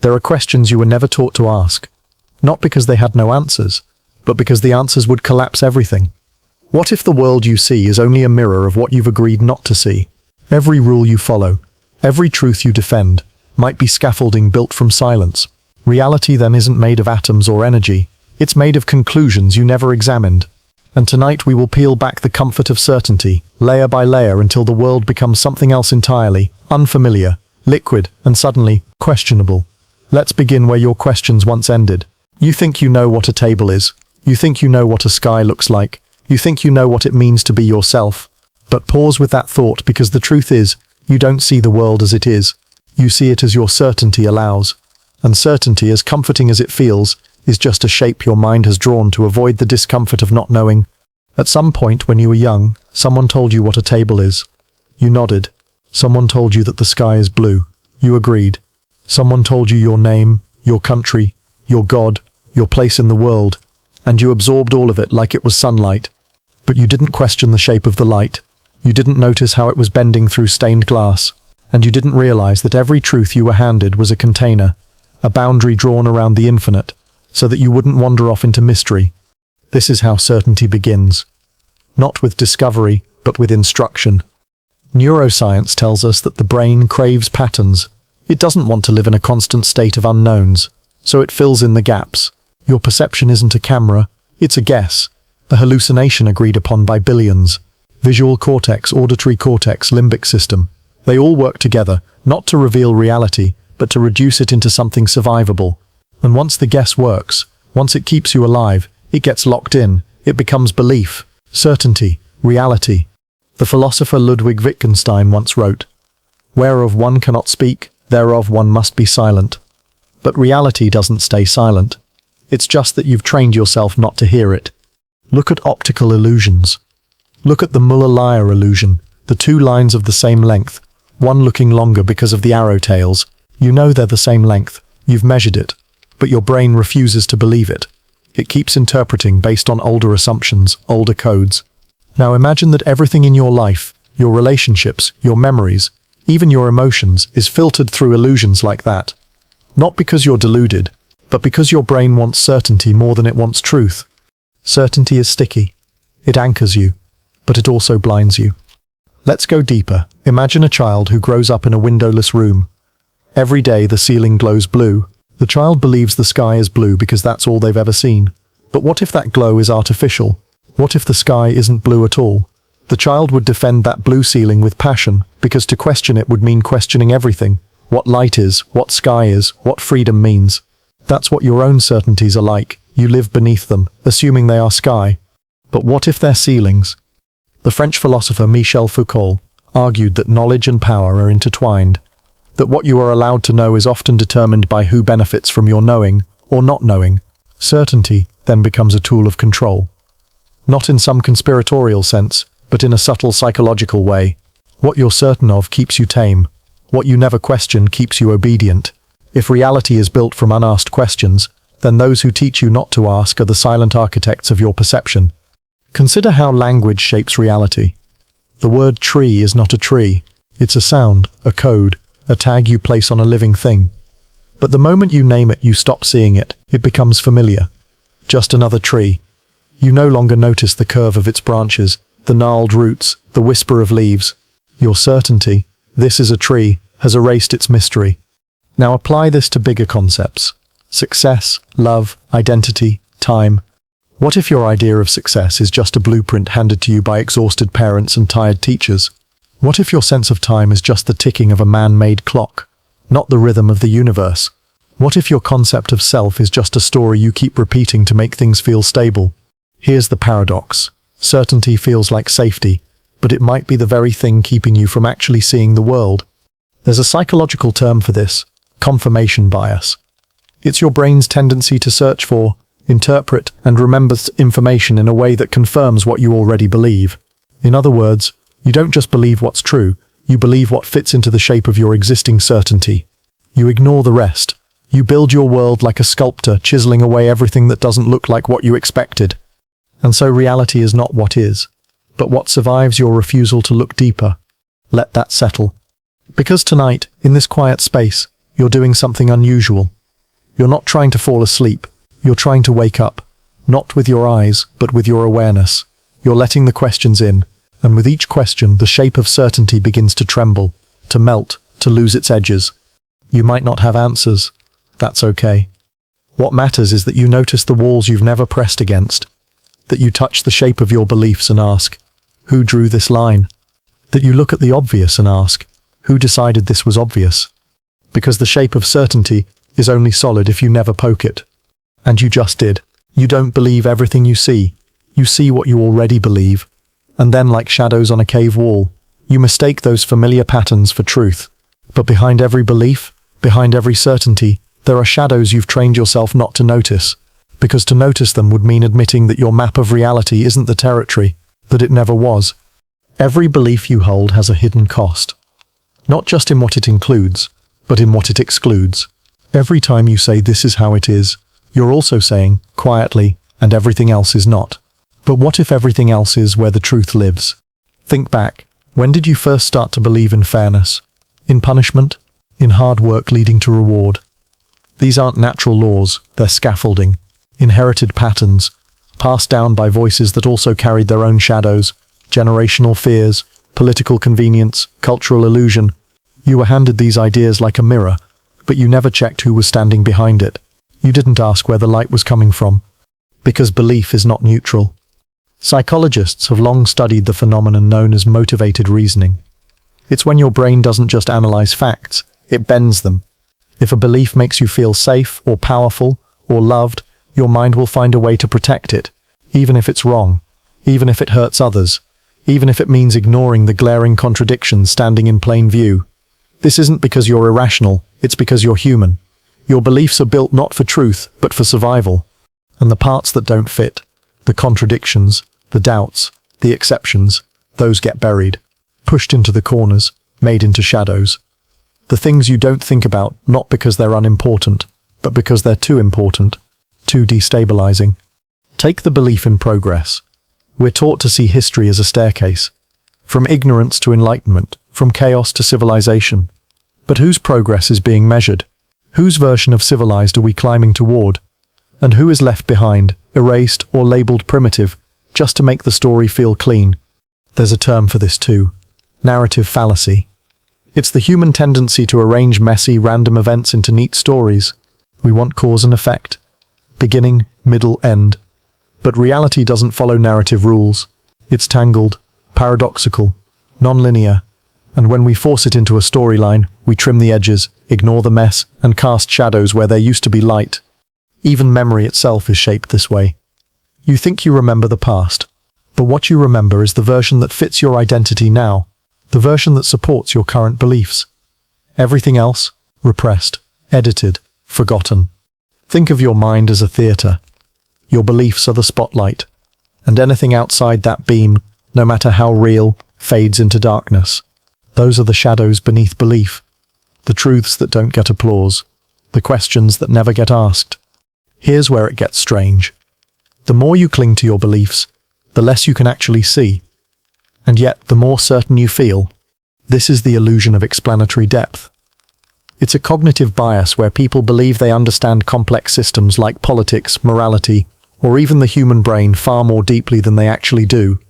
There are questions you were never taught to ask, not because they had no answers, but because the answers would collapse everything. What if the world you see is only a mirror of what you've agreed not to see? Every rule you follow, every truth you defend, might be scaffolding built from silence. Reality then isn't made of atoms or energy, it's made of conclusions you never examined. And tonight we will peel back the comfort of certainty, layer by layer, until the world becomes something else entirely, unfamiliar, liquid, and suddenly questionable. Let's begin where your questions once ended. You think you know what a table is. You think you know what a sky looks like. You think you know what it means to be yourself. But pause with that thought, because the truth is, you don't see the world as it is. You see it as your certainty allows. And certainty, as comforting as it feels, is just a shape your mind has drawn to avoid the discomfort of not knowing. At some point when you were young, someone told you what a table is. You nodded. Someone told you that the sky is blue. You agreed. Someone told you your name, your country, your God, your place in the world, and you absorbed all of it like it was sunlight. But you didn't question the shape of the light. You didn't notice how it was bending through stained glass, and you didn't realize that every truth you were handed was a container, a boundary drawn around the infinite, so that you wouldn't wander off into mystery. This is how certainty begins. Not with discovery, but with instruction. Neuroscience tells us that the brain craves patterns. It doesn't want to live in a constant state of unknowns, so it fills in the gaps. Your perception isn't a camera, it's a guess, a hallucination agreed upon by billions. Visual cortex, auditory cortex, limbic system. They all work together, not to reveal reality, but to reduce it into something survivable. And once the guess works, once it keeps you alive, it gets locked in, it becomes belief, certainty, reality. The philosopher Ludwig Wittgenstein once wrote, "Whereof one cannot speak, thereof one must be silent." But reality doesn't stay silent. It's just that you've trained yourself not to hear it. Look at optical illusions. Look at the Muller-Lyer illusion, the two lines of the same length, one looking longer because of the arrow tails. You know they're the same length, you've measured it, but your brain refuses to believe it. It keeps interpreting based on older assumptions, older codes. Now imagine that everything in your life, your relationships, your memories, even your emotions, is filtered through illusions like that. Not because you're deluded, but because your brain wants certainty more than it wants truth. Certainty is sticky. It anchors you, but it also blinds you. Let's go deeper. Imagine a child who grows up in a windowless room. Every day the ceiling glows blue. The child believes the sky is blue because that's all they've ever seen. But what if that glow is artificial? What if the sky isn't blue at all? The child would defend that blue ceiling with passion, because to question it would mean questioning everything. What light is, what sky is, what freedom means. That's what your own certainties are like. You live beneath them, assuming they are sky. But what if they're ceilings? The French philosopher Michel Foucault argued that knowledge and power are intertwined, that what you are allowed to know is often determined by who benefits from your knowing or not knowing. Certainty then becomes a tool of control. Not in some conspiratorial sense, but in a subtle psychological way. What you're certain of keeps you tame. What you never question keeps you obedient. If reality is built from unasked questions, then those who teach you not to ask are the silent architects of your perception. Consider how language shapes reality. The word tree is not a tree. It's a sound, a code, a tag you place on a living thing. But the moment you name it, you stop seeing it. It becomes familiar. Just another tree. You no longer notice the curve of its branches, the gnarled roots, the whisper of leaves. Your certainty, this is a tree, has erased its mystery. Now apply this to bigger concepts. Success, love, identity, time. What if your idea of success is just a blueprint handed to you by exhausted parents and tired teachers? What if your sense of time is just the ticking of a man-made clock, not the rhythm of the universe? What if your concept of self is just a story you keep repeating to make things feel stable? Here's the paradox. Certainty feels like safety, but it might be the very thing keeping you from actually seeing the world. There's a psychological term for this: confirmation bias. It's your brain's tendency to search for, interpret, and remember information in a way that confirms what you already believe. In other words, you don't just believe what's true, you believe what fits into the shape of your existing certainty. You ignore the rest. You build your world like a sculptor, chiseling away everything that doesn't look like what you expected. And so reality is not what is, but what survives your refusal to look deeper. Let that settle. Because tonight, in this quiet space, You're doing something unusual. You're not trying to fall asleep. You're trying to wake up. Not with your eyes, but with your awareness. You're letting the questions in, and with each question, the shape of certainty begins to tremble, to melt, to lose its edges. You might not have answers. That's okay. What matters is that you notice the walls you've never pressed against, that you touch the shape of your beliefs and ask, who drew this line? That you look at the obvious and ask, who decided this was obvious? Because the shape of certainty is only solid if you never poke it. And you just did. You don't believe everything you see. You see what you already believe. And then, like shadows on a cave wall, you mistake those familiar patterns for truth. But behind every belief, behind every certainty, there are shadows you've trained yourself not to notice. Because to notice them would mean admitting that your map of reality isn't the territory, that it never was. Every belief you hold has a hidden cost. Not just in what it includes, but in what it excludes. Every time you say this is how it is, you're also saying, quietly, and everything else is not. But what if everything else is where the truth lives? Think back. When did you first start to believe in fairness? In punishment? In hard work leading to reward? These aren't natural laws, they're scaffolding, inherited patterns, passed down by voices that also carried their own shadows, generational fears, political convenience, cultural illusion. You were handed these ideas like a mirror, but you never checked who was standing behind it. You didn't ask where the light was coming from. Because belief is not neutral. Psychologists have long studied the phenomenon known as motivated reasoning. It's when your brain doesn't just analyze facts, it bends them. If a belief makes you feel safe or powerful or loved, your mind will find a way to protect it, even if it's wrong, even if it hurts others, even if it means ignoring the glaring contradictions standing in plain view. This isn't because you're irrational, it's because you're human. Your beliefs are built not for truth, but for survival. And the parts that don't fit, the contradictions, the doubts, the exceptions, those get buried, pushed into the corners, made into shadows. The things you don't think about, not because they're unimportant, but because they're too important, too destabilizing. Take the belief in progress. We're taught to see history as a staircase, from ignorance to enlightenment, from chaos to civilization. But whose progress is being measured? Whose version of civilized are we climbing toward? And who is left behind, erased or labeled primitive, just to make the story feel clean? There's a term for this too. Narrative fallacy. It's the human tendency to arrange messy, random events into neat stories. We want cause and effect. Beginning, middle, end. But reality doesn't follow narrative rules. It's tangled, paradoxical, non-linear. And when we force it into a storyline, we trim the edges, ignore the mess, and cast shadows where there used to be light. Even memory itself is shaped this way. You think you remember the past, but what you remember is the version that fits your identity now, the version that supports your current beliefs. Everything else, repressed, edited, forgotten. Think of your mind as a theater. Your beliefs are the spotlight, and anything outside that beam, no matter how real, fades into darkness. Those are the shadows beneath belief, the truths that don't get applause, the questions that never get asked. Here's where it gets strange. The more you cling to your beliefs, the less you can actually see. And yet, the more certain you feel. This is the illusion of explanatory depth. It's a cognitive bias where people believe they understand complex systems like politics, morality, or even the human brain far more deeply than they actually do.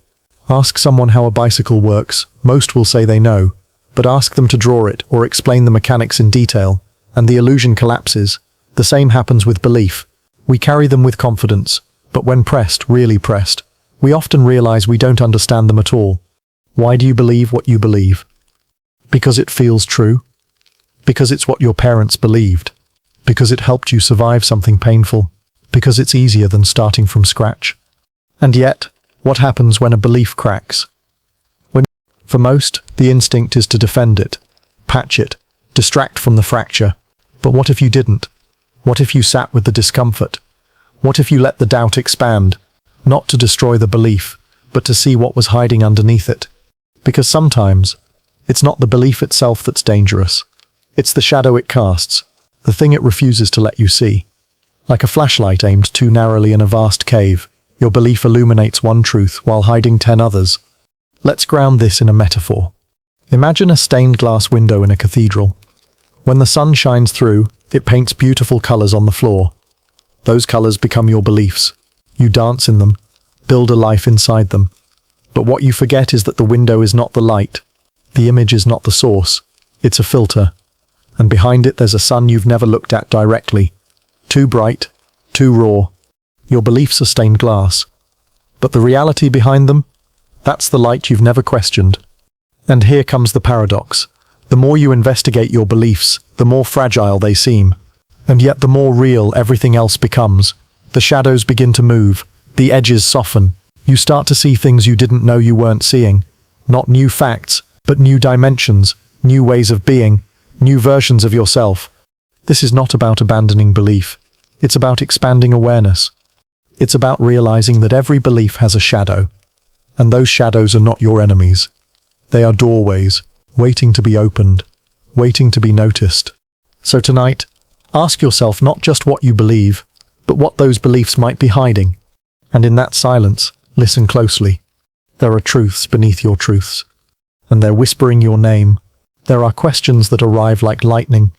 Ask someone how a bicycle works, most will say they know, but ask them to draw it or explain the mechanics in detail, and the illusion collapses. The same happens with belief. We carry them with confidence, but when pressed, really pressed, we often realize we don't understand them at all. Why do you believe what you believe? Because it feels true? Because it's what your parents believed? Because it helped you survive something painful? Because it's easier than starting from scratch? And yet, what happens when a belief cracks? For most, the instinct is to defend it, patch it, distract from the fracture. But what if you didn't? What if you sat with the discomfort? What if you let the doubt expand, not to destroy the belief, but to see what was hiding underneath it? Because sometimes, it's not the belief itself that's dangerous. It's the shadow it casts, the thing it refuses to let you see. Like a flashlight aimed too narrowly in a vast cave, your belief illuminates one truth while hiding 10 others. Let's ground this in a metaphor. Imagine a stained glass window in a cathedral. When the sun shines through, it paints beautiful colors on the floor. Those colors become your beliefs. You dance in them, build a life inside them. But what you forget is that the window is not the light. The image is not the source. It's a filter. And behind it there's a sun you've never looked at directly. Too bright, too raw. Your beliefs are stained glass. But the reality behind them? That's the light you've never questioned. And here comes the paradox. The more you investigate your beliefs, the more fragile they seem. And yet the more real everything else becomes. The shadows begin to move. The edges soften. You start to see things you didn't know you weren't seeing. Not new facts, but new dimensions, new ways of being, new versions of yourself. This is not about abandoning belief. It's about expanding awareness. It's about realizing that every belief has a shadow. And those shadows are not your enemies. They are doorways, waiting to be opened, waiting to be noticed. So tonight, ask yourself not just what you believe, but what those beliefs might be hiding. And in that silence, listen closely. There are truths beneath your truths. And they're whispering your name. There are questions that arrive like lightning,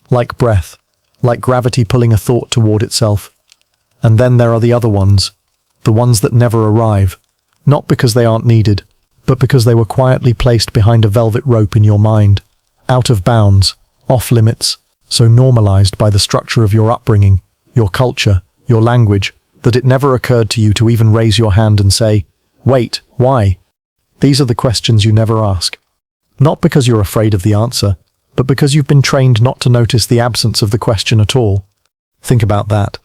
like breath, like gravity pulling a thought toward itself. And then there are the other ones, the ones that never arrive, not because they aren't needed, but because they were quietly placed behind a velvet rope in your mind, out of bounds, off limits, so normalized by the structure of your upbringing, your culture, your language, that it never occurred to you to even raise your hand and say, "Wait, why?" These are the questions you never ask. Not because you're afraid of the answer, but because you've been trained not to notice the absence of the question at all. Think about that.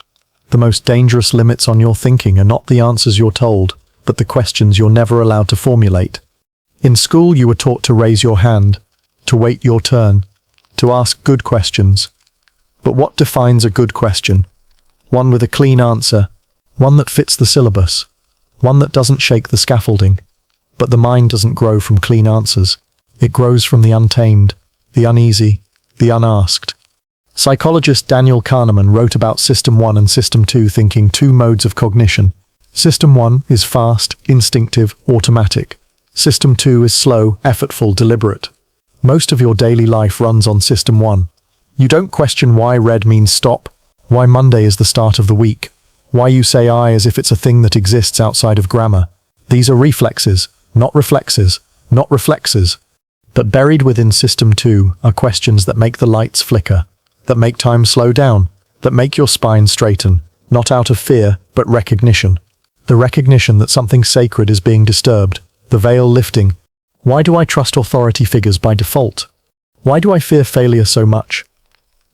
The most dangerous limits on your thinking are not the answers you're told, but the questions you're never allowed to formulate. In school you were taught to raise your hand, to wait your turn, to ask good questions. But what defines a good question? One with a clean answer, one that fits the syllabus, one that doesn't shake the scaffolding. But the mind doesn't grow from clean answers. It grows from the untamed, the uneasy, the unasked. Psychologist Daniel Kahneman wrote about System 1 and System 2 thinking two modes of cognition. System 1 is fast, instinctive, automatic. System 2 is slow, effortful, deliberate. Most of your daily life runs on System 1. You don't question why red means stop, why Monday is the start of the week, why you say I as if it's a thing that exists outside of grammar. These are reflexes, not reflexes, not reflexes. But buried within System 2 are questions that make the lights flicker, that make time slow down, that make your spine straighten, not out of fear, but recognition. The recognition that something sacred is being disturbed, the veil lifting. Why do I trust authority figures by default? Why do I fear failure so much?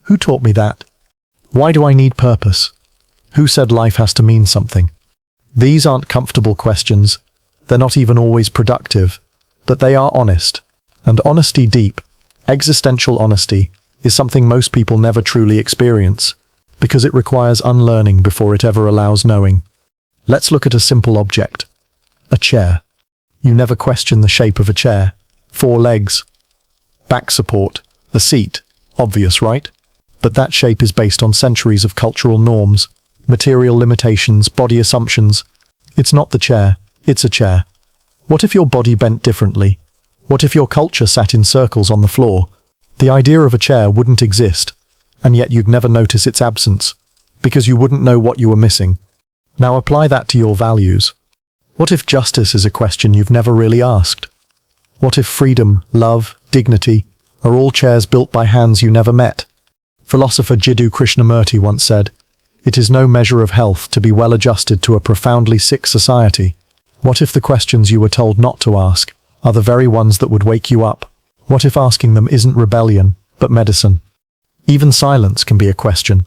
Who taught me that? Why do I need purpose? Who said life has to mean something? These aren't comfortable questions. They're not even always productive, but they are honest. And honesty, deep, existential honesty, is something most people never truly experience, because it requires unlearning before it ever allows knowing. Let's look at a simple object. A chair. You never question the shape of a chair. 4 legs. Back support. A seat. Obvious, right? But that shape is based on centuries of cultural norms, material limitations, body assumptions. It's not the chair, it's a chair. What if your body bent differently? What if your culture sat in circles on the floor? The idea of a chair wouldn't exist, and yet you'd never notice its absence, because you wouldn't know what you were missing. Now apply that to your values. What if justice is a question you've never really asked? What if freedom, love, dignity are all chairs built by hands you never met? Philosopher Jiddu Krishnamurti once said, "It is no measure of health to be well adjusted to a profoundly sick society." What if the questions you were told not to ask are the very ones that would wake you up? What if asking them isn't rebellion, but medicine? Even silence can be a question.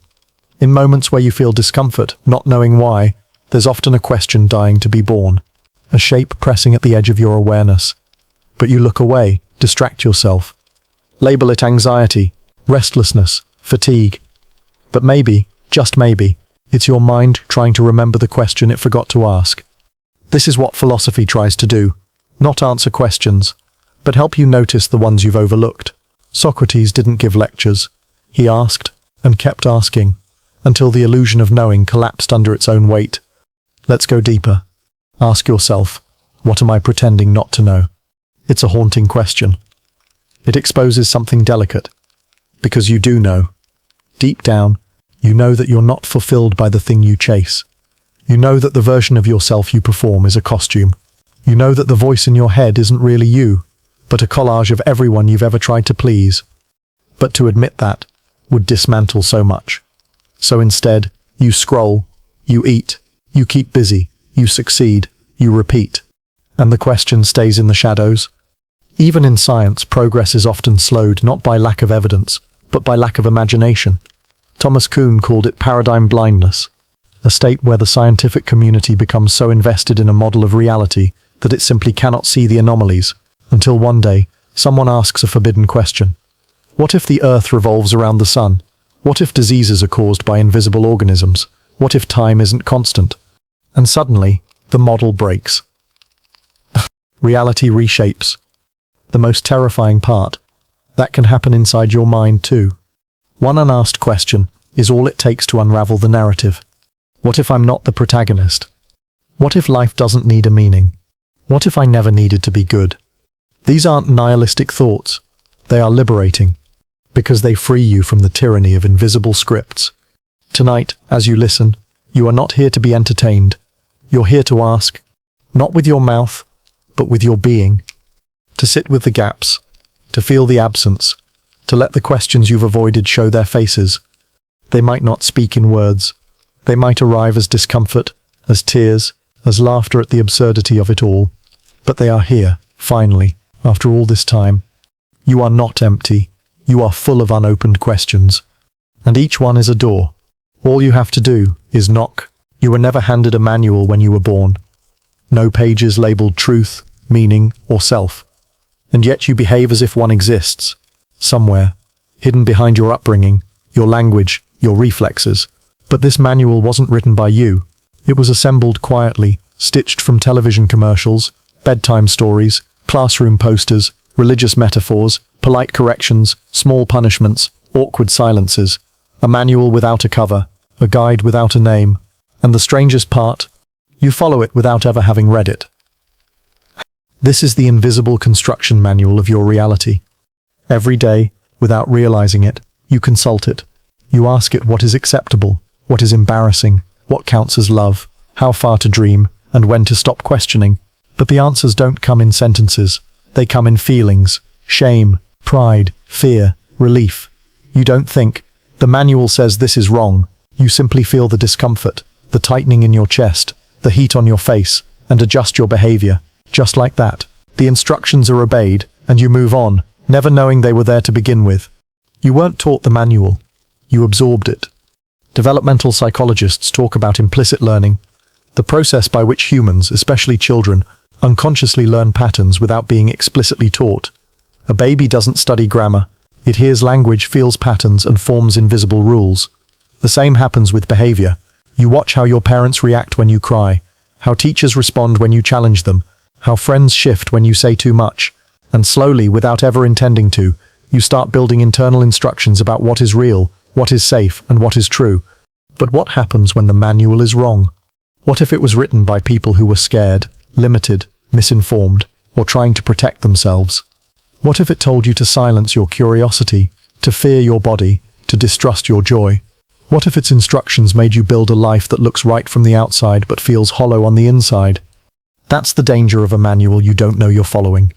In moments where you feel discomfort, not knowing why, there's often a question dying to be born, a shape pressing at the edge of your awareness. But you look away, distract yourself. Label it anxiety, restlessness, fatigue. But maybe, just maybe, it's your mind trying to remember the question it forgot to ask. This is what philosophy tries to do. Not answer questions, but help you notice the ones you've overlooked. Socrates didn't give lectures. He asked, and kept asking, until the illusion of knowing collapsed under its own weight. Let's go deeper. Ask yourself, what am I pretending not to know? It's a haunting question. It exposes something delicate. Because you do know. Deep down, you know that you're not fulfilled by the thing you chase. You know that the version of yourself you perform is a costume. You know that the voice in your head isn't really you, but a collage of everyone you've ever tried to please. But to admit that would dismantle so much. So instead, you scroll, you eat, you keep busy, you succeed, you repeat. And the question stays in the shadows. Even in science, progress is often slowed not by lack of evidence, but by lack of imagination. Thomas Kuhn called it paradigm blindness, a state where the scientific community becomes so invested in a model of reality that it simply cannot see the anomalies, until one day, someone asks a forbidden question. What if the Earth revolves around the Sun? What if diseases are caused by invisible organisms? What if time isn't constant? And suddenly, the model breaks. Reality reshapes. The most terrifying part. That can happen inside your mind too. One unasked question is all it takes to unravel the narrative. What if I'm not the protagonist? What if life doesn't need a meaning? What if I never needed to be good? These aren't nihilistic thoughts. They are liberating, because they free you from the tyranny of invisible scripts. Tonight, as you listen, you are not here to be entertained. You're here to ask, not with your mouth, but with your being. To sit with the gaps, to feel the absence, to let the questions you've avoided show their faces. They might not speak in words. They might arrive as discomfort, as tears, as laughter at the absurdity of it all. But they are here, finally, after all this time. You are not empty. You are full of unopened questions. And each one is a door. All you have to do is knock. You were never handed a manual when you were born. No pages labeled truth, meaning, or self. And yet you behave as if one exists, somewhere, hidden behind your upbringing, your language, your reflexes. But this manual wasn't written by you. It was assembled quietly, stitched from television commercials, bedtime stories, classroom posters, religious metaphors, polite corrections, small punishments, awkward silences, a manual without a cover, a guide without a name, and the strangest part, you follow it without ever having read it. This is the invisible construction manual of your reality. Every day, without realizing it, you consult it. You ask it what is acceptable, what is embarrassing, what counts as love, how far to dream, and when to stop questioning. But the answers don't come in sentences. They come in feelings, shame, pride, fear, relief. You don't think, the manual says this is wrong. You simply feel the discomfort, the tightening in your chest, the heat on your face, and adjust your behavior. Just like that. The instructions are obeyed, and you move on, never knowing they were there to begin with. You weren't taught the manual. You absorbed it. Developmental psychologists talk about implicit learning, the process by which humans, especially children, unconsciously learn patterns without being explicitly taught. A baby doesn't study grammar. It hears language, feels patterns, and forms invisible rules. The same happens with behavior. You watch how your parents react when you cry, how teachers respond when you challenge them, how friends shift when you say too much, and slowly, without ever intending to, you start building internal instructions about what is real, what is safe, and what is true. But what happens when the manual is wrong? What if it was written by people who were scared, limited, misinformed, or trying to protect themselves? What if it told you to silence your curiosity, to fear your body, to distrust your joy? What if its instructions made you build a life that looks right from the outside but feels hollow on the inside? That's the danger of a manual you don't know you're following.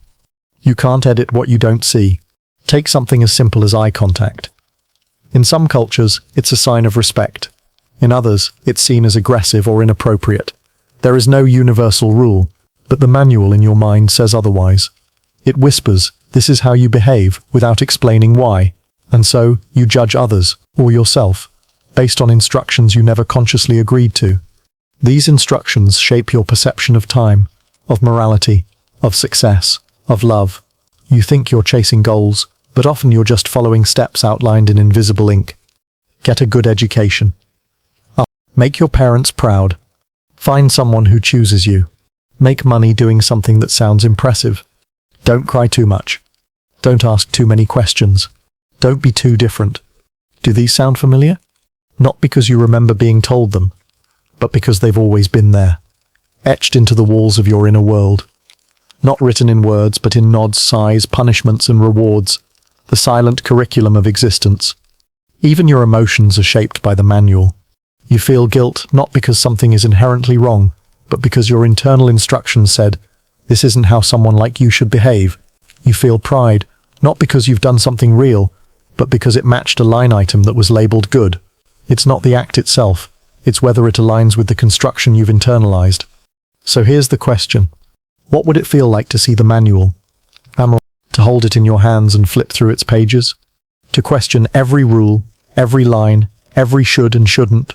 You can't edit what you don't see. Take something as simple as eye contact. In some cultures, it's a sign of respect. In others, it's seen as aggressive or inappropriate. There is no universal rule, but the manual in your mind says otherwise. It whispers, this is how you behave, without explaining why. And so, you judge others, or yourself, based on instructions you never consciously agreed to. These instructions shape your perception of time, of morality, of success, of love. You think you're chasing goals, but often you're just following steps outlined in invisible ink. Get a good education. Make your parents proud. Find someone who chooses you. Make money doing something that sounds impressive. Don't cry too much. Don't ask too many questions. Don't be too different. Do these sound familiar? Not because you remember being told them, but because they've always been there, etched into the walls of your inner world. Not written in words, but in nods, sighs, punishments, and rewards. the silent curriculum of existence. Even your emotions are shaped by the manual. You feel guilt not because something is inherently wrong, but because your internal instructions said, "This isn't how someone like you should behave." You feel pride, not because you've done something real, but because it matched a line item that was labeled good. It's not the act itself, it's whether it aligns with the construction you've internalized. So here's the question. What would it feel like to see the manual? To hold it in your hands and flip through its pages? To question every rule, every line, every should and shouldn't?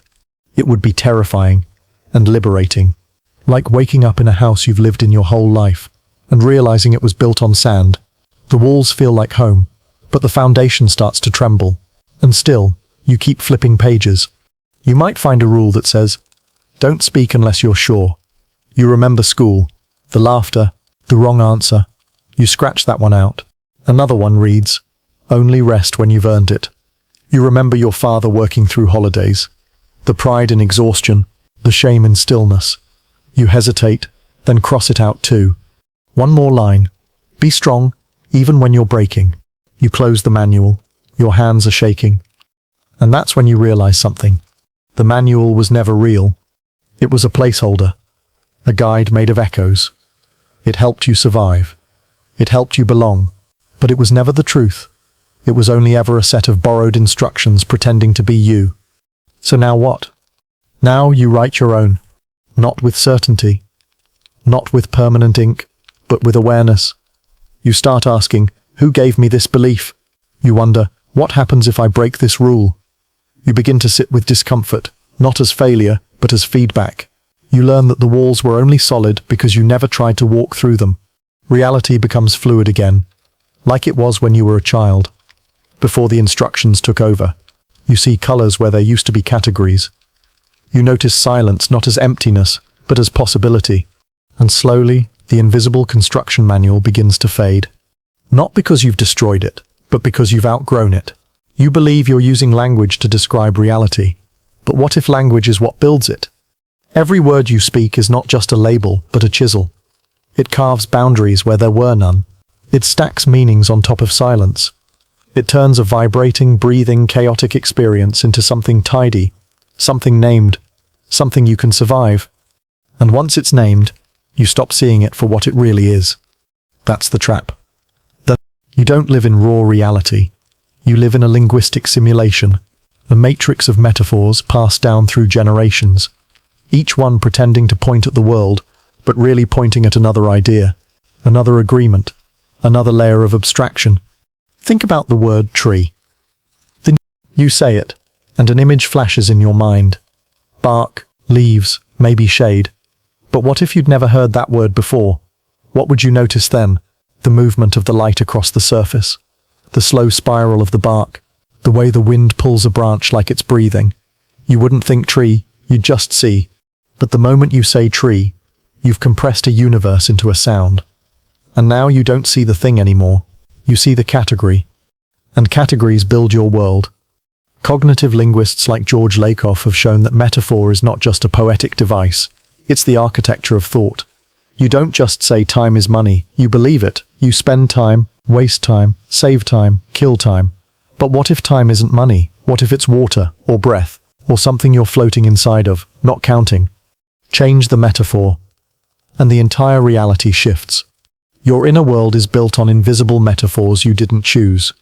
It would be terrifying and liberating. Like waking up in a house you've lived in your whole life and realizing it was built on sand. The walls feel like home, but the foundation starts to tremble. And still, you keep flipping pages. You might find a rule that says, "Don't speak unless you're sure." You remember school, the laughter, the wrong answer. You scratch that one out. Another one reads, "Only rest when you've earned it." You remember your father working through holidays, the pride in exhaustion, the shame in stillness. You hesitate, then cross it out too. One more line. Be strong, even when you're breaking. You close the manual. Your hands are shaking. And that's when you realize something. The manual was never real. It was a placeholder, a guide made of echoes. It helped you survive. It helped you belong. But it was never the truth. It was only ever a set of borrowed instructions pretending to be you. So now what? Now you write your own. Not with certainty. Not with permanent ink, but with awareness. You start asking, who gave me this belief? You wonder, what happens if I break this rule? You begin to sit with discomfort, not as failure, but as feedback. You learn that the walls were only solid because you never tried to walk through them. Reality becomes fluid again, like it was when you were a child. Before the instructions took over, you see colors where there used to be categories. You notice silence not as emptiness, but as possibility. And slowly, the invisible construction manual begins to fade. Not because you've destroyed it, but because you've outgrown it. You believe you're using language to describe reality. But what if language is what builds it? Every word you speak is not just a label, but a chisel. It carves boundaries where there were none. It stacks meanings on top of silence. It turns a vibrating, breathing, chaotic experience into something tidy, something named, something you can survive. And once it's named, you stop seeing it for what it really is. That's the trap. You don't live in raw reality. You live in a linguistic simulation, a matrix of metaphors passed down through generations, each one pretending to point at the world, but really pointing at another idea, another agreement, another layer of abstraction. Think about the word tree. Then you say it, and an image flashes in your mind. Bark, leaves, maybe shade. But what if you'd never heard that word before? What would you notice then? The movement of the light across the surface, the slow spiral of the bark, the way the wind pulls a branch like it's breathing. You wouldn't think tree, you'd just see. But the moment you say tree, you've compressed a universe into a sound. And now you don't see the thing anymore. You see the category. And categories build your world. Cognitive linguists like George Lakoff have shown that metaphor is not just a poetic device, it's the architecture of thought. You don't just say time is money, you believe it. You spend time, waste time, save time, kill time. But what if time isn't money? What if it's water, or breath, or something you're floating inside of, not counting? Change the metaphor, and the entire reality shifts. Your inner world is built on invisible metaphors you didn't choose.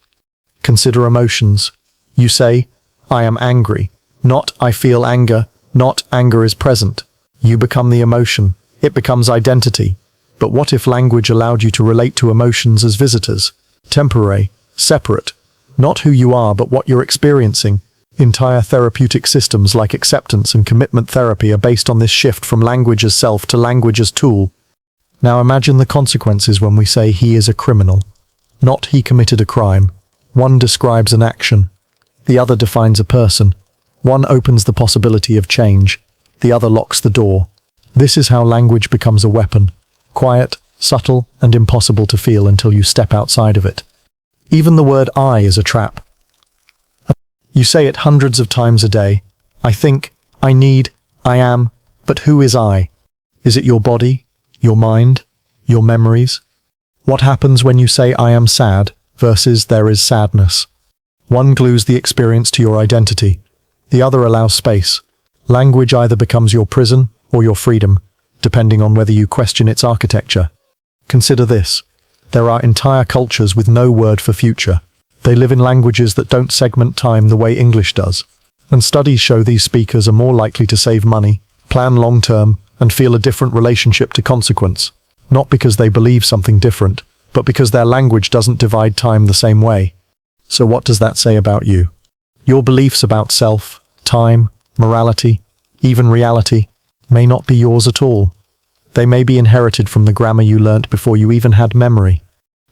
Consider emotions. You say, I am angry, not I feel anger, not anger is present. You become the emotion. It becomes identity. But what if language allowed you to relate to emotions as visitors? Temporary, separate, not who you are but what you're experiencing. Entire therapeutic systems like acceptance and commitment therapy are based on this shift from language as self to language as tool. Now imagine the consequences when we say he is a criminal. Not he committed a crime. One describes an action. The other defines a person. One opens the possibility of change. The other locks the door. This is how language becomes a weapon. Quiet, subtle, and impossible to feel until you step outside of it. Even the word I is a trap. You say it hundreds of times a day. I think, I need, I am, but who is I? Is it your body, your mind, your memories? What happens when you say I am sad, versus there is sadness. One glues the experience to your identity. The other allows space. Language either becomes your prison or your freedom, depending on whether you question its architecture. Consider this. There are entire cultures with no word for future. They live in languages that don't segment time the way English does. And studies show these speakers are more likely to save money, plan long-term, and feel a different relationship to consequence. Not because they believe something different, but because their language doesn't divide time the same way. So what does that say about you? Your beliefs about self, time, morality, even reality, may not be yours at all. They may be inherited from the grammar you learnt before you even had memory.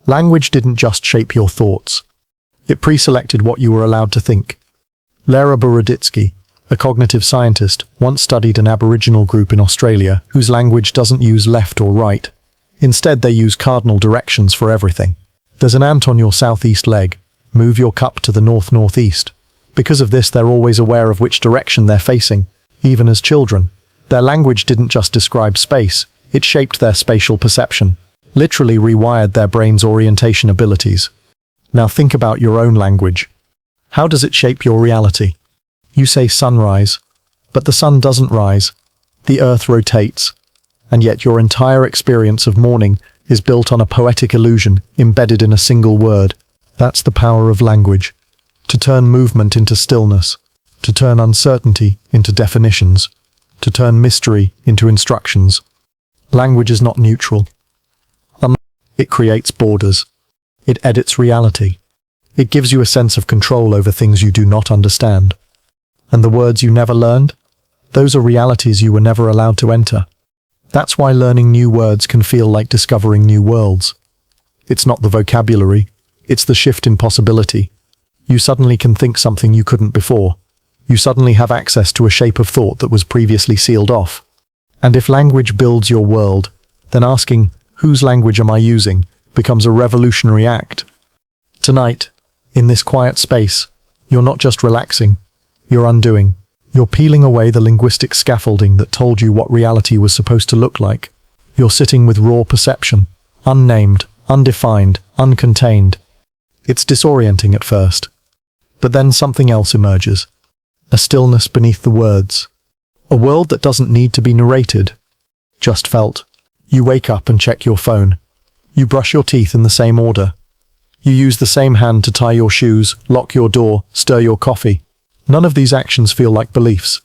Language didn't just shape your thoughts. It pre-selected what you were allowed to think. Lera Boroditsky, a cognitive scientist, once studied an Aboriginal group in Australia whose language doesn't use left or right. Instead, they use cardinal directions for everything. There's an ant on your southeast leg. Move your cup to the north-northeast. Because of this, they're always aware of which direction they're facing, even as children. Their language didn't just describe space, it shaped their spatial perception, literally rewired their brain's orientation abilities. Now think about your own language. How does it shape your reality? You say sunrise, but the sun doesn't rise. The earth rotates, and yet your entire experience of morning is built on a poetic illusion embedded in a single word. That's the power of language. To turn movement into stillness, to turn uncertainty into definitions, to turn mystery into instructions. Language is not neutral. It creates borders. It edits reality. It gives you a sense of control over things you do not understand. And the words you never learned? Those are realities you were never allowed to enter. That's why learning new words can feel like discovering new worlds. It's not the vocabulary, it's the shift in possibility. You suddenly can think something you couldn't before. You suddenly have access to a shape of thought that was previously sealed off. And if language builds your world, then asking, whose language am I using, becomes a revolutionary act. Tonight, in this quiet space, you're not just relaxing, you're undoing. You're peeling away the linguistic scaffolding that told you what reality was supposed to look like. You're sitting with raw perception, unnamed, undefined, uncontained. It's disorienting at first. But then something else emerges. A stillness beneath the words. A world that doesn't need to be narrated, just felt. You wake up and check your phone. You brush your teeth in the same order. You use the same hand to tie your shoes, lock your door, stir your coffee. None of these actions feel like beliefs.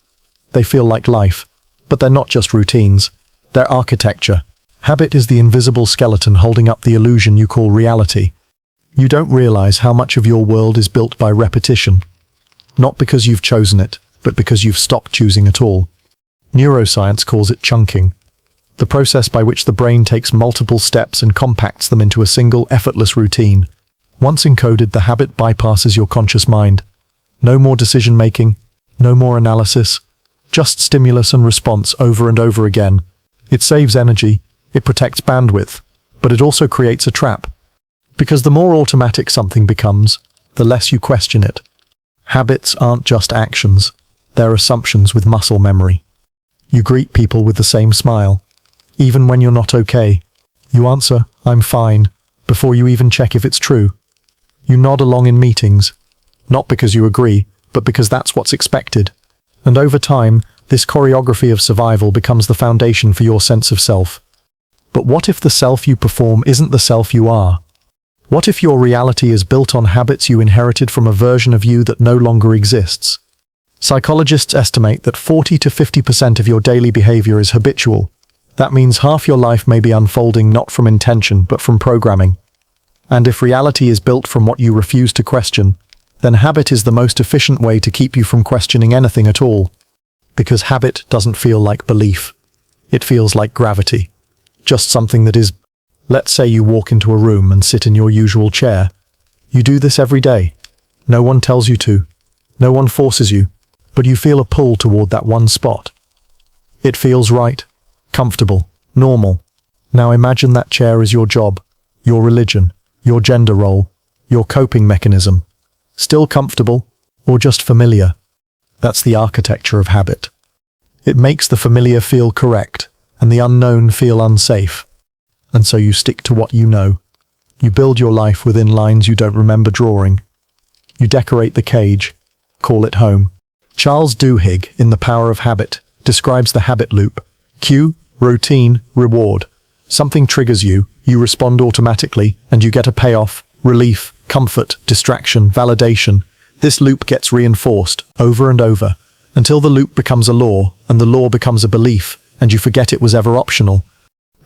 They feel like life. But they're not just routines. They're architecture. Habit is the invisible skeleton holding up the illusion you call reality. You don't realize how much of your world is built by repetition. Not because you've chosen it, but because you've stopped choosing at all. Neuroscience calls it chunking. The process by which the brain takes multiple steps and compacts them into a single, effortless routine. Once encoded, the habit bypasses your conscious mind. No more decision-making, no more analysis, just stimulus and response over and over again. It saves energy, it protects bandwidth, but it also creates a trap. Because the more automatic something becomes, the less you question it. Habits aren't just actions, they're assumptions with muscle memory. You greet people with the same smile. Even when you're not okay, you answer, "I'm fine," before you even check if it's true. You nod along in meetings, not because you agree, but because that's what's expected. And over time, this choreography of survival becomes the foundation for your sense of self. But what if the self you perform isn't the self you are? What if your reality is built on habits you inherited from a version of you that no longer exists? Psychologists estimate that 40 to 50% of your daily behavior is habitual. That means half your life may be unfolding not from intention, but from programming. And if reality is built from what you refuse to question, then habit is the most efficient way to keep you from questioning anything at all. Because habit doesn't feel like belief. It feels like gravity. Just something that is. Let's say you walk into a room and sit in your usual chair. You do this every day. No one tells you to. No one forces you. But you feel a pull toward that one spot. It feels right, comfortable, normal. Now imagine that chair is your job, your religion, your gender role, your coping mechanism. Still comfortable, or just familiar? That's the architecture of habit. It makes the familiar feel correct, and the unknown feel unsafe. And so you stick to what you know. You build your life within lines you don't remember drawing. You decorate the cage, call it home. Charles Duhigg, in The Power of Habit, describes the habit loop. Cue, routine, reward. Something triggers you, you respond automatically, and you get a payoff, relief, comfort, distraction, validation. This loop gets reinforced, over and over, until the loop becomes a law, and the law becomes a belief, and you forget it was ever optional.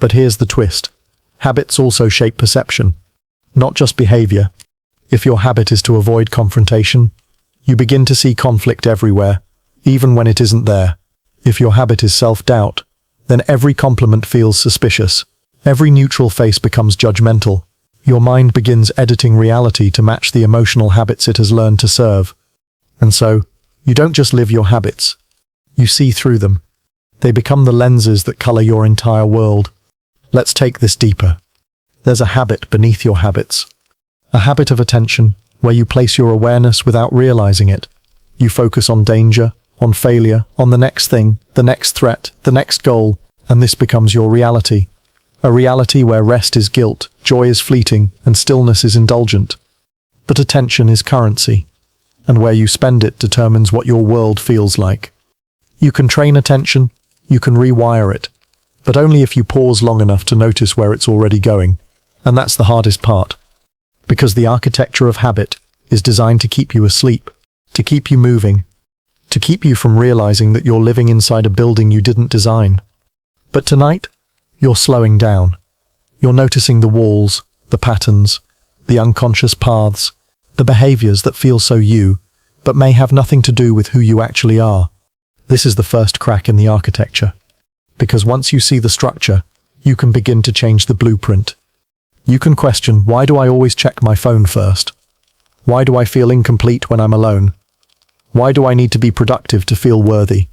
But here's the twist. Habits also shape perception, not just behavior. If your habit is to avoid confrontation, you begin to see conflict everywhere, even when it isn't there. If your habit is self-doubt, then every compliment feels suspicious. Every neutral face becomes judgmental. Your mind begins editing reality to match the emotional habits it has learned to serve. And so, you don't just live your habits. You see through them. They become the lenses that color your entire world. Let's take this deeper. There's a habit beneath your habits. A habit of attention, where you place your awareness without realizing it. You focus on danger, on failure, on the next thing, the next threat, the next goal, and this becomes your reality. A reality where rest is guilt, joy is fleeting, and stillness is indulgent. But attention is currency, and where you spend it determines what your world feels like. You can train attention, you can rewire it, but only if you pause long enough to notice where it's already going. And that's the hardest part. Because the architecture of habit is designed to keep you asleep, to keep you moving, to keep you from realizing that you're living inside a building you didn't design. But tonight, you're slowing down. You're noticing the walls, the patterns, the unconscious paths, the behaviors that feel so you, but may have nothing to do with who you actually are. This is the first crack in the architecture. Because once you see the structure, you can begin to change the blueprint. You can question, why do I always check my phone first? Why do I feel incomplete when I'm alone? Why do I need to be productive to feel worthy?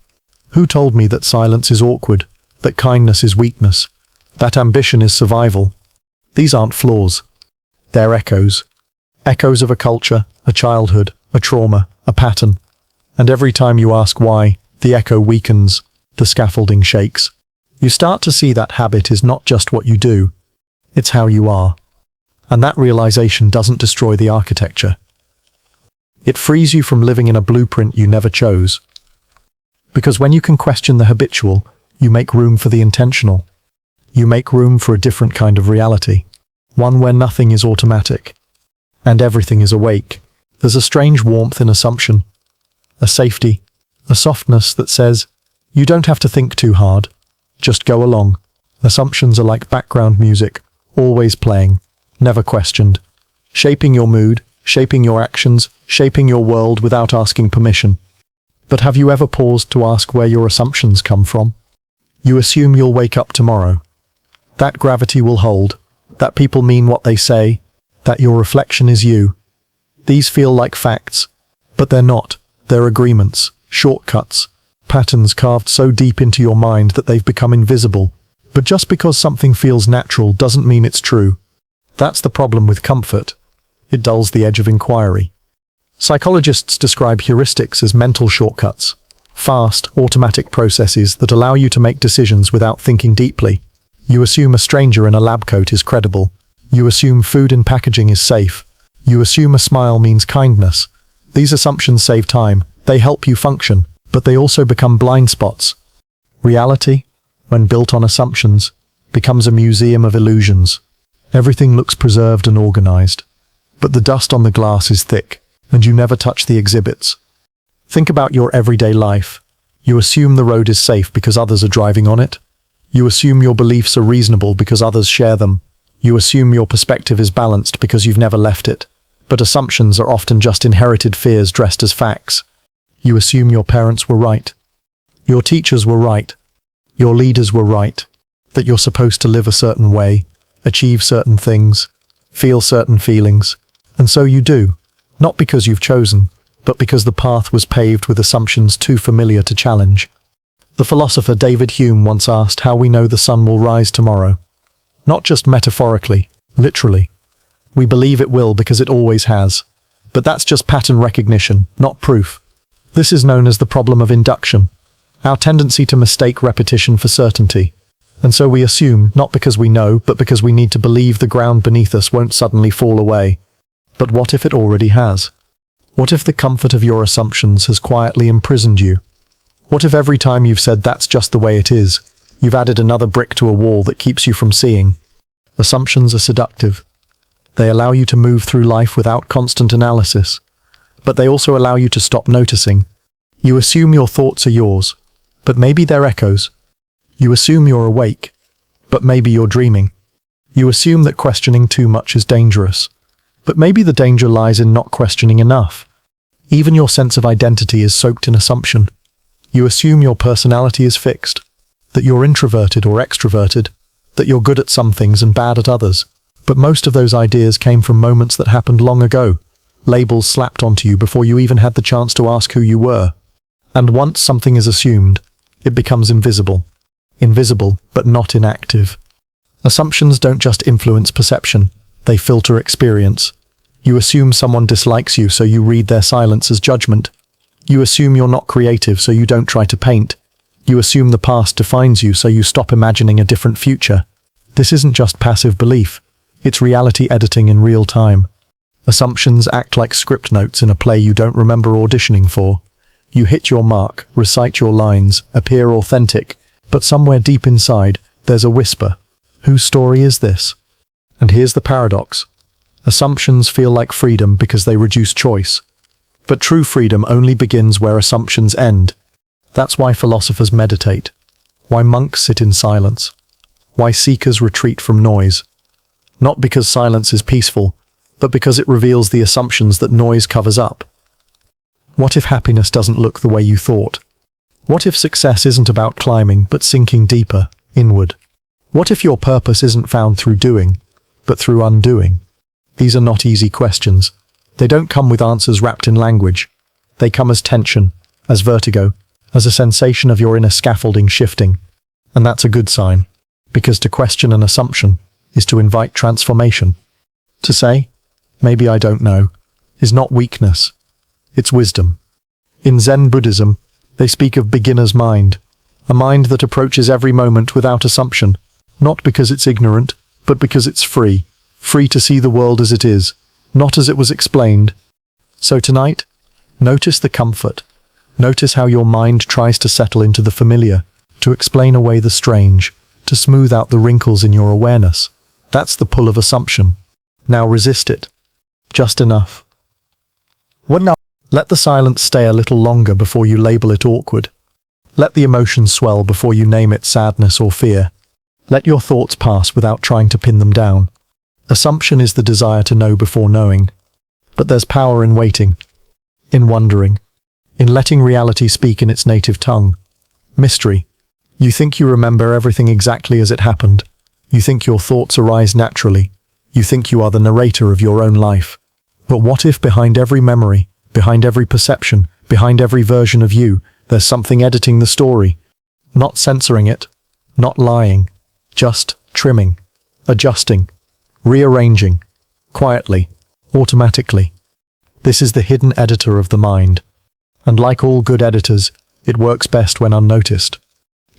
Who told me that silence is awkward, that kindness is weakness, that ambition is survival? These aren't flaws. They're echoes. Echoes of a culture, a childhood, a trauma, a pattern. And every time you ask why, the echo weakens, the scaffolding shakes. You start to see that habit is not just what you do, it's how you are. And that realization doesn't destroy the architecture. It frees you from living in a blueprint you never chose. Because when you can question the habitual, you make room for the intentional. You make room for a different kind of reality. One where nothing is automatic. And everything is awake. There's a strange warmth in assumption. A safety. A softness that says, you don't have to think too hard. Just go along. Assumptions are like background music. Always playing, never questioned, shaping your mood, shaping your actions, shaping your world without asking permission. But have you ever paused to ask where your assumptions come from? You assume you'll wake up tomorrow, that gravity will hold, that people mean what they say, that your reflection is you. These feel like facts, but they're not. They're agreements, shortcuts, patterns carved so deep into your mind that they've become invisible. But just because something feels natural doesn't mean it's true. That's the problem with comfort. It dulls the edge of inquiry. Psychologists describe heuristics as mental shortcuts, fast, automatic processes that allow you to make decisions without thinking deeply. You assume a stranger in a lab coat is credible. You assume food in packaging is safe. You assume a smile means kindness. These assumptions save time. They help you function, but they also become blind spots. Reality, when built on assumptions, becomes a museum of illusions. Everything looks preserved and organized, but the dust on the glass is thick, and you never touch the exhibits. Think about your everyday life. You assume the road is safe because others are driving on it. You assume your beliefs are reasonable because others share them. You assume your perspective is balanced because you've never left it. But assumptions are often just inherited fears dressed as facts. You assume your parents were right. Your teachers were right. Your leaders were right, that you're supposed to live a certain way, achieve certain things, feel certain feelings, and so you do, not because you've chosen, but because the path was paved with assumptions too familiar to challenge. The philosopher David Hume once asked how we know the sun will rise tomorrow. Not just metaphorically, literally. We believe it will because it always has, but that's just pattern recognition, not proof. This is known as the problem of induction. Our tendency to mistake repetition for certainty. And so we assume, not because we know, but because we need to believe the ground beneath us won't suddenly fall away. But what if it already has? What if the comfort of your assumptions has quietly imprisoned you? What if every time you've said that's just the way it is, you've added another brick to a wall that keeps you from seeing? Assumptions are seductive. They allow you to move through life without constant analysis, but they also allow you to stop noticing. You assume your thoughts are yours, but maybe they're echoes. You assume you're awake, but maybe you're dreaming. You assume that questioning too much is dangerous, but maybe the danger lies in not questioning enough. Even your sense of identity is soaked in assumption. You assume your personality is fixed, that you're introverted or extroverted, that you're good at some things and bad at others. But most of those ideas came from moments that happened long ago, labels slapped onto you before you even had the chance to ask who you were. And once something is assumed, it becomes invisible. Invisible, but not inactive. Assumptions don't just influence perception, they filter experience. You assume someone dislikes you, so you read their silence as judgment. You assume you're not creative, so you don't try to paint. You assume the past defines you, so you stop imagining a different future. This isn't just passive belief, it's reality editing in real time. Assumptions act like script notes in a play you don't remember auditioning for. You hit your mark, recite your lines, appear authentic, but somewhere deep inside, there's a whisper. Whose story is this? And here's the paradox. Assumptions feel like freedom because they reduce choice. But true freedom only begins where assumptions end. That's why philosophers meditate, why monks sit in silence, why seekers retreat from noise. Not because silence is peaceful, but because it reveals the assumptions that noise covers up. What if happiness doesn't look the way you thought? What if success isn't about climbing, but sinking deeper, inward? What if your purpose isn't found through doing, but through undoing? These are not easy questions. They don't come with answers wrapped in language. They come as tension, as vertigo, as a sensation of your inner scaffolding shifting. And that's a good sign, because to question an assumption is to invite transformation. To say, maybe I don't know, is not weakness, it's wisdom. In Zen Buddhism, they speak of beginner's mind, a mind that approaches every moment without assumption, not because it's ignorant, but because it's free to see the world as it is, not as it was explained. So tonight, notice the comfort. Notice how your mind tries to settle into the familiar, to explain away the strange, to smooth out the wrinkles in your awareness. That's the pull of assumption. Now resist it. Just enough. What now? Let the silence stay a little longer before you label it awkward. Let the emotion swell before you name it sadness or fear. Let your thoughts pass without trying to pin them down. Assumption is the desire to know before knowing. But there's power in waiting, in wondering, in letting reality speak in its native tongue. Mystery. You think you remember everything exactly as it happened. You think your thoughts arise naturally. You think you are the narrator of your own life. But what if behind every memory, behind every perception, behind every version of you, there's something editing the story? Not censoring it, not lying, just trimming, adjusting, rearranging, quietly, automatically. This is the hidden editor of the mind. And like all good editors, it works best when unnoticed.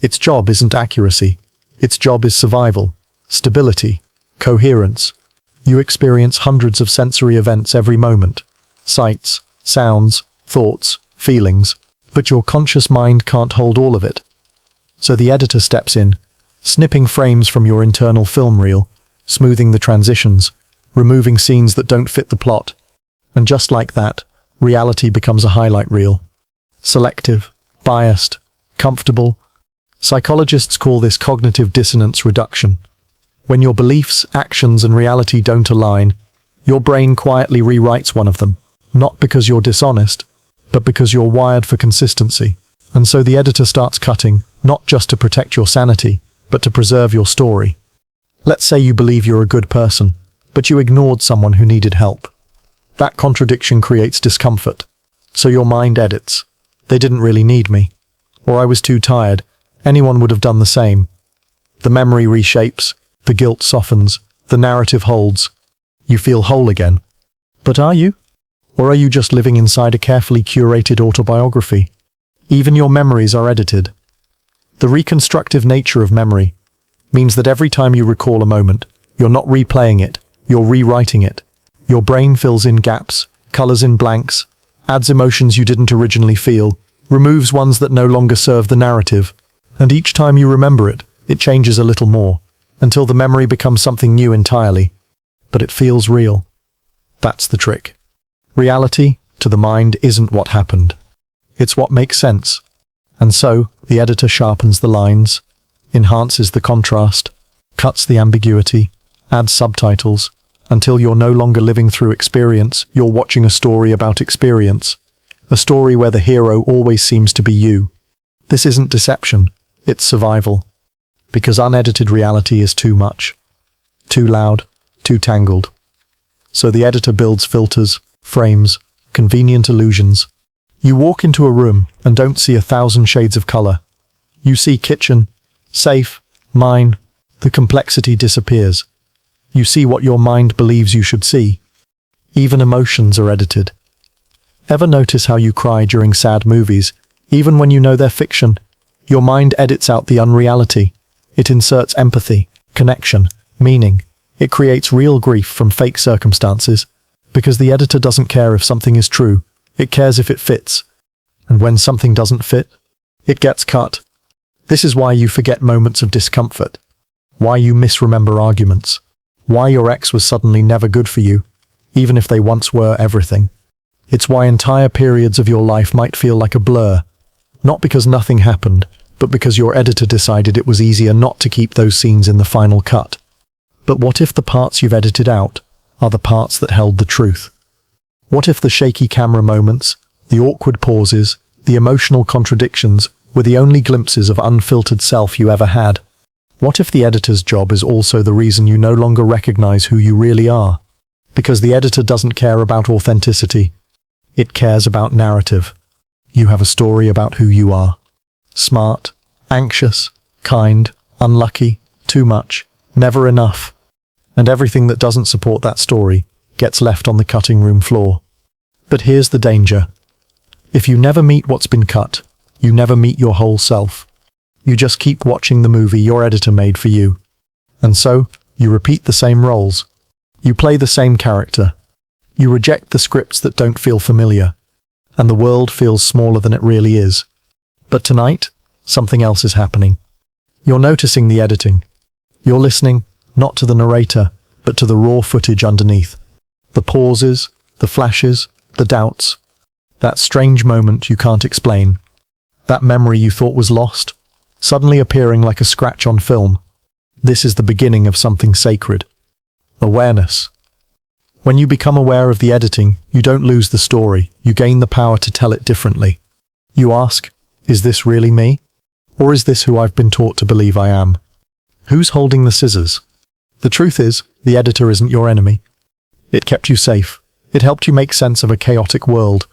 Its job isn't accuracy. Its job is survival, stability, coherence. You experience hundreds of sensory events every moment. Sights, sounds, thoughts, feelings. But your conscious mind can't hold all of it. So the editor steps in, snipping frames from your internal film reel, smoothing the transitions, removing scenes that don't fit the plot. And just like that, reality becomes a highlight reel. Selective, biased, comfortable. Psychologists call this cognitive dissonance reduction. When your beliefs, actions, and reality don't align, your brain quietly rewrites one of them, not because you're dishonest, but because you're wired for consistency. And so the editor starts cutting, not just to protect your sanity, but to preserve your story. Let's say you believe you're a good person, but you ignored someone who needed help. That contradiction creates discomfort. So your mind edits. They didn't really need me. Or I was too tired. Anyone would have done the same. The memory reshapes, the guilt softens, the narrative holds. You feel whole again. But are you? Or are you just living inside a carefully curated autobiography? Even your memories are edited. The reconstructive nature of memory. means that every time you recall a moment, you're not replaying it, you're rewriting it. Your brain fills in gaps, colors in blanks, adds emotions you didn't originally feel, removes ones that no longer serve the narrative, and each time you remember it, it changes a little more, until the memory becomes something new entirely. But it feels real. That's the trick. Reality, to the mind, isn't what happened. It's what makes sense. And so, the editor sharpens the lines, enhances the contrast, cuts the ambiguity, adds subtitles, until you're no longer living through experience, you're watching a story about experience. A story where the hero always seems to be you. This isn't deception, it's survival. Because unedited reality is too much. Too loud, too tangled. So the editor builds filters, frames, convenient illusions. You walk into a room and don't see 1,000 shades of color. You see kitchen, safe, mine. The complexity disappears. You see what your mind believes you should see. Even emotions are edited. Ever notice how you cry during sad movies, even when you know they're fiction? Your mind edits out the unreality. It inserts empathy, connection, meaning. It creates real grief from fake circumstances, because the editor doesn't care if something is true, it cares if it fits. And when something doesn't fit, it gets cut. This is why you forget moments of discomfort, why you misremember arguments, why your ex was suddenly never good for you, even if they once were everything. It's why entire periods of your life might feel like a blur, not because nothing happened, but because your editor decided it was easier not to keep those scenes in the final cut. But what if the parts you've edited out are the parts that held the truth? What if the shaky camera moments, the awkward pauses, the emotional contradictions were the only glimpses of unfiltered self you ever had? What if the editor's job is also the reason you no longer recognize who you really are? Because the editor doesn't care about authenticity. It cares about narrative. You have a story about who you are. Smart, anxious, kind, unlucky, too much, never enough. And everything that doesn't support that story gets left on the cutting room floor. But here's the danger. If you never meet what's been cut, you never meet your whole self. You just keep watching the movie your editor made for you. And so, you repeat the same roles. You play the same character. You reject the scripts that don't feel familiar. And the world feels smaller than it really is. But tonight, something else is happening. You're noticing the editing. You're listening, not to the narrator, but to the raw footage underneath. The pauses, the flashes, the doubts. That strange moment you can't explain. That memory you thought was lost, suddenly appearing like a scratch on film. This is the beginning of something sacred. Awareness. When you become aware of the editing, you don't lose the story, you gain the power to tell it differently. You ask, is this really me? Or is this who I've been taught to believe I am? Who's holding the scissors? The truth is, the editor isn't your enemy. It kept you safe. It helped you make sense of a chaotic world.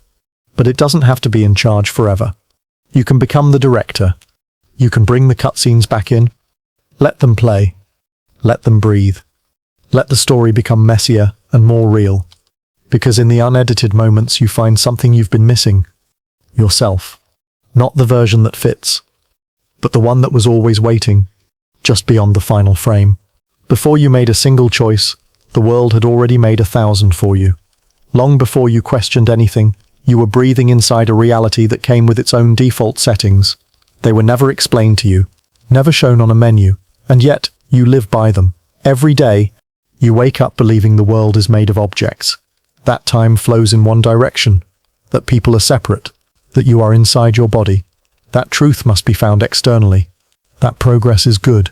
But it doesn't have to be in charge forever. You can become the director. You can bring the cutscenes back in. Let them play. Let them breathe. Let the story become messier and more real. Because in the unedited moments you find something you've been missing. Yourself. Not the version that fits, but the one that was always waiting, just beyond the final frame. Before you made a single choice, the world had already made 1,000 for you. Long before you questioned anything, you were breathing inside a reality that came with its own default settings. They were never explained to you, never shown on a menu, and yet you live by them. Every day, you wake up believing the world is made of objects. That time flows in one direction, that people are separate, that you are inside your body. That truth must be found externally. That progress is good.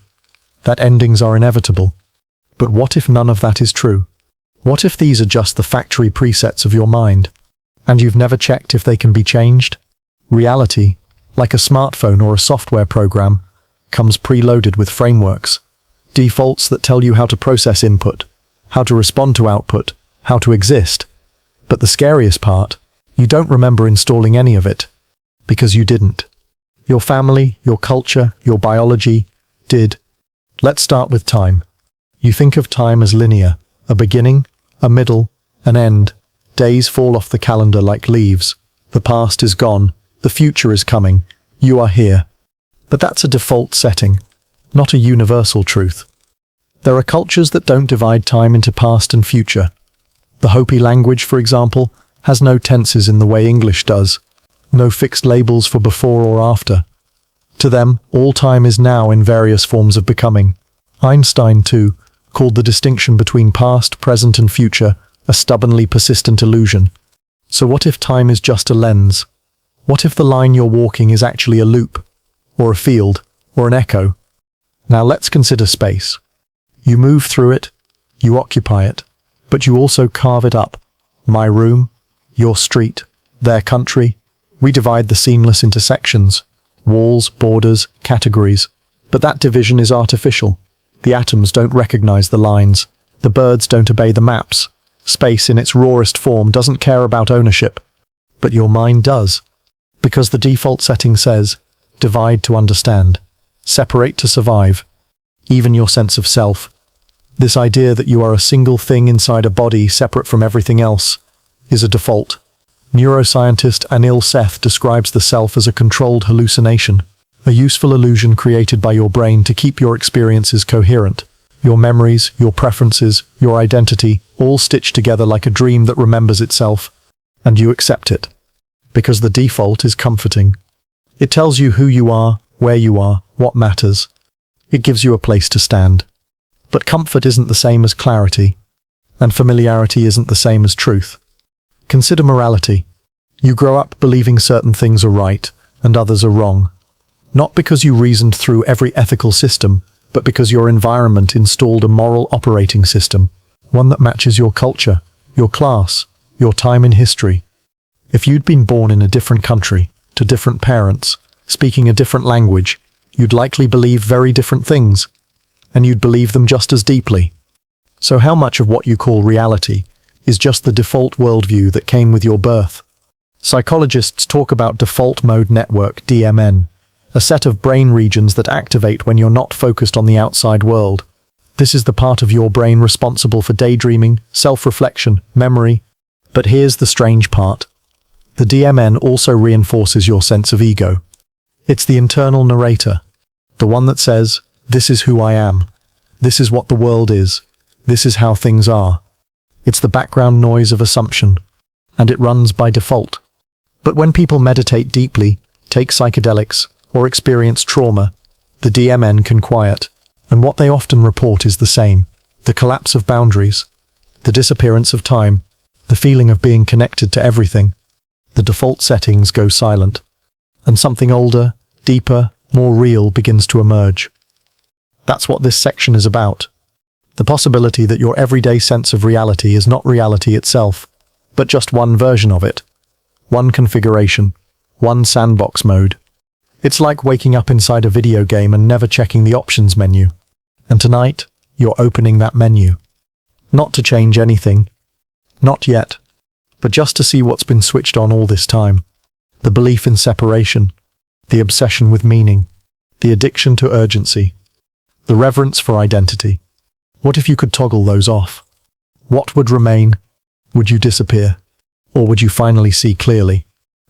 That endings are inevitable. But what if none of that is true? What if these are just the factory presets of your mind, and you've never checked if they can be changed? Reality, like a smartphone or a software program, comes preloaded with frameworks, defaults that tell you how to process input, how to respond to output, how to exist. But the scariest part, you don't remember installing any of it, because you didn't. Your family, your culture, your biology did. Let's start with time. You think of time as linear, a beginning, a middle, an end. Days fall off the calendar like leaves. The past is gone, the future is coming. You are here. But that's a default setting, not a universal truth. There are cultures that don't divide time into past and future. The Hopi language, for example, has no tenses in the way English does, no fixed labels for before or after. To them, all time is now in various forms of becoming. Einstein, too, called the distinction between past, present and future a stubbornly persistent illusion. So what if time is just a lens? What if the line you're walking is actually a loop, or a field, or an echo? Now let's consider space. You move through it, you occupy it, but you also carve it up. My room, your street, their country. We divide the seamless into sections, walls, borders, categories. But that division is artificial. The atoms don't recognize the lines. The birds don't obey the maps. Space in its rawest form doesn't care about ownership. But your mind does. Because the default setting says, divide to understand, separate to survive. Even your sense of self. This idea that you are a single thing inside a body separate from everything else is a default. Neuroscientist Anil Seth describes the self as a controlled hallucination, a useful illusion created by your brain to keep your experiences coherent. Your memories, your preferences, your identity, all stitched together like a dream that remembers itself, and you accept it. Because the default is comforting. It tells you who you are, where you are, what matters. It gives you a place to stand. But comfort isn't the same as clarity, and familiarity isn't the same as truth. Consider morality. You grow up believing certain things are right and others are wrong. Not because you reasoned through every ethical system, but because your environment installed a moral operating system, one that matches your culture, your class, your time in history. If you'd been born in a different country, to different parents, speaking a different language, you'd likely believe very different things, and you'd believe them just as deeply. So how much of what you call reality is just the default worldview that came with your birth? Psychologists talk about default mode network, DMN, a set of brain regions that activate when you're not focused on the outside world. This is the part of your brain responsible for daydreaming, self-reflection, memory. But here's the strange part. The DMN also reinforces your sense of ego. It's the internal narrator, the one that says, this is who I am. This is what the world is. This is how things are. It's the background noise of assumption, and it runs by default. But when people meditate deeply, take psychedelics, or experience trauma, the DMN can quiet, and what they often report is the same. The collapse of boundaries, the disappearance of time, the feeling of being connected to everything. The default settings go silent, and something older, deeper, more real begins to emerge. That's what this section is about. The possibility that your everyday sense of reality is not reality itself, but just one version of it. One configuration, one sandbox mode. It's like waking up inside a video game and never checking the options menu. And tonight, you're opening that menu. Not to change anything. Not yet. But just to see what's been switched on all this time. The belief in separation. The obsession with meaning. The addiction to urgency. The reverence for identity. What if you could toggle those off? What would remain? Would you disappear? Or would you finally see clearly?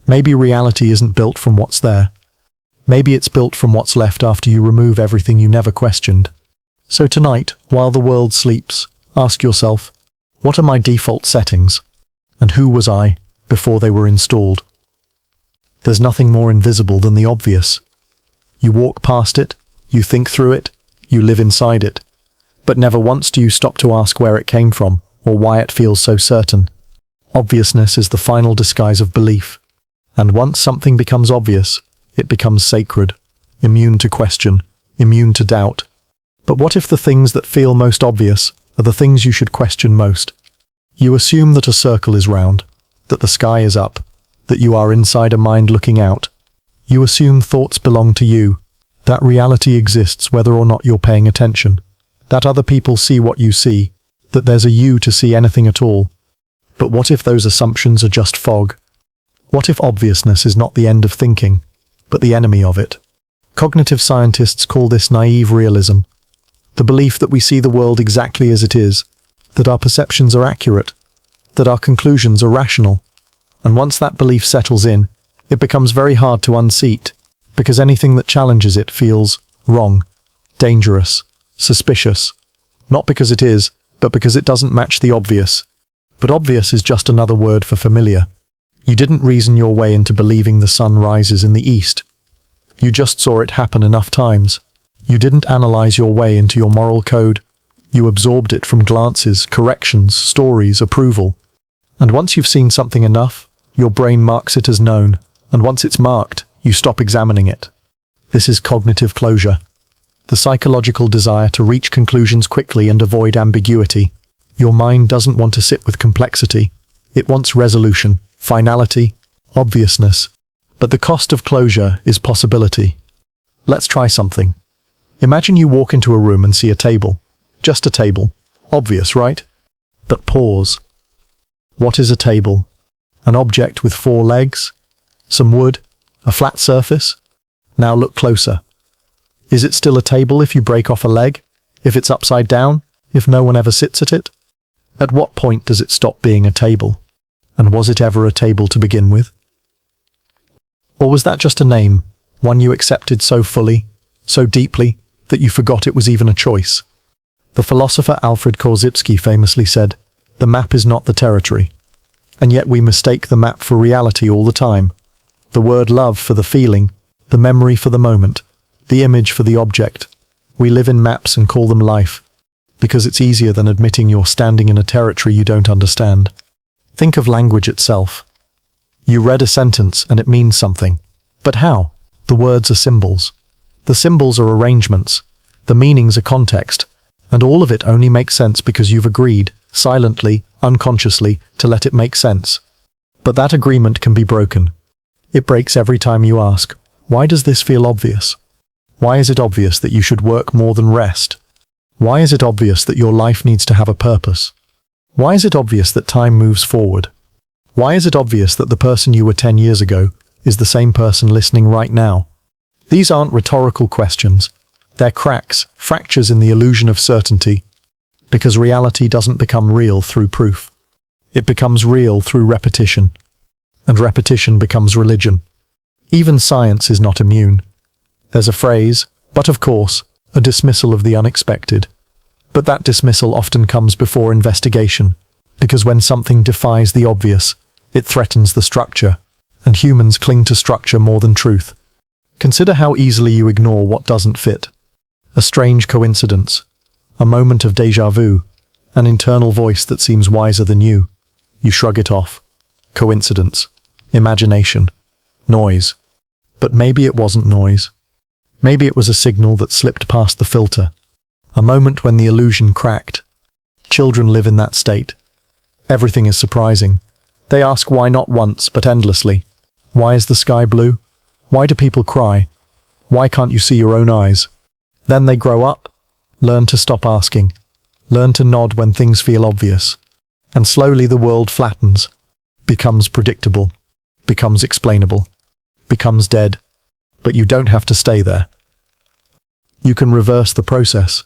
Maybe reality isn't built from what's there. Maybe it's built from what's left after you remove everything you never questioned. So tonight, while the world sleeps, ask yourself, what are my default settings? And who was I before they were installed? There's nothing more invisible than the obvious. You walk past it, you think through it, you live inside it. But never once do you stop to ask where it came from, or why it feels so certain. Obviousness is the final disguise of belief. And once something becomes obvious, it becomes sacred, immune to question, immune to doubt. But what if the things that feel most obvious are the things you should question most? You assume that a circle is round, that the sky is up, that you are inside a mind looking out. You assume thoughts belong to you, that reality exists whether or not you're paying attention, that other people see what you see, that there's a you to see anything at all. But what if those assumptions are just fog? What if obviousness is not the end of thinking, but the enemy of it? Cognitive scientists call this naive realism, the belief that we see the world exactly as it is, that our perceptions are accurate, that our conclusions are rational. And once that belief settles in, it becomes very hard to unseat, because anything that challenges it feels wrong. dangerous, suspicious. Not because it is, but because it doesn't match the obvious. But obvious is just another word for familiar. You didn't reason your way into believing the sun rises in the east. You just saw it happen enough times. You didn't analyze your way into your moral code. You absorbed it from glances, corrections, stories, approval. And once you've seen something enough, your brain marks it as known, and once it's marked, you stop examining it. This is cognitive closure. The psychological desire to reach conclusions quickly and avoid ambiguity. Your mind doesn't want to sit with complexity. It wants resolution, finality, obviousness. But the cost of closure is possibility. Let's try something. Imagine you walk into a room and see a table. Just a table. Obvious, right? But pause. What is a table? An object with 4 legs? Some wood? A flat surface? Now look closer. Is it still a table if you break off a leg? If it's upside down? If no one ever sits at it? At what point does it stop being a table? And was it ever a table to begin with? Or was that just a name, one you accepted so fully, so deeply, that you forgot it was even a choice? The philosopher Alfred Korzybski famously said, "The map is not the territory." And yet we mistake the map for reality all the time. The word love for the feeling, the memory for the moment, the image for the object. We live in maps and call them life, because it's easier than admitting you're standing in a territory you don't understand. Think of language itself. You read a sentence and it means something. But how? The words are symbols. The symbols are arrangements. The meanings are context. And all of it only makes sense because you've agreed, silently, unconsciously, to let it make sense. But that agreement can be broken. It breaks every time you ask, why does this feel obvious? Why is it obvious that you should work more than rest? Why is it obvious that your life needs to have a purpose? Why is it obvious that time moves forward? Why is it obvious that the person you were 10 years ago is the same person listening right now? These aren't rhetorical questions. They're cracks, fractures in the illusion of certainty. Because reality doesn't become real through proof. It becomes real through repetition. And repetition becomes religion. Even science is not immune. There's a phrase, but of course, a dismissal of the unexpected. But that dismissal often comes before investigation, because when something defies the obvious, it threatens the structure, and humans cling to structure more than truth. Consider how easily you ignore what doesn't fit. A strange coincidence, a moment of déjà vu, an internal voice that seems wiser than you. You shrug it off. Coincidence, imagination, noise. But maybe it wasn't noise. Maybe it was a signal that slipped past the filter. A moment when the illusion cracked. Children live in that state. Everything is surprising. They ask why not once, but endlessly. Why is the sky blue? Why do people cry? Why can't you see your own eyes? Then they grow up, learn to stop asking, learn to nod when things feel obvious. And slowly the world flattens, becomes predictable, becomes explainable, becomes dead. But you don't have to stay there. You can reverse the process.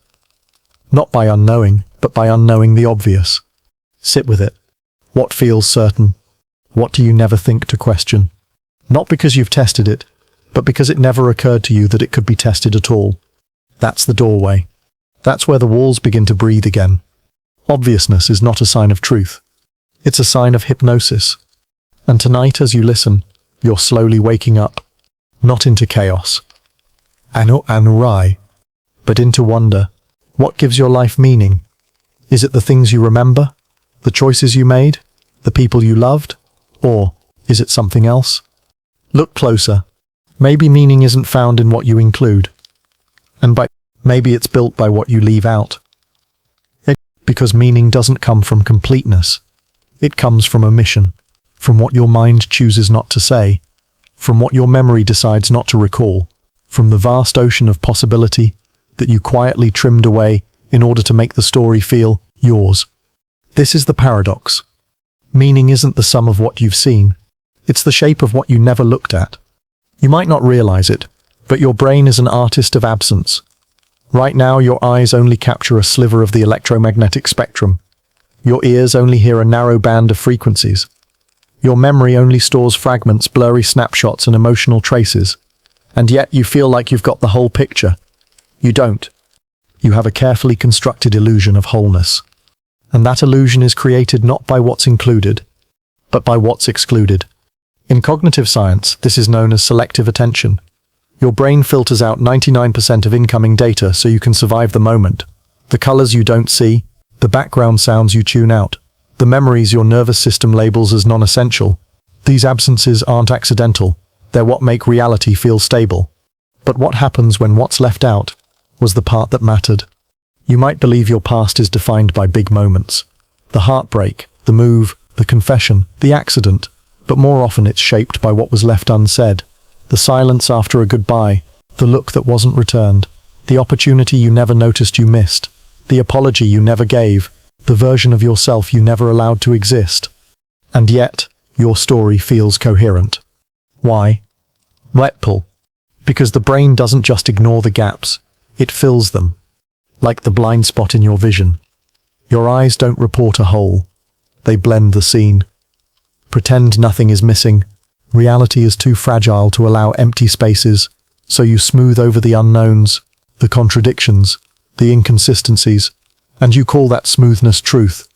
Not by unknowing, but by unknowing the obvious. Sit with it. What feels certain? What do you never think to question? Not because you've tested it, but because it never occurred to you that it could be tested at all. That's the doorway. That's where the walls begin to breathe again. Obviousness is not a sign of truth. It's a sign of hypnosis. And tonight as you listen, you're slowly waking up. Not into chaos, anurai, but into wonder. What gives your life meaning? Is it the things you remember? The choices you made? The people you loved? Or is it something else? Look closer. Maybe meaning isn't found in what you include. And maybe it's built by what you leave out. Because meaning doesn't come from completeness. It comes from omission, from what your mind chooses not to say, from what your memory decides not to recall, from the vast ocean of possibility that you quietly trimmed away in order to make the story feel yours. This is the paradox. Meaning isn't the sum of what you've seen. It's the shape of what you never looked at. You might not realize it, but your brain is an artist of absence. Right now, your eyes only capture a sliver of the electromagnetic spectrum. Your ears only hear a narrow band of frequencies. Your memory only stores fragments, blurry snapshots, and emotional traces. And yet you feel like you've got the whole picture. You don't. You have a carefully constructed illusion of wholeness. And that illusion is created not by what's included, but by what's excluded. In cognitive science, this is known as selective attention. Your brain filters out 99% of incoming data so you can survive the moment. The colors you don't see, the background sounds you tune out, the memories your nervous system labels as non-essential. These absences aren't accidental. They're what make reality feel stable. But what happens when what's left out was the part that mattered? You might believe your past is defined by big moments. The heartbreak, the move, the confession, the accident. But more often it's shaped by what was left unsaid. The silence after a goodbye, the look that wasn't returned, the opportunity you never noticed you missed, the apology you never gave, the version of yourself you never allowed to exist. And yet, your story feels coherent. Why? Let pull. Because the brain doesn't just ignore the gaps, it fills them. Like the blind spot in your vision. Your eyes don't report a hole. They blend the scene. Pretend nothing is missing. Reality is too fragile to allow empty spaces, so you smooth over the unknowns, the contradictions, the inconsistencies, and you call that smoothness truth.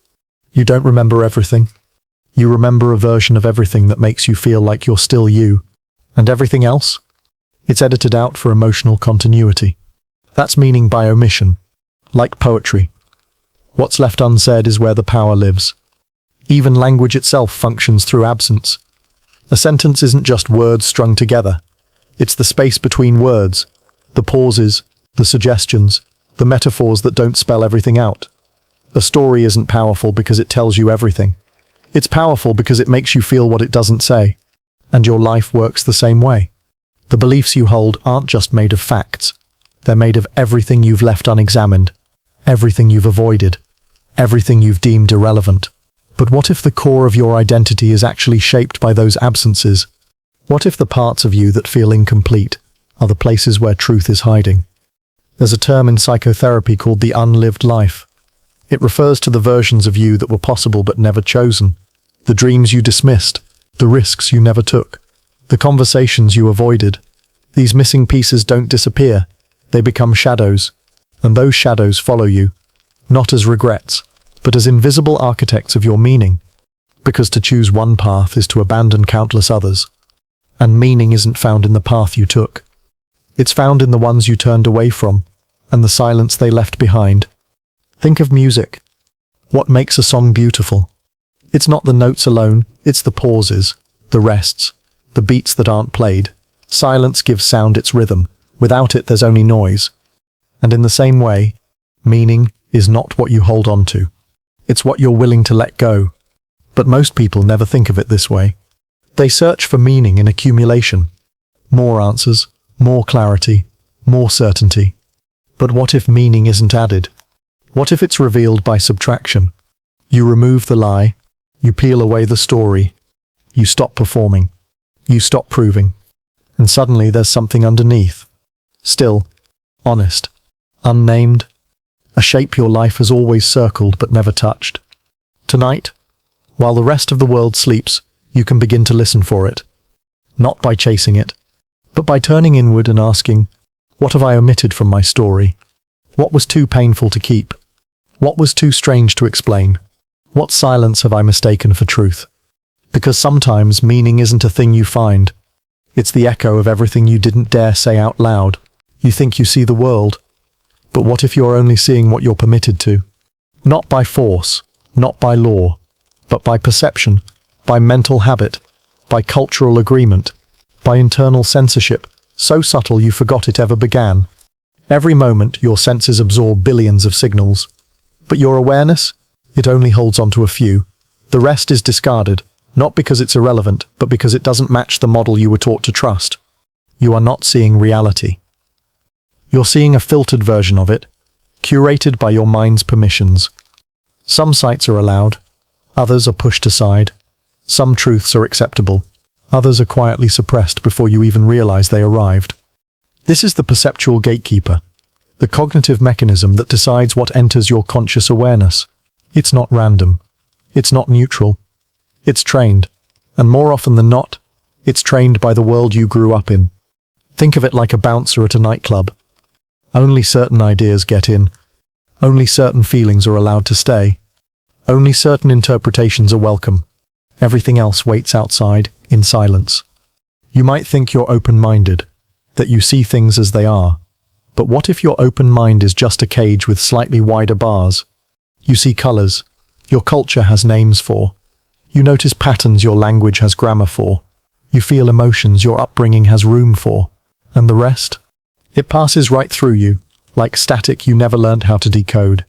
You don't remember everything. You remember a version of everything that makes you feel like you're still you. And everything else? It's edited out for emotional continuity. That's meaning by omission. Like poetry. What's left unsaid is where the power lives. Even language itself functions through absence. A sentence isn't just words strung together. It's the space between words, the pauses, the suggestions, the metaphors that don't spell everything out. A story isn't powerful because it tells you everything. It's powerful because it makes you feel what it doesn't say. And your life works the same way. The beliefs you hold aren't just made of facts. They're made of everything you've left unexamined, everything you've avoided, everything you've deemed irrelevant. But what if the core of your identity is actually shaped by those absences? What if the parts of you that feel incomplete are the places where truth is hiding? There's a term in psychotherapy called the unlived life. It refers to the versions of you that were possible but never chosen, the dreams you dismissed, the risks you never took, the conversations you avoided. These missing pieces don't disappear, they become shadows, and those shadows follow you, not as regrets, but as invisible architects of your meaning, because to choose one path is to abandon countless others, and meaning isn't found in the path you took. It's found in the ones you turned away from, and the silence they left behind. Think of music. What makes a song beautiful? It's not the notes alone, it's the pauses, the rests, the beats that aren't played. Silence gives sound its rhythm. Without it, there's only noise. And in the same way, meaning is not what you hold on to. It's what you're willing to let go. But most people never think of it this way. They search for meaning in accumulation. More answers, more clarity, more certainty. But what if meaning isn't added? What if it's revealed by subtraction? You remove the lie, you peel away the story, you stop performing, you stop proving, and suddenly there's something underneath. Still, honest, unnamed, a shape your life has always circled but never touched. Tonight, while the rest of the world sleeps, you can begin to listen for it. Not by chasing it, but by turning inward and asking, what have I omitted from my story? What was too painful to keep? What was too strange to explain? What silence have I mistaken for truth? Because sometimes meaning isn't a thing you find. It's the echo of everything you didn't dare say out loud. You think you see the world, but what if you're only seeing what you're permitted to? Not by force, not by law, but by perception, by mental habit, by cultural agreement, by internal censorship, so subtle you forgot it ever began. Every moment your senses absorb billions of signals, but your awareness, it only holds on to a few. The rest is discarded, not because it's irrelevant, but because it doesn't match the model you were taught to trust. You are not seeing reality. You're seeing a filtered version of it, curated by your mind's permissions. Some sights are allowed, others are pushed aside. Some truths are acceptable, others are quietly suppressed before you even realize they arrived. This is the perceptual gatekeeper, the cognitive mechanism that decides what enters your conscious awareness. It's not random. It's not neutral. It's trained. And more often than not, it's trained by the world you grew up in. Think of it like a bouncer at a nightclub. Only certain ideas get in. Only certain feelings are allowed to stay. Only certain interpretations are welcome. Everything else waits outside, in silence. You might think you're open-minded, that you see things as they are. But what if your open mind is just a cage with slightly wider bars? You see colors your culture has names for. You notice patterns your language has grammar for. You feel emotions your upbringing has room for. And the rest? It passes right through you, like static you never learned how to decode.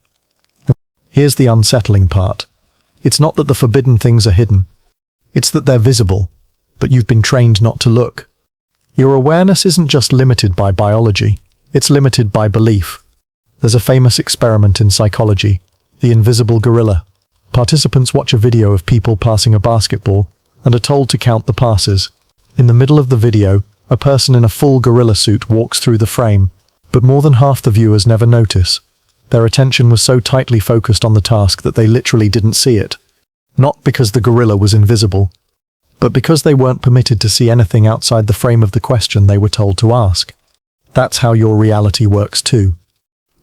Here's the unsettling part. It's not that the forbidden things are hidden. It's that they're visible, but you've been trained not to look. Your awareness isn't just limited by biology, it's limited by belief. There's a famous experiment in psychology, the invisible gorilla. Participants watch a video of people passing a basketball and are told to count the passes. In the middle of the video, a person in a full gorilla suit walks through the frame, but more than half the viewers never notice. Their attention was so tightly focused on the task that they literally didn't see it. Not because the gorilla was invisible, but because they weren't permitted to see anything outside the frame of the question they were told to ask. That's how your reality works too.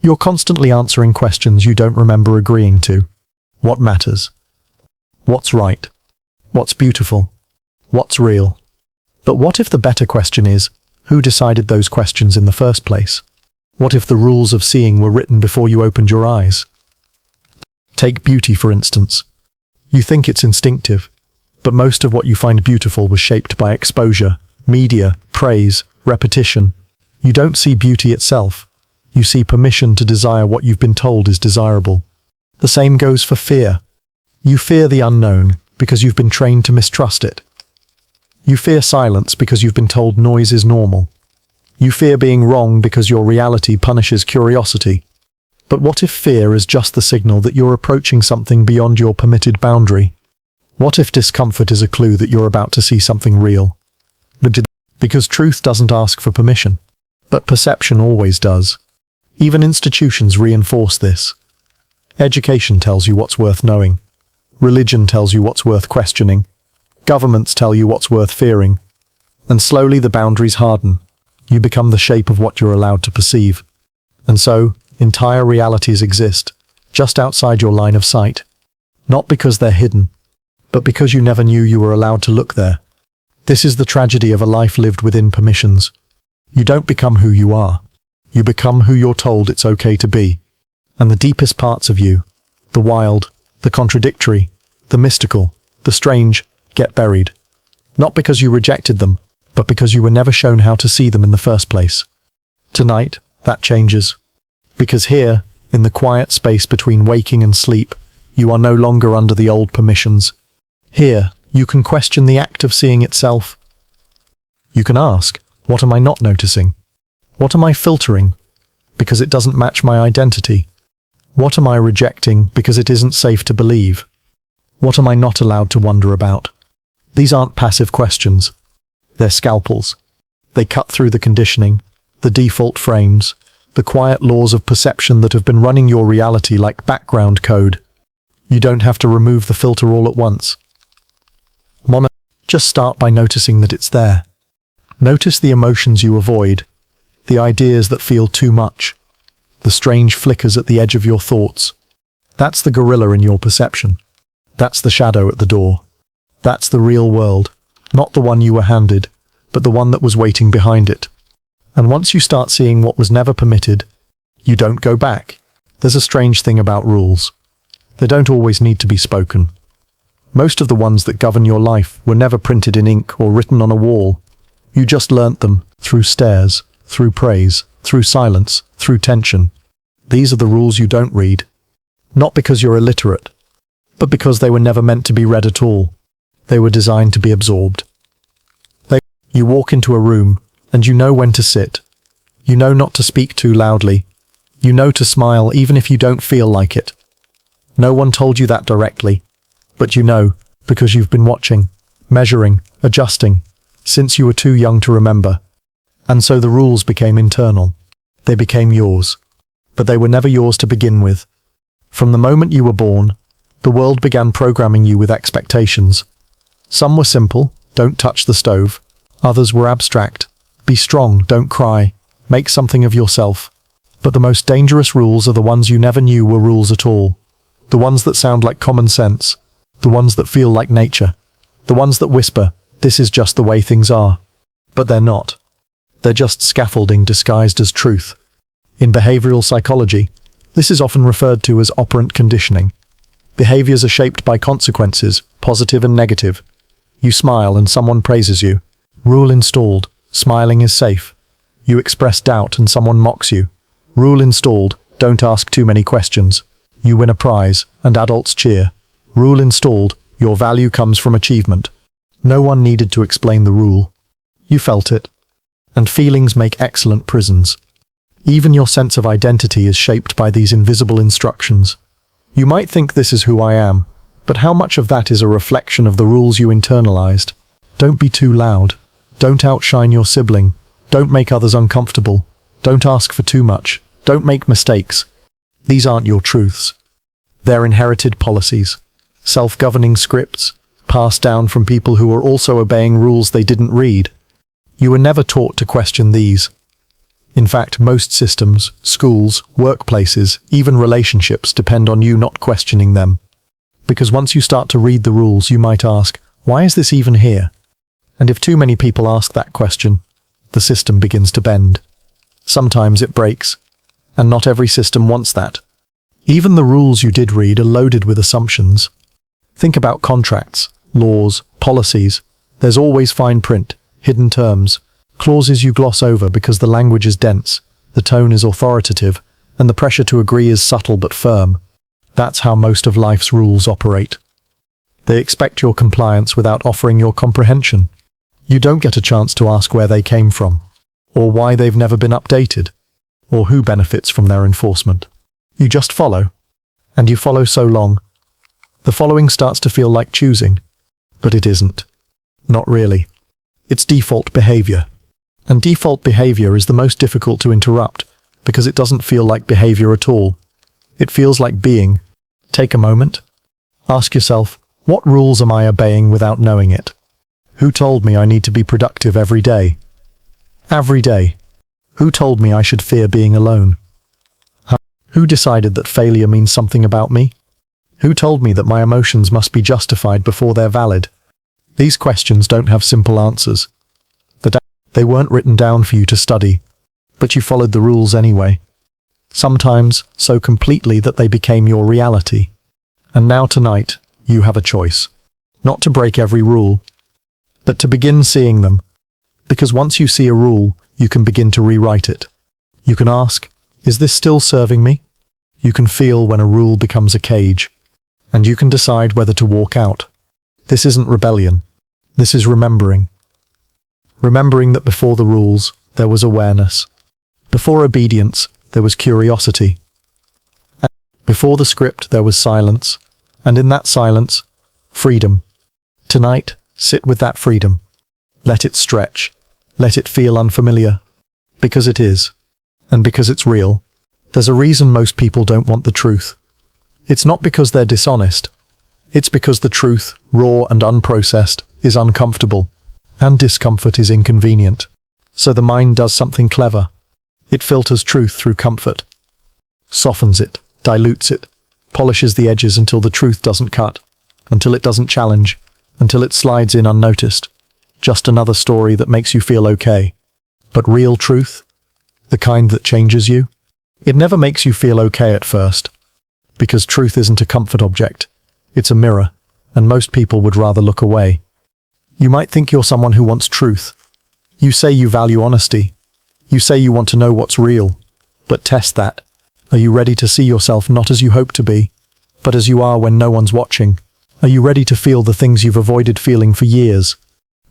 You're constantly answering questions you don't remember agreeing to. What matters? What's right? What's beautiful? What's real? But what if the better question is, who decided those questions in the first place? What if the rules of seeing were written before you opened your eyes? Take beauty, for instance. You think it's instinctive, but most of what you find beautiful was shaped by exposure, media, praise, repetition. You don't see beauty itself. You see permission to desire what you've been told is desirable. The same goes for fear. You fear the unknown because you've been trained to mistrust it. You fear silence because you've been told noise is normal. You fear being wrong because your reality punishes curiosity. But what if fear is just the signal that you're approaching something beyond your permitted boundary? What if discomfort is a clue that you're about to see something real? Because truth doesn't ask for permission, but perception always does. Even institutions reinforce this. Education tells you what's worth knowing. Religion tells you what's worth questioning. Governments tell you what's worth fearing. And slowly the boundaries harden. You become the shape of what you're allowed to perceive. And so, entire realities exist, just outside your line of sight. Not because they're hidden, but because you never knew you were allowed to look there. This is the tragedy of a life lived within permissions. You don't become who you are. You become who you're told it's okay to be. And the deepest parts of you, the wild, the contradictory, the mystical, the strange, get buried. Not because you rejected them, but because you were never shown how to see them in the first place. Tonight, that changes. Because here, in the quiet space between waking and sleep, you are no longer under the old permissions. Here, you can question the act of seeing itself. You can ask, what am I not noticing? What am I filtering because it doesn't match my identity? What am I rejecting because it isn't safe to believe? What am I not allowed to wonder about? These aren't passive questions. They're scalpels. They cut through the conditioning, the default frames, the quiet laws of perception that have been running your reality like background code. You don't have to remove the filter all at once. Just start by noticing that it's there. Notice the emotions you avoid, the ideas that feel too much, the strange flickers at the edge of your thoughts. That's the gorilla in your perception. That's the shadow at the door. That's the real world, not the one you were handed, but the one that was waiting behind it. And once you start seeing what was never permitted, you don't go back. There's a strange thing about rules. They don't always need to be spoken. Most of the ones that govern your life were never printed in ink or written on a wall. You just learnt them through stares, through praise, through silence, through tension. These are the rules you don't read. Not because you're illiterate, but because they were never meant to be read at all. They were designed to be absorbed. You walk into a room, and you know when to sit. You know not to speak too loudly. You know to smile even if you don't feel like it. No one told you that directly, but you know, because you've been watching, measuring, adjusting, since you were too young to remember. And so the rules became internal. They became yours. But they were never yours to begin with. From the moment you were born, the world began programming you with expectations. Some were simple, don't touch the stove. Others were abstract, be strong, don't cry, make something of yourself. But the most dangerous rules are the ones you never knew were rules at all. The ones that sound like common sense. The ones that feel like nature. The ones that whisper, this is just the way things are. But they're not. They're just scaffolding disguised as truth. In behavioral psychology, this is often referred to as operant conditioning. Behaviors are shaped by consequences, positive and negative. You smile and someone praises you. Rule installed. Smiling is safe. You express doubt and someone mocks you. Rule installed. Don't ask too many questions. You win a prize and adults cheer. Rule installed. Your value comes from achievement. No one needed to explain the rule. You felt it. And feelings make excellent prisons. Even your sense of identity is shaped by these invisible instructions. You might think this is who I am, but how much of that is a reflection of the rules you internalized? Don't be too loud. Don't outshine your sibling. Don't make others uncomfortable. Don't ask for too much. Don't make mistakes. These aren't your truths. They're inherited policies, self-governing scripts, passed down from people who were also obeying rules they didn't read. You were never taught to question these. In fact, most systems, schools, workplaces, even relationships depend on you not questioning them. Because once you start to read the rules, you might ask, why is this even here? And if too many people ask that question, the system begins to bend. Sometimes it breaks, and not every system wants that. Even the rules you did read are loaded with assumptions. Think about contracts, laws, policies. There's always fine print, hidden terms, clauses you gloss over because the language is dense, the tone is authoritative, and the pressure to agree is subtle but firm. That's how most of life's rules operate. They expect your compliance without offering your comprehension. You don't get a chance to ask where they came from, or why they've never been updated, or who benefits from their enforcement. You just follow, and you follow so long. The following starts to feel like choosing, but it isn't. Not really. It's default behavior. And default behavior is the most difficult to interrupt because it doesn't feel like behavior at all. It feels like being. Take a moment. Ask yourself, what rules am I obeying without knowing it? Who told me I need to be productive every day? Every day. Who told me I should fear being alone? Who decided that failure means something about me? Who told me that my emotions must be justified before they're valid? These questions don't have simple answers. They weren't written down for you to study, but you followed the rules anyway. Sometimes so completely that they became your reality. And now tonight, you have a choice. Not to break every rule, but to begin seeing them. Because once you see a rule, you can begin to rewrite it. You can ask, is this still serving me? You can feel when a rule becomes a cage. And you can decide whether to walk out. This isn't rebellion. This is remembering. Remembering that before the rules, there was awareness. Before obedience, there was curiosity. And before the script, there was silence. And in that silence, freedom. Tonight, sit with that freedom. Let it stretch. Let it feel unfamiliar. Because it is. And because it's real. There's a reason most people don't want the truth. It's not because they're dishonest. It's because the truth, raw and unprocessed, is uncomfortable. And discomfort is inconvenient. So the mind does something clever. It filters truth through comfort. Softens it, dilutes it, polishes the edges until the truth doesn't cut, until it doesn't challenge, until it slides in unnoticed. Just another story that makes you feel okay. But real truth, the kind that changes you, it never makes you feel okay at first. Because truth isn't a comfort object. It's a mirror, and most people would rather look away. You might think you're someone who wants truth. You say you value honesty. You say you want to know what's real. But test that. Are you ready to see yourself not as you hope to be, but as you are when no one's watching? Are you ready to feel the things you've avoided feeling for years?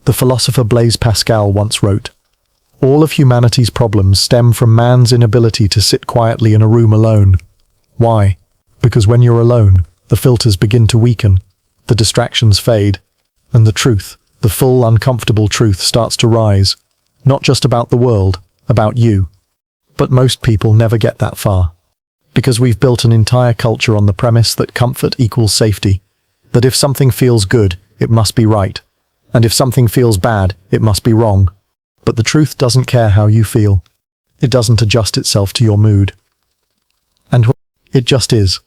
The philosopher Blaise Pascal once wrote, "All of humanity's problems stem from man's inability to sit quietly in a room alone." Why? Because when you're alone, the filters begin to weaken, the distractions fade, and the truth, the full, uncomfortable truth starts to rise. Not just about the world, about you. But most people never get that far. Because we've built an entire culture on the premise that comfort equals safety. That if something feels good, it must be right. And if something feels bad, it must be wrong. But the truth doesn't care how you feel. It doesn't adjust itself to your mood. And it just is.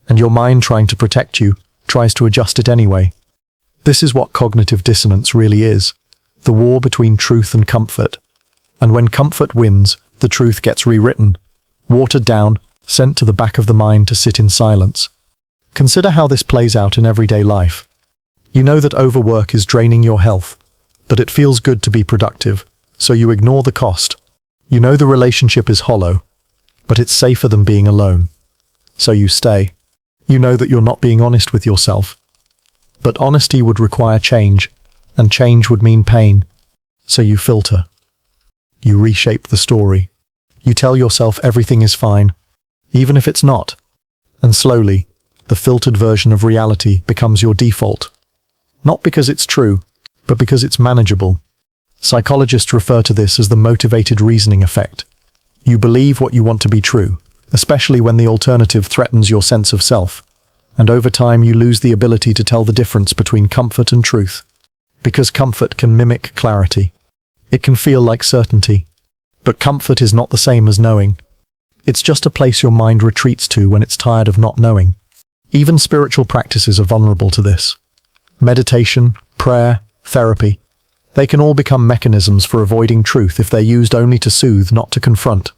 And your mind, trying to protect you, tries to adjust it anyway. This is what cognitive dissonance really is. The war between truth and comfort. And when comfort wins, the truth gets rewritten, watered down, sent to the back of the mind to sit in silence. Consider how this plays out in everyday life. You know that overwork is draining your health, but it feels good to be productive, so you ignore the cost. You know the relationship is hollow, but it's safer than being alone, so you stay. You know that you're not being honest with yourself, but honesty would require change, and change would mean pain, so you filter. You reshape the story. You tell yourself everything is fine, even if it's not, and slowly, the filtered version of reality becomes your default. Not because it's true, but because it's manageable. Psychologists refer to this as the motivated reasoning effect. You believe what you want to be true, especially when the alternative threatens your sense of self, and over time you lose the ability to tell the difference between comfort and truth. Because comfort can mimic clarity. It can feel like certainty. But comfort is not the same as knowing. It's just a place your mind retreats to when it's tired of not knowing. Even spiritual practices are vulnerable to this. Meditation, prayer, therapy, they can all become mechanisms for avoiding truth if they're used only to soothe, not to confront.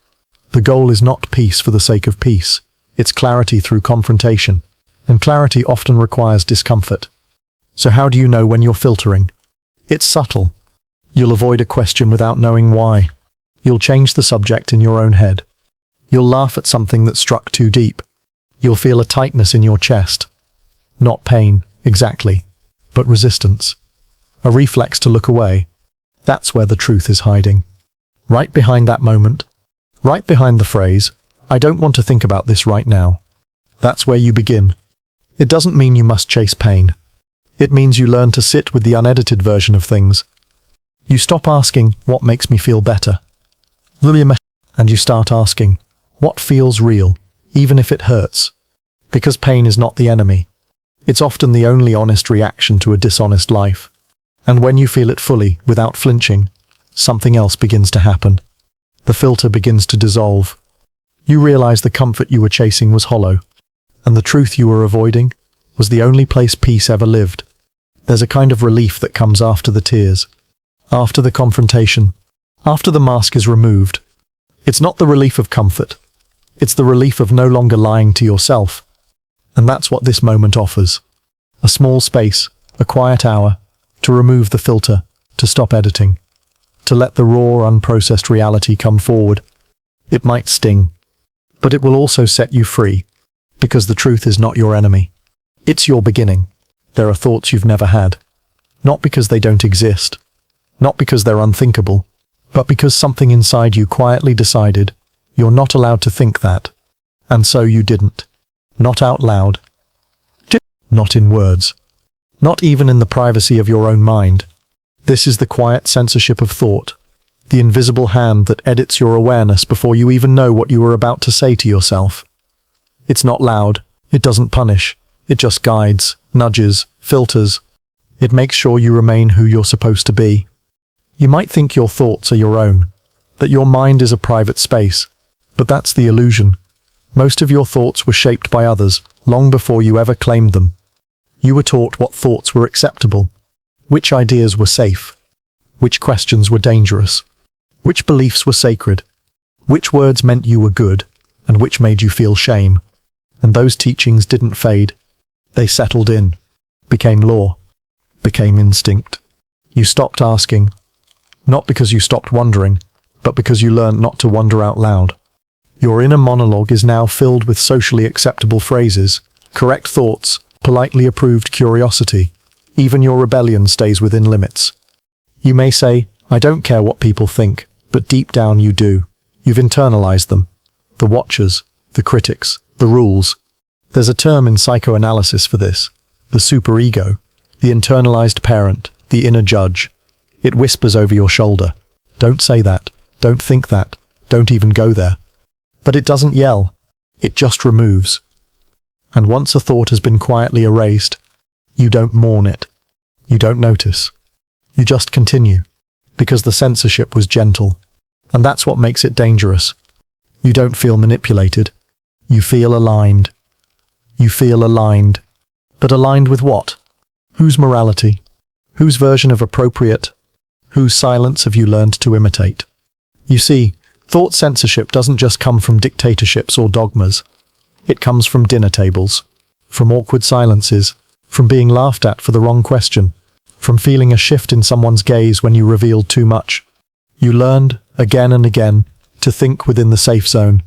The goal is not peace for the sake of peace. It's clarity through confrontation. And clarity often requires discomfort. So how do you know when you're filtering? It's subtle. You'll avoid a question without knowing why. You'll change the subject in your own head. You'll laugh at something that struck too deep. You'll feel a tightness in your chest. Not pain, exactly, but resistance. A reflex to look away. That's where the truth is hiding. Right behind that moment. Right behind the phrase, "I don't want to think about this right now." That's where you begin. It doesn't mean you must chase pain. It means you learn to sit with the unedited version of things. You stop asking, "What makes me feel better?" And you start asking, "What feels real, even if it hurts?" Because pain is not the enemy. It's often the only honest reaction to a dishonest life. And when you feel it fully, without flinching, something else begins to happen. The filter begins to dissolve. You realize the comfort you were chasing was hollow, and the truth you were avoiding was the only place peace ever lived. There's a kind of relief that comes after the tears, after the confrontation, after the mask is removed. It's not the relief of comfort. It's the relief of no longer lying to yourself. And that's what this moment offers. A small space, a quiet hour, to remove the filter, to stop editing, to let the raw, unprocessed reality come forward. It might sting, but it will also set you free, because the truth is not your enemy. It's your beginning. There are thoughts you've never had, not because they don't exist, not because they're unthinkable, but because something inside you quietly decided you're not allowed to think that, and so you didn't. Not out loud, not in words, not even in the privacy of your own mind. This is the quiet censorship of thought, the invisible hand that edits your awareness before you even know what you were about to say to yourself. It's not loud, it doesn't punish, it just guides, nudges, filters. It makes sure you remain who you're supposed to be. You might think your thoughts are your own, that your mind is a private space, but that's the illusion. Most of your thoughts were shaped by others, long before you ever claimed them. You were taught what thoughts were acceptable, which ideas were safe, which questions were dangerous, which beliefs were sacred, which words meant you were good, and which made you feel shame. And those teachings didn't fade. They settled in, became law, became instinct. You stopped asking, not because you stopped wondering, but because you learned not to wonder out loud. Your inner monologue is now filled with socially acceptable phrases, correct thoughts, politely approved curiosity. Even your rebellion stays within limits. You may say, "I don't care what people think," but deep down you do. You've internalized them. The watchers, the critics, the rules. There's a term in psychoanalysis for this, the superego, the internalized parent, the inner judge. It whispers over your shoulder, "Don't say that, don't think that, don't even go there." But it doesn't yell, it just removes. And once a thought has been quietly erased, you don't mourn it. You don't notice. You just continue, because the censorship was gentle. And that's what makes it dangerous. You don't feel manipulated. You feel aligned. You feel aligned. But aligned with what? Whose morality? Whose version of appropriate? Whose silence have you learned to imitate? You see, thought censorship doesn't just come from dictatorships or dogmas. It comes from dinner tables, from awkward silences, from being laughed at for the wrong question, from feeling a shift in someone's gaze when you revealed too much. You learned, again and again, to think within the safe zone,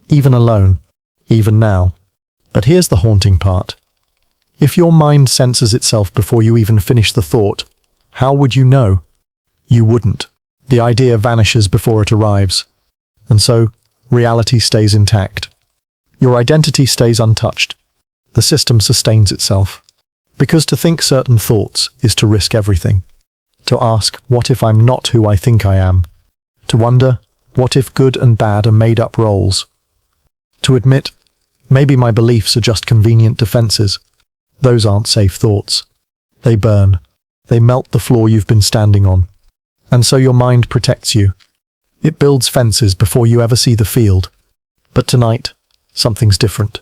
even alone, even now. But here's the haunting part. If your mind censors itself before you even finish the thought, how would you know? You wouldn't. The idea vanishes before it arrives. And so, reality stays intact. Your identity stays untouched. The system sustains itself. Because to think certain thoughts is to risk everything. To ask, what if I'm not who I think I am? To wonder, what if good and bad are made-up roles? To admit, maybe my beliefs are just convenient defenses. Those aren't safe thoughts. They burn. They melt the floor you've been standing on. And so your mind protects you. It builds fences before you ever see the field. But tonight, something's different.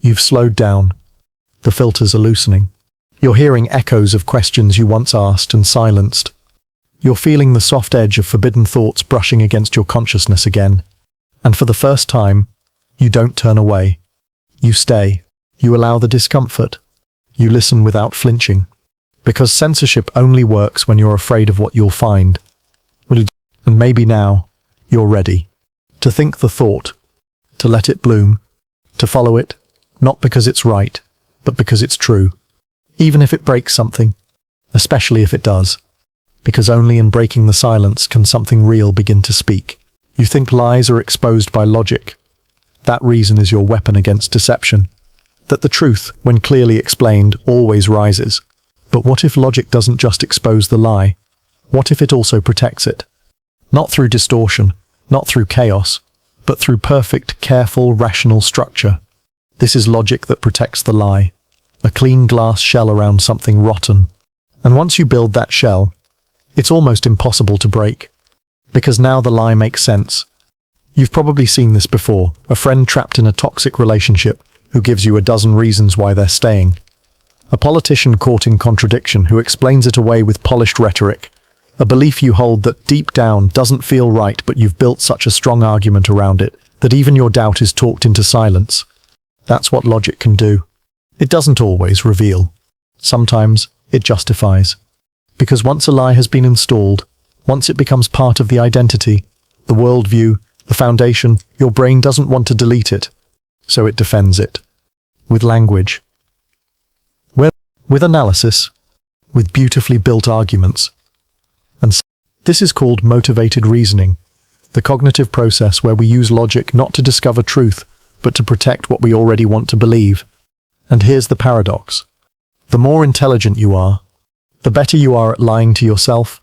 You've slowed down. The filters are loosening. You're hearing echoes of questions you once asked and silenced. You're feeling the soft edge of forbidden thoughts brushing against your consciousness again. And for the first time, you don't turn away. You stay. You allow the discomfort. You listen without flinching. Because censorship only works when you're afraid of what you'll find. And maybe now, you're ready. To think the thought. To let it bloom. To follow it, not because it's right, but because it's true. Even if it breaks something, especially if it does. Because only in breaking the silence can something real begin to speak. You think lies are exposed by logic. That reason is your weapon against deception. That the truth, when clearly explained, always rises. But what if logic doesn't just expose the lie? What if it also protects it? Not through distortion, not through chaos, but through perfect, careful, rational structure. This is logic that protects the lie. A clean glass shell around something rotten. And once you build that shell, it's almost impossible to break. Because now the lie makes sense. You've probably seen this before, a friend trapped in a toxic relationship who gives you a dozen reasons why they're staying. A politician caught in contradiction who explains it away with polished rhetoric. A belief you hold that deep down doesn't feel right, but you've built such a strong argument around it that even your doubt is talked into silence. That's what logic can do. It doesn't always reveal. Sometimes it justifies. Because once a lie has been installed, once it becomes part of the identity, the worldview, the foundation, your brain doesn't want to delete it. So it defends it. With language. With analysis. With beautifully built arguments. And this is called motivated reasoning, the cognitive process where we use logic not to discover truth, but to protect what we already want to believe. And here's the paradox. The more intelligent you are, the better you are at lying to yourself,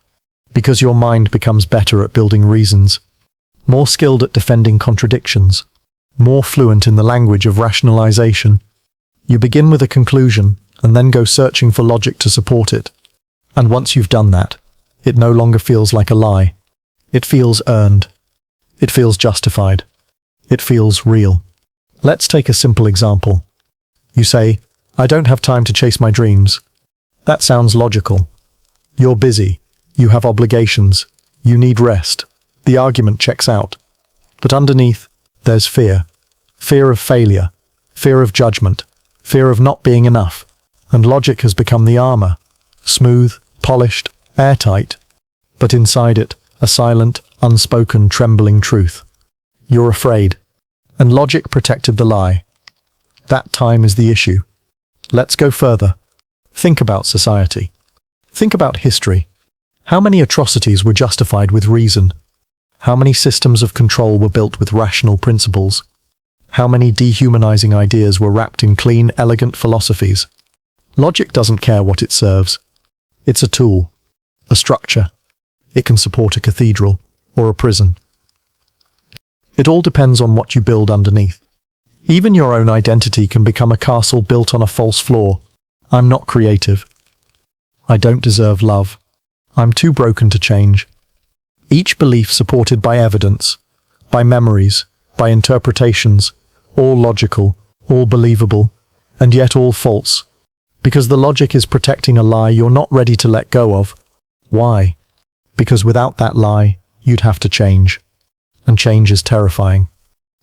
because your mind becomes better at building reasons, more skilled at defending contradictions, more fluent in the language of rationalization. You begin with a conclusion, and then go searching for logic to support it. And once you've done that, it no longer feels like a lie. It feels earned. It feels justified. It feels real. Let's take a simple example. You say, I don't have time to chase my dreams. That sounds logical. You're busy. You have obligations. You need rest. The argument checks out. But underneath, there's fear. Fear of failure. Fear of judgment. Fear of not being enough. And logic has become the armor. Smooth, polished, airtight. But inside it, a silent, unspoken, trembling truth. You're afraid. And logic protected the lie. That time is the issue. Let's go further. Think about society. Think about history. How many atrocities were justified with reason? How many systems of control were built with rational principles? How many dehumanizing ideas were wrapped in clean, elegant philosophies? Logic doesn't care what it serves. It's a tool, a structure. It can support a cathedral or a prison. It all depends on what you build underneath. Even your own identity can become a castle built on a false floor. I'm not creative. I don't deserve love. I'm too broken to change. Each belief supported by evidence, by memories, by interpretations, all logical, all believable, and yet all false. Because the logic is protecting a lie you're not ready to let go of. Why? Because without that lie, you'd have to change. And change is terrifying.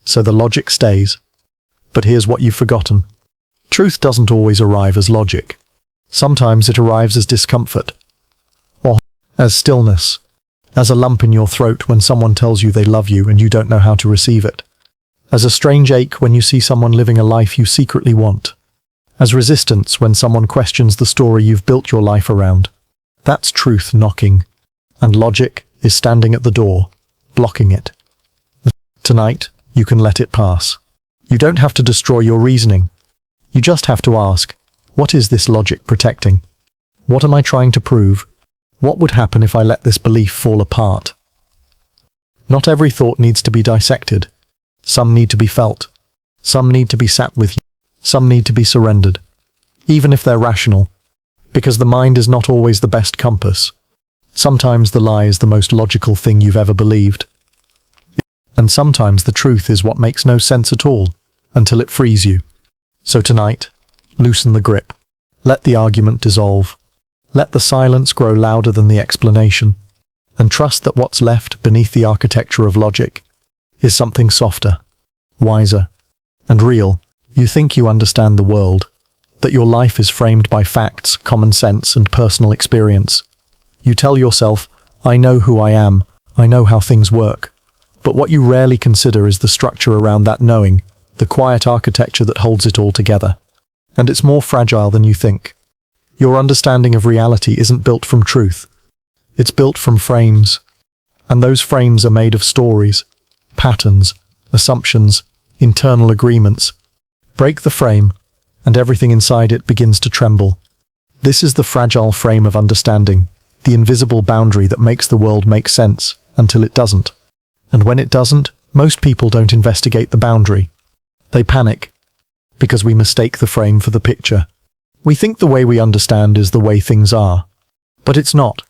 So the logic stays. But here's what you've forgotten. Truth doesn't always arrive as logic. Sometimes it arrives as discomfort. Or as stillness. As a lump in your throat when someone tells you they love you and you don't know how to receive it. As a strange ache when you see someone living a life you secretly want. As resistance when someone questions the story you've built your life around. That's truth knocking. And logic is standing at the door, blocking it. Tonight, you can let it pass. You don't have to destroy your reasoning. You just have to ask, what is this logic protecting? What am I trying to prove? What would happen if I let this belief fall apart? Not every thought needs to be dissected. Some need to be felt. Some need to be sat with. Some need to be surrendered. Even if they're rational. Because the mind is not always the best compass. Sometimes the lie is the most logical thing you've ever believed. And sometimes the truth is what makes no sense at all, until it frees you. So tonight, loosen the grip. Let the argument dissolve. Let the silence grow louder than the explanation. And trust that what's left beneath the architecture of logic is something softer, wiser, and real. You think you understand the world, that your life is framed by facts, common sense, and personal experience. You tell yourself, I know who I am, I know how things work. But what you rarely consider is the structure around that knowing, the quiet architecture that holds it all together. And it's more fragile than you think. Your understanding of reality isn't built from truth. It's built from frames. And those frames are made of stories, patterns, assumptions, internal agreements. Break the frame, and everything inside it begins to tremble. This is the fragile frame of understanding, the invisible boundary that makes the world make sense, until it doesn't. And when it doesn't, most people don't investigate the boundary. They panic, because we mistake the frame for the picture. We think the way we understand is the way things are. But it's not.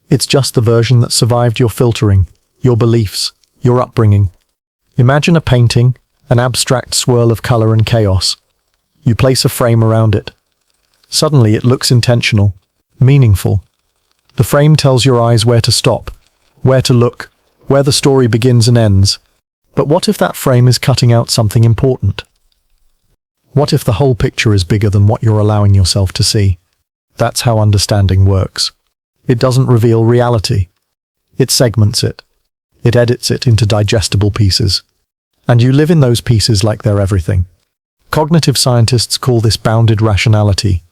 It's just the version that survived your filtering, your beliefs, your upbringing. Imagine a painting, an abstract swirl of color and chaos. You place a frame around it. Suddenly it looks intentional, meaningful. The frame tells your eyes where to stop, where to look, where the story begins and ends. But what if that frame is cutting out something important? What if the whole picture is bigger than what you're allowing yourself to see? That's how understanding works. It doesn't reveal reality. It segments it. It edits it into digestible pieces. And you live in those pieces like they're everything. Cognitive scientists call this bounded rationality.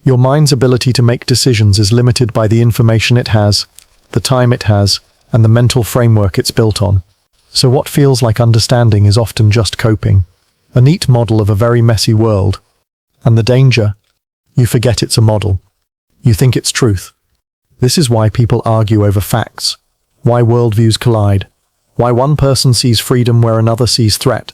Your mind's ability to make decisions is limited by the information it has, the time it has, and the mental framework it's built on. So what feels like understanding is often just coping, a neat model of a very messy world. And the danger? You forget it's a model. You think it's truth. This is why people argue over facts, why worldviews collide, why one person sees freedom where another sees threat.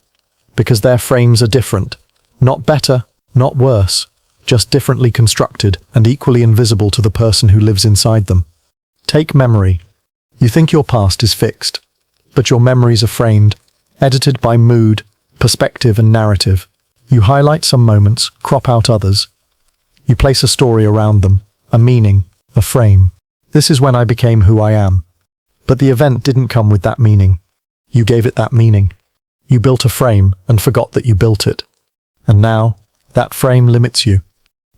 Because their frames are different. Not better, not worse, just differently constructed and equally invisible to the person who lives inside them. Take memory. You think your past is fixed, but your memories are framed, edited by mood, perspective and narrative. You highlight some moments, crop out others. You place a story around them, a meaning, a frame. This is when I became who I am. But the event didn't come with that meaning. You gave it that meaning. You built a frame and forgot that you built it. And now, that frame limits you.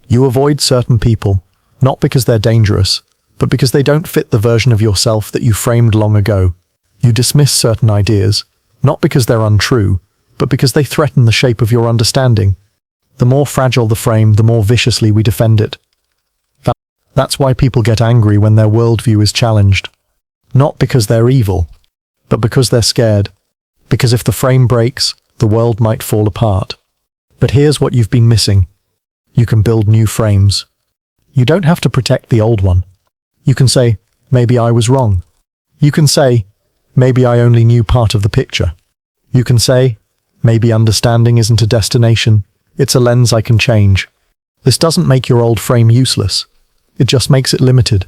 You avoid certain people, not because they're dangerous, but because they don't fit the version of yourself that you framed long ago. You dismiss certain ideas, not because they're untrue, but because they threaten the shape of your understanding. The more fragile the frame, the more viciously we defend it. That's why people get angry when their worldview is challenged. Not because they're evil, but because they're scared. Because if the frame breaks, the world might fall apart. But here's what you've been missing. You can build new frames. You don't have to protect the old one. You can say, maybe I was wrong. You can say, maybe I only knew part of the picture. You can say, maybe understanding isn't a destination, it's a lens I can change. This doesn't make your old frame useless. It just makes it limited.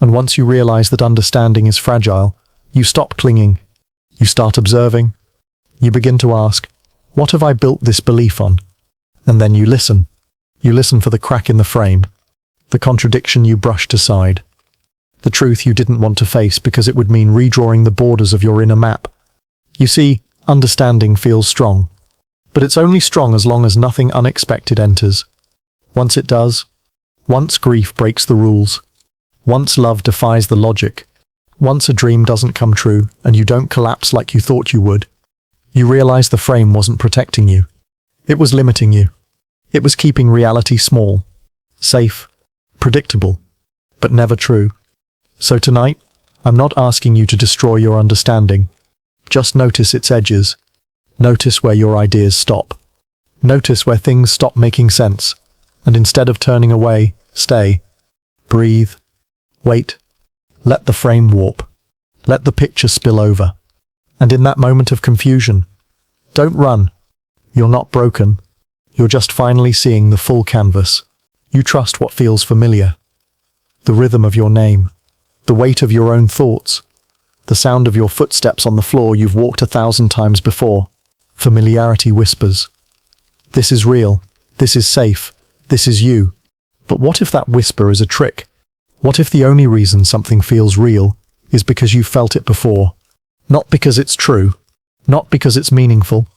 And once you realize that understanding is fragile, you stop clinging. You start observing. You begin to ask, What have I built this belief on? And then you listen. You listen for the crack in the frame, the contradiction you brushed aside, the truth you didn't want to face because it would mean redrawing the borders of your inner map. You see, understanding feels strong, but it's only strong as long as nothing unexpected enters. Once it does, once grief breaks the rules, once love defies the logic, once a dream doesn't come true and you don't collapse like you thought you would, you realize the frame wasn't protecting you. It was limiting you. It was keeping reality small, safe, predictable, but never true. So tonight, I'm not asking you to destroy your understanding. Just notice its edges. Notice where your ideas stop. Notice where things stop making sense. And instead of turning away, stay. Breathe. Wait. Let the frame warp. Let the picture spill over. And in that moment of confusion, don't run. You're not broken. You're just finally seeing the full canvas. You trust what feels familiar. The rhythm of your name. The weight of your own thoughts. The sound of your footsteps on the floor you've walked 1,000 times before. Familiarity whispers. This is real. This is safe. This is you. But what if that whisper is a trick? What if the only reason something feels real is because you felt it before? Not because it's true. Not because it's meaningful.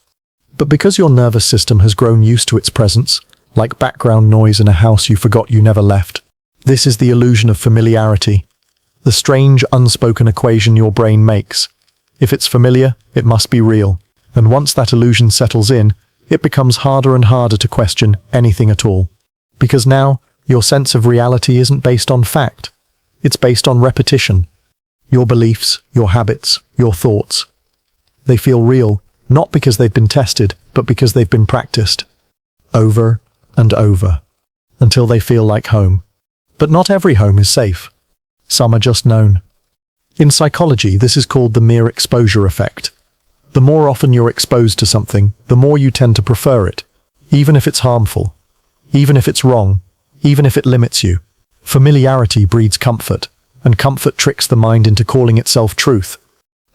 But because your nervous system has grown used to its presence, like background noise in a house you forgot you never left. This is the illusion of familiarity. The strange, unspoken equation your brain makes. If it's familiar, it must be real. And once that illusion settles in, it becomes harder and harder to question anything at all. Because now, your sense of reality isn't based on fact. It's based on repetition. Your beliefs, your habits, your thoughts. They feel real, not because they've been tested, but because they've been practiced. Over and over. Until they feel like home. But not every home is safe. Some are just known. In psychology, this is called the mere exposure effect. The more often you're exposed to something, the more you tend to prefer it, even if it's harmful, even if it's wrong, even if it limits you. Familiarity breeds comfort, and comfort tricks the mind into calling itself truth.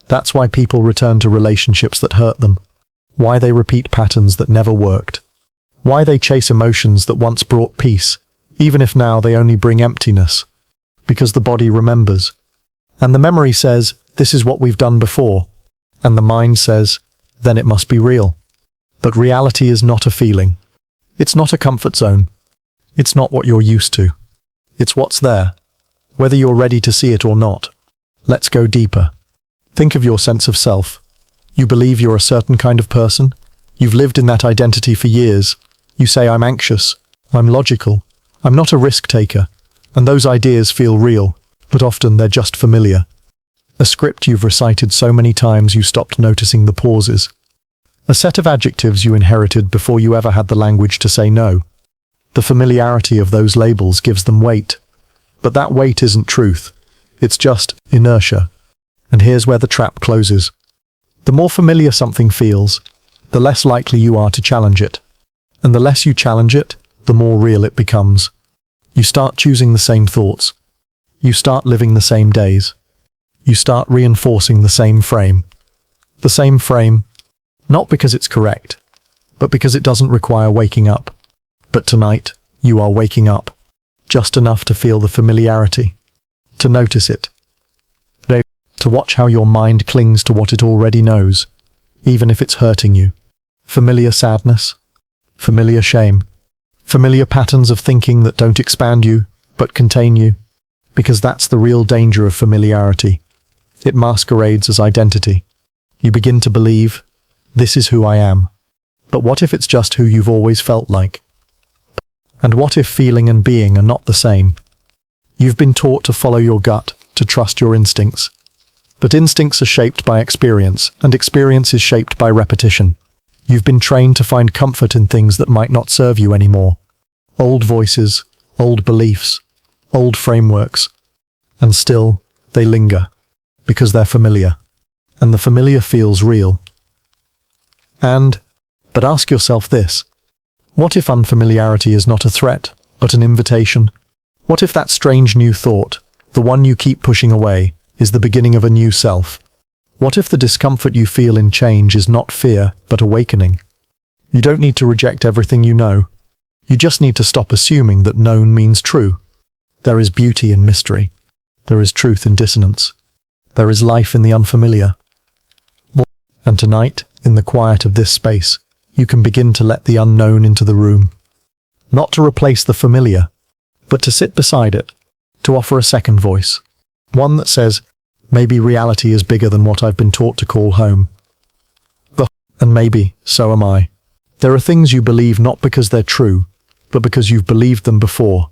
That's why people return to relationships that hurt them, why they repeat patterns that never worked, why they chase emotions that once brought peace, even if now they only bring emptiness. Because the body remembers. And the memory says, this is what we've done before. And the mind says, then it must be real. But reality is not a feeling. It's not a comfort zone. It's not what you're used to. It's what's there, whether you're ready to see it or not. Let's go deeper. Think of your sense of self. You believe you're a certain kind of person. You've lived in that identity for years. You say, I'm anxious. I'm logical. I'm not a risk taker. And those ideas feel real, but often they're just familiar. A script you've recited so many times you stopped noticing the pauses. A set of adjectives you inherited before you ever had the language to say no. The familiarity of those labels gives them weight. But that weight isn't truth. It's just inertia. And here's where the trap closes. The more familiar something feels, the less likely you are to challenge it. And the less you challenge it, the more real it becomes. You start choosing the same thoughts. You start living the same days. You start reinforcing the same frame. The same frame, not because it's correct, but because it doesn't require waking up. But tonight, you are waking up, just enough to feel the familiarity, to notice it, to watch how your mind clings to what it already knows, even if it's hurting you. Familiar sadness, familiar shame. Familiar patterns of thinking that don't expand you, but contain you. Because that's the real danger of familiarity. It masquerades as identity. You begin to believe, this is who I am. But what if it's just who you've always felt like? And what if feeling and being are not the same? You've been taught to follow your gut, to trust your instincts. But instincts are shaped by experience, and experience is shaped by repetition. You've been trained to find comfort in things that might not serve you anymore. Old voices, old beliefs, old frameworks. And still, they linger, because they're familiar. And the familiar feels real. But ask yourself this. What if unfamiliarity is not a threat, but an invitation? What if that strange new thought, the one you keep pushing away, is the beginning of a new self? What if the discomfort you feel in change is not fear, but awakening? You don't need to reject everything you know. You just need to stop assuming that known means true. There is beauty in mystery. There is truth in dissonance. There is life in the unfamiliar. And tonight, in the quiet of this space, you can begin to let the unknown into the room. Not to replace the familiar, but to sit beside it, to offer a second voice. One that says, maybe reality is bigger than what I've been taught to call home. And maybe, so am I. There are things you believe not because they're true, but because you've believed them before.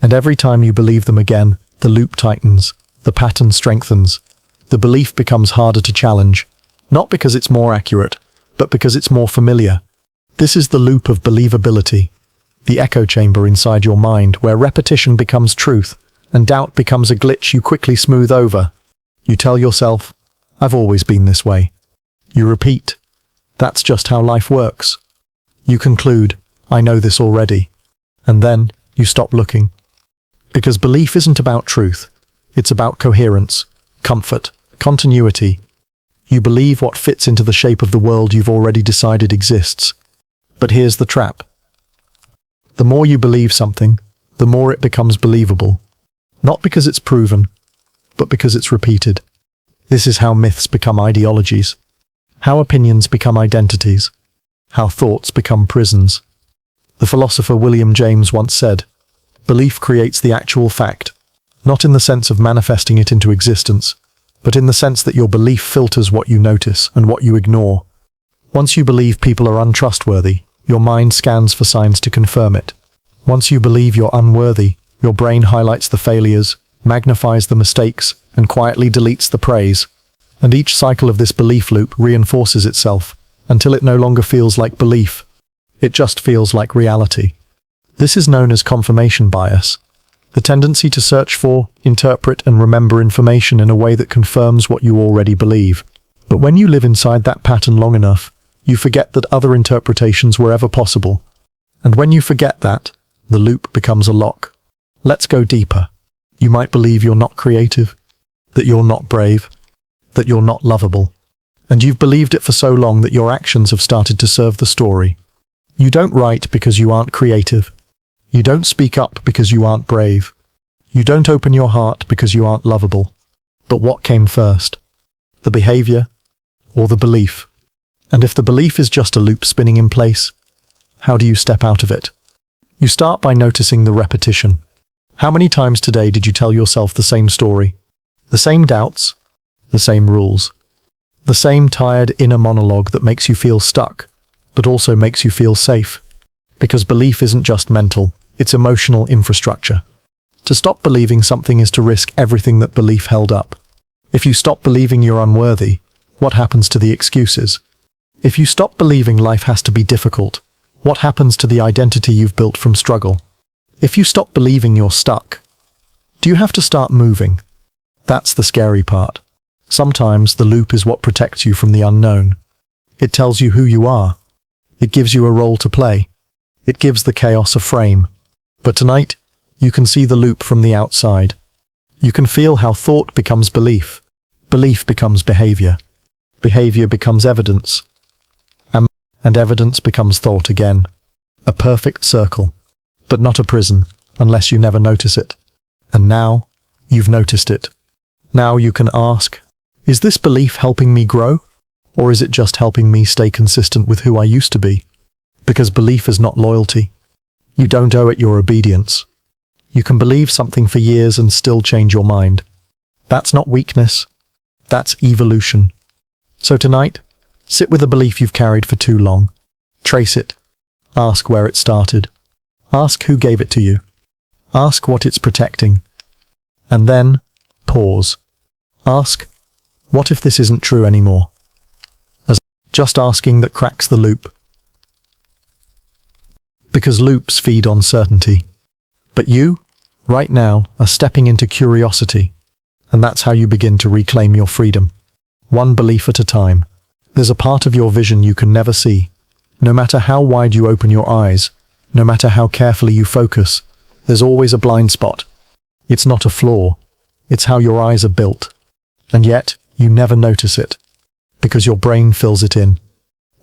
And every time you believe them again, the loop tightens, the pattern strengthens, the belief becomes harder to challenge, not because it's more accurate, but because it's more familiar. This is the loop of believability, the echo chamber inside your mind where repetition becomes truth and doubt becomes a glitch you quickly smooth over. You tell yourself, I've always been this way. You repeat, that's just how life works. You conclude, I know this already. And then you stop looking. Because belief isn't about truth. It's about coherence, comfort, continuity. You believe what fits into the shape of the world you've already decided exists. But here's the trap. The more you believe something, the more it becomes believable. Not because it's proven, but because it's repeated. This is how myths become ideologies. How opinions become identities. How thoughts become prisons. The philosopher William James once said, belief creates the actual fact, not in the sense of manifesting it into existence, but in the sense that your belief filters what you notice and what you ignore. Once you believe people are untrustworthy, your mind scans for signs to confirm it. Once you believe you're unworthy, your brain highlights the failures, magnifies the mistakes, and quietly deletes the praise. And each cycle of this belief loop reinforces itself, until it no longer feels like belief. It just feels like reality. This is known as confirmation bias, the tendency to search for, interpret, and remember information in a way that confirms what you already believe. But when you live inside that pattern long enough, you forget that other interpretations were ever possible. And when you forget that, the loop becomes a lock. Let's go deeper. You might believe you're not creative, that you're not brave, that you're not lovable. And you've believed it for so long that your actions have started to serve the story. You don't write because you aren't creative. You don't speak up because you aren't brave. You don't open your heart because you aren't lovable. But what came first? The behavior or the belief? And if the belief is just a loop spinning in place, how do you step out of it? You start by noticing the repetition. How many times today did you tell yourself the same story? The same doubts? The same rules? The same tired inner monologue that makes you feel stuck, but also makes you feel safe? Because belief isn't just mental, it's emotional infrastructure. To stop believing something is to risk everything that belief held up. If you stop believing you're unworthy, what happens to the excuses? If you stop believing life has to be difficult, what happens to the identity you've built from struggle? If you stop believing you're stuck, do you have to start moving? That's the scary part. Sometimes the loop is what protects you from the unknown. It tells you who you are. It gives you a role to play. It gives the chaos a frame. But tonight, you can see the loop from the outside. You can feel how thought becomes belief. Belief becomes behavior. Behavior becomes evidence. And evidence becomes thought again. A perfect circle, but not a prison, unless you never notice it. And now, you've noticed it. Now you can ask, is this belief helping me grow? Or is it just helping me stay consistent with who I used to be? Because belief is not loyalty. You don't owe it your obedience. You can believe something for years and still change your mind. That's not weakness. That's evolution. So tonight, sit with a belief you've carried for too long. Trace it. Ask where it started. Ask who gave it to you. Ask what it's protecting. And then, pause. Ask, what if this isn't true anymore? As just asking that cracks the loop. Because loops feed on certainty. But you, right now, are stepping into curiosity. And that's how you begin to reclaim your freedom. One belief at a time. There's a part of your vision you can never see. No matter how wide you open your eyes, no matter how carefully you focus, there's always a blind spot. It's not a flaw. It's how your eyes are built. And yet, you never notice it. Because your brain fills it in.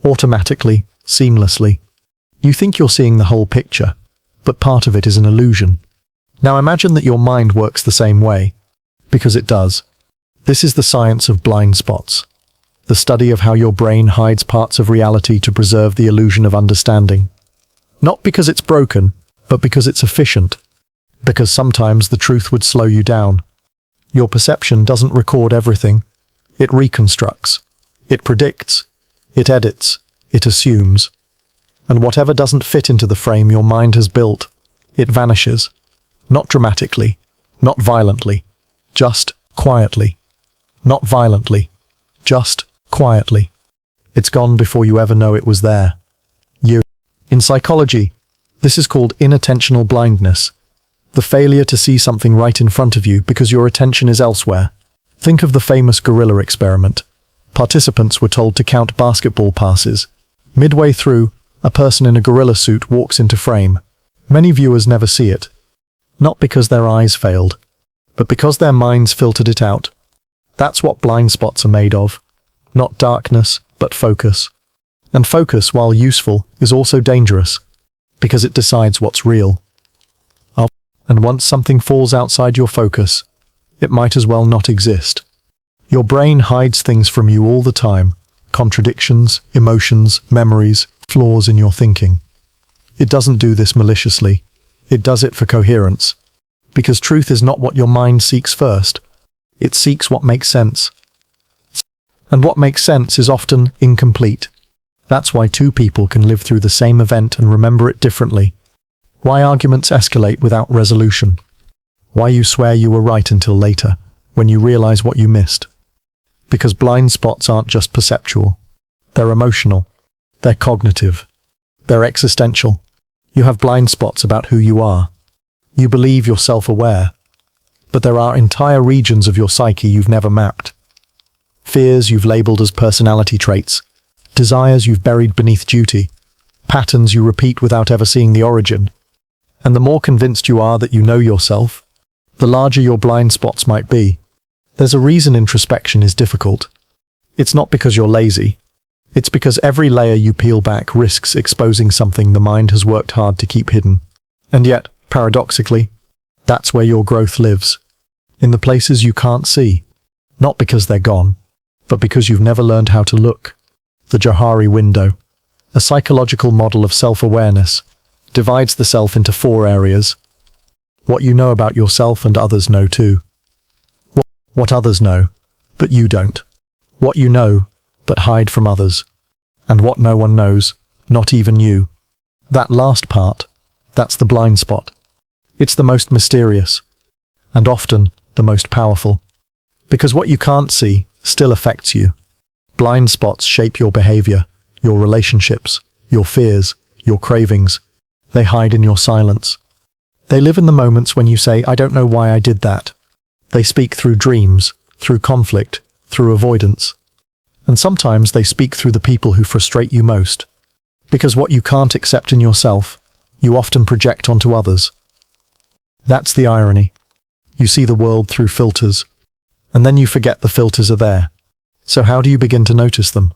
Automatically, seamlessly. You think you're seeing the whole picture, but part of it is an illusion. Now imagine that your mind works the same way, because it does. This is the science of blind spots, the study of how your brain hides parts of reality to preserve the illusion of understanding. Not because it's broken, but because it's efficient. Because sometimes the truth would slow you down. Your perception doesn't record everything. It reconstructs. It predicts. It edits. It assumes. And whatever doesn't fit into the frame your mind has built, it vanishes. Not dramatically, not violently, just quietly. Not violently, just quietly. It's gone before you ever know it was there. In psychology, this is called inattentional blindness, the failure to see something right in front of you because your attention is elsewhere. Think of the famous gorilla experiment. Participants were told to count basketball passes. Midway through, a person in a gorilla suit walks into frame. Many viewers never see it. Not because their eyes failed, but because their minds filtered it out. That's what blind spots are made of. Not darkness, but focus. And focus, while useful, is also dangerous, because it decides what's real. And once something falls outside your focus, it might as well not exist. Your brain hides things from you all the time, contradictions, emotions, memories, flaws in your thinking. It doesn't do this maliciously. It does it for coherence. Because truth is not what your mind seeks first. It seeks what makes sense. And what makes sense is often incomplete. That's why two people can live through the same event and remember it differently. Why arguments escalate without resolution. Why you swear you were right until later, when you realize what you missed. Because blind spots aren't just perceptual. They're emotional. They're cognitive. They're existential. You have blind spots about who you are. You believe you're self-aware. But there are entire regions of your psyche you've never mapped. Fears you've labeled as personality traits. Desires you've buried beneath duty. Patterns you repeat without ever seeing the origin. And the more convinced you are that you know yourself, the larger your blind spots might be. There's a reason introspection is difficult. It's not because you're lazy. It's because every layer you peel back risks exposing something the mind has worked hard to keep hidden. And yet, paradoxically, that's where your growth lives. In the places you can't see. Not because they're gone, but because you've never learned how to look. The Johari window, a psychological model of self-awareness, divides the self into 4 areas. What you know about yourself and others know too. What others know, but you don't. What you know, but hide from others. And what no one knows, not even you. That last part, that's the blind spot. It's the most mysterious, and often the most powerful. Because what you can't see still affects you. Blind spots shape your behavior, your relationships, your fears, your cravings. They hide in your silence. They live in the moments when you say, I don't know why I did that. They speak through dreams, through conflict, through avoidance. And sometimes they speak through the people who frustrate you most. Because what you can't accept in yourself, you often project onto others. That's the irony. You see the world through filters, and then you forget the filters are there. So how do you begin to notice them?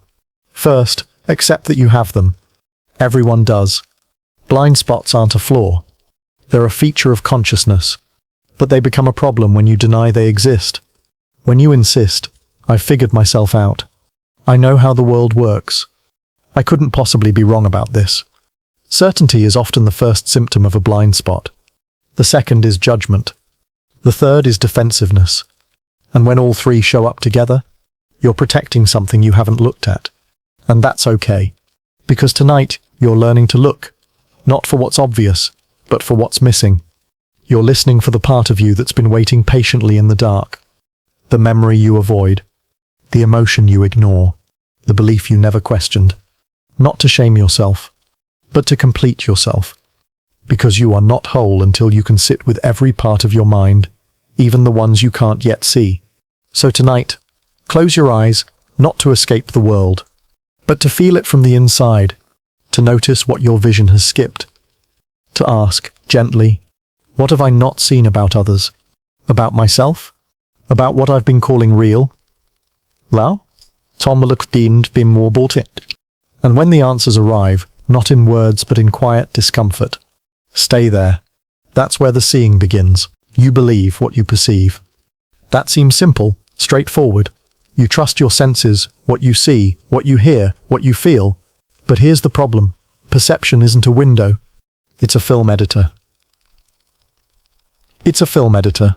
First, accept that you have them. Everyone does. Blind spots aren't a flaw. They're a feature of consciousness. But they become a problem when you deny they exist. When you insist, I've figured myself out. I know how the world works. I couldn't possibly be wrong about this. Certainty is often the first symptom of a blind spot. The second is judgment. The third is defensiveness. And when all 3 show up together, you're protecting something you haven't looked at. And that's okay. Because tonight, you're learning to look. Not for what's obvious, but for what's missing. You're listening for the part of you that's been waiting patiently in the dark. The memory you avoid. The emotion you ignore. The belief you never questioned. Not to shame yourself, but to complete yourself. Because you are not whole until you can sit with every part of your mind, even the ones you can't yet see. So tonight, close your eyes, not to escape the world, but to feel it from the inside, to notice what your vision has skipped. To ask, gently, what have I not seen about others? About myself? About what I've been calling real? Well, Tom looked bim more bought it. And when the answers arrive, not in words but in quiet discomfort, stay there. That's where the seeing begins. You believe what you perceive. That seems simple, straightforward. You trust your senses, what you see, what you hear, what you feel. But here's the problem. Perception isn't a window. It's a film editor. It's a film editor.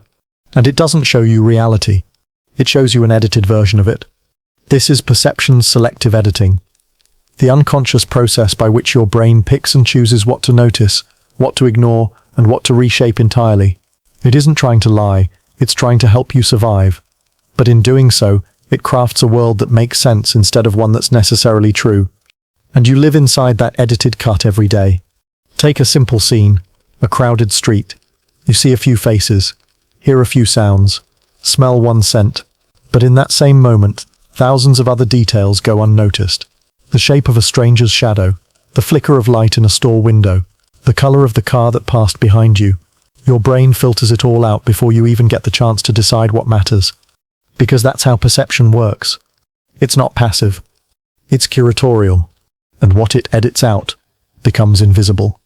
And it doesn't show you reality. It shows you an edited version of it. This is perception's selective editing. The unconscious process by which your brain picks and chooses what to notice, what to ignore, and what to reshape entirely. It isn't trying to lie, it's trying to help you survive. But in doing so, it crafts a world that makes sense instead of one that's necessarily true. And you live inside that edited cut every day. Take a simple scene, a crowded street. You see a few faces, hear a few sounds, smell one scent. But in that same moment, thousands of other details go unnoticed. The shape of a stranger's shadow, the flicker of light in a store window, the color of the car that passed behind you. Your brain filters it all out before you even get the chance to decide what matters. Because that's how perception works. It's not passive. It's curatorial. And what it edits out becomes invisible.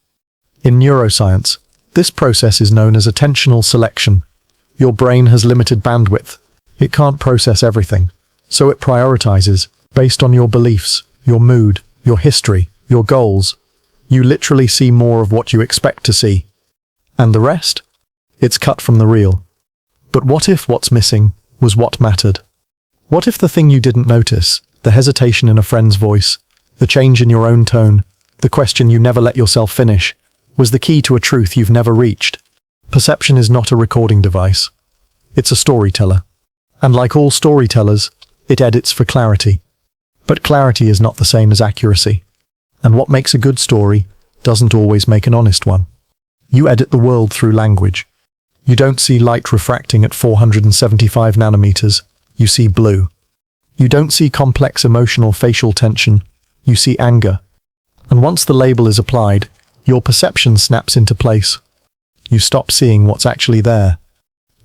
In neuroscience, this process is known as attentional selection. Your brain has limited bandwidth. It can't process everything. So it prioritizes based on your beliefs, your mood, your history, your goals. You literally see more of what you expect to see. And the rest? It's cut from the real. But what if what's missing was what mattered? What if the thing you didn't notice, the hesitation in a friend's voice, the change in your own tone, the question you never let yourself finish, was the key to a truth you've never reached? Perception is not a recording device. It's a storyteller. And like all storytellers, it edits for clarity. But clarity is not the same as accuracy. And what makes a good story doesn't always make an honest one. You edit the world through language. You don't see light refracting at 475 nanometers. You see blue. You don't see complex emotional facial tension. You see anger. And once the label is applied, your perception snaps into place. You stop seeing what's actually there.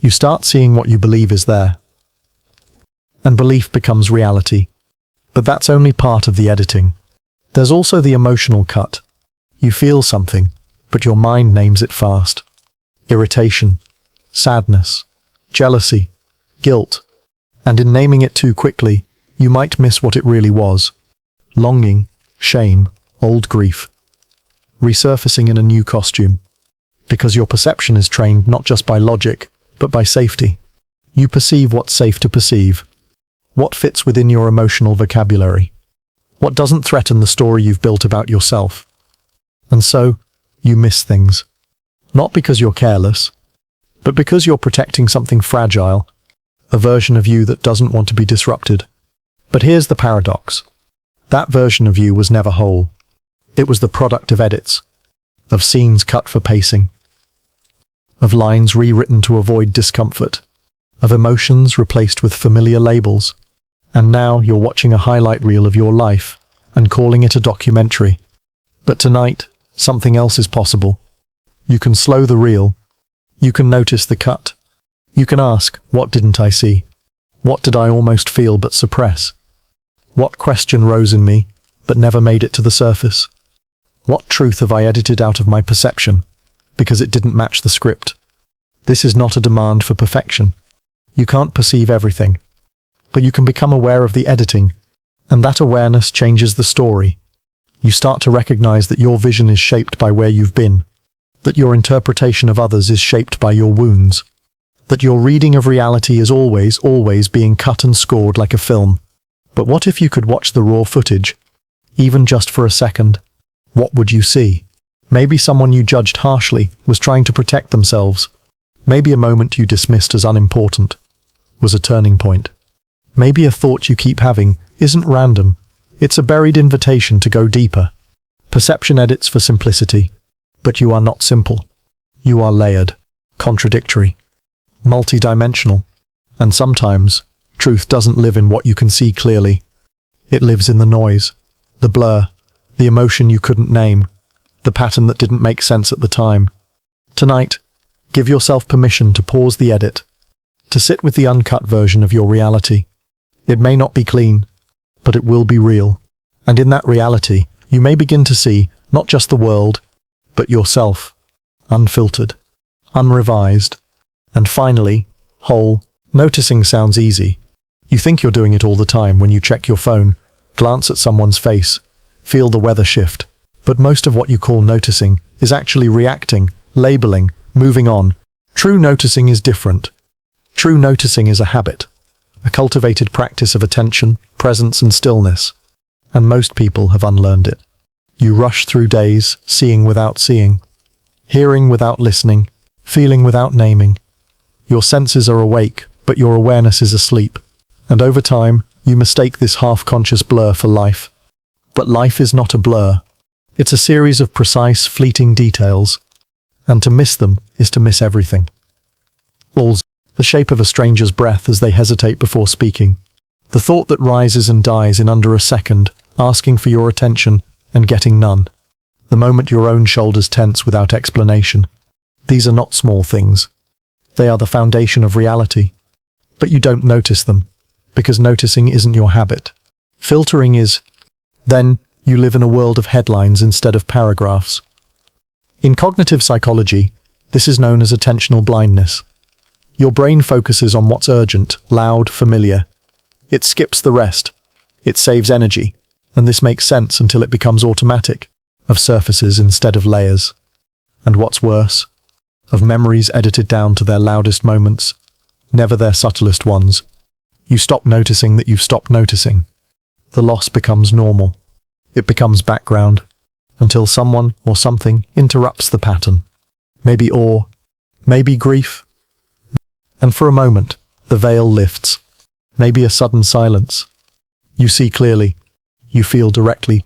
You start seeing what you believe is there. And belief becomes reality. But that's only part of the editing. There's also the emotional cut. You feel something, but your mind names it fast. Irritation, sadness, jealousy, guilt. And in naming it too quickly, you might miss what it really was. Longing, shame, old grief. Resurfacing in a new costume. Because your perception is trained not just by logic, but by safety. You perceive what's safe to perceive. What fits within your emotional vocabulary? What doesn't threaten the story you've built about yourself? And so, you miss things. Not because you're careless, but because you're protecting something fragile, a version of you that doesn't want to be disrupted. But here's the paradox. That version of you was never whole. It was the product of edits, of scenes cut for pacing, of lines rewritten to avoid discomfort, of emotions replaced with familiar labels. And now you're watching a highlight reel of your life and calling it a documentary. But tonight, something else is possible. You can slow the reel. You can notice the cut. You can ask, what didn't I see? What did I almost feel but suppress? What question rose in me, but never made it to the surface? What truth have I edited out of my perception, because it didn't match the script? This is not a demand for perfection. You can't perceive everything, but you can become aware of the editing, and that awareness changes the story. You start to recognize that your vision is shaped by where you've been, that your interpretation of others is shaped by your wounds, that your reading of reality is always being cut and scored like a film. But what if you could watch the raw footage, even just for a second? What would you see? Maybe someone you judged harshly was trying to protect themselves. Maybe a moment you dismissed as unimportant was a turning point. Maybe a thought you keep having isn't random. It's a buried invitation to go deeper. Perception edits for simplicity. But you are not simple. You are layered, contradictory, multidimensional. And sometimes, truth doesn't live in what you can see clearly. It lives in the noise, the blur, the emotion you couldn't name, the pattern that didn't make sense at the time. Tonight, give yourself permission to pause the edit, to sit with the uncut version of your reality. It may not be clean, but it will be real. And in that reality, you may begin to see not just the world, but yourself, unfiltered, unrevised, and finally, whole. Noticing sounds easy. You think you're doing it all the time when you check your phone, glance at someone's face, feel the weather shift. But most of what you call noticing is actually reacting, labeling, moving on. True noticing is different. True noticing is a habit, a cultivated practice of attention, presence, and stillness. And most people have unlearned it. You rush through days, seeing without seeing, hearing without listening, feeling without naming. Your senses are awake, but your awareness is asleep. And over time, you mistake this half-conscious blur for life. But life is not a blur. It's a series of precise, fleeting details. And to miss them is to miss everything. All's the shape of a stranger's breath as they hesitate before speaking. The thought that rises and dies in under a second, asking for your attention and getting none. The moment your own shoulders tense without explanation. These are not small things. They are the foundation of reality. But you don't notice them, because noticing isn't your habit. Filtering is. Then, you live in a world of headlines instead of paragraphs. In cognitive psychology, this is known as attentional blindness. Your brain focuses on what's urgent, loud, familiar. It skips the rest. It saves energy, and this makes sense until it becomes automatic, of surfaces instead of layers. And what's worse, of memories edited down to their loudest moments, never their subtlest ones. You stop noticing that you've stopped noticing. The loss becomes normal. It becomes background, until someone or something interrupts the pattern. Maybe awe, maybe grief. And for a moment, the veil lifts. Maybe a sudden silence. You see clearly. You feel directly.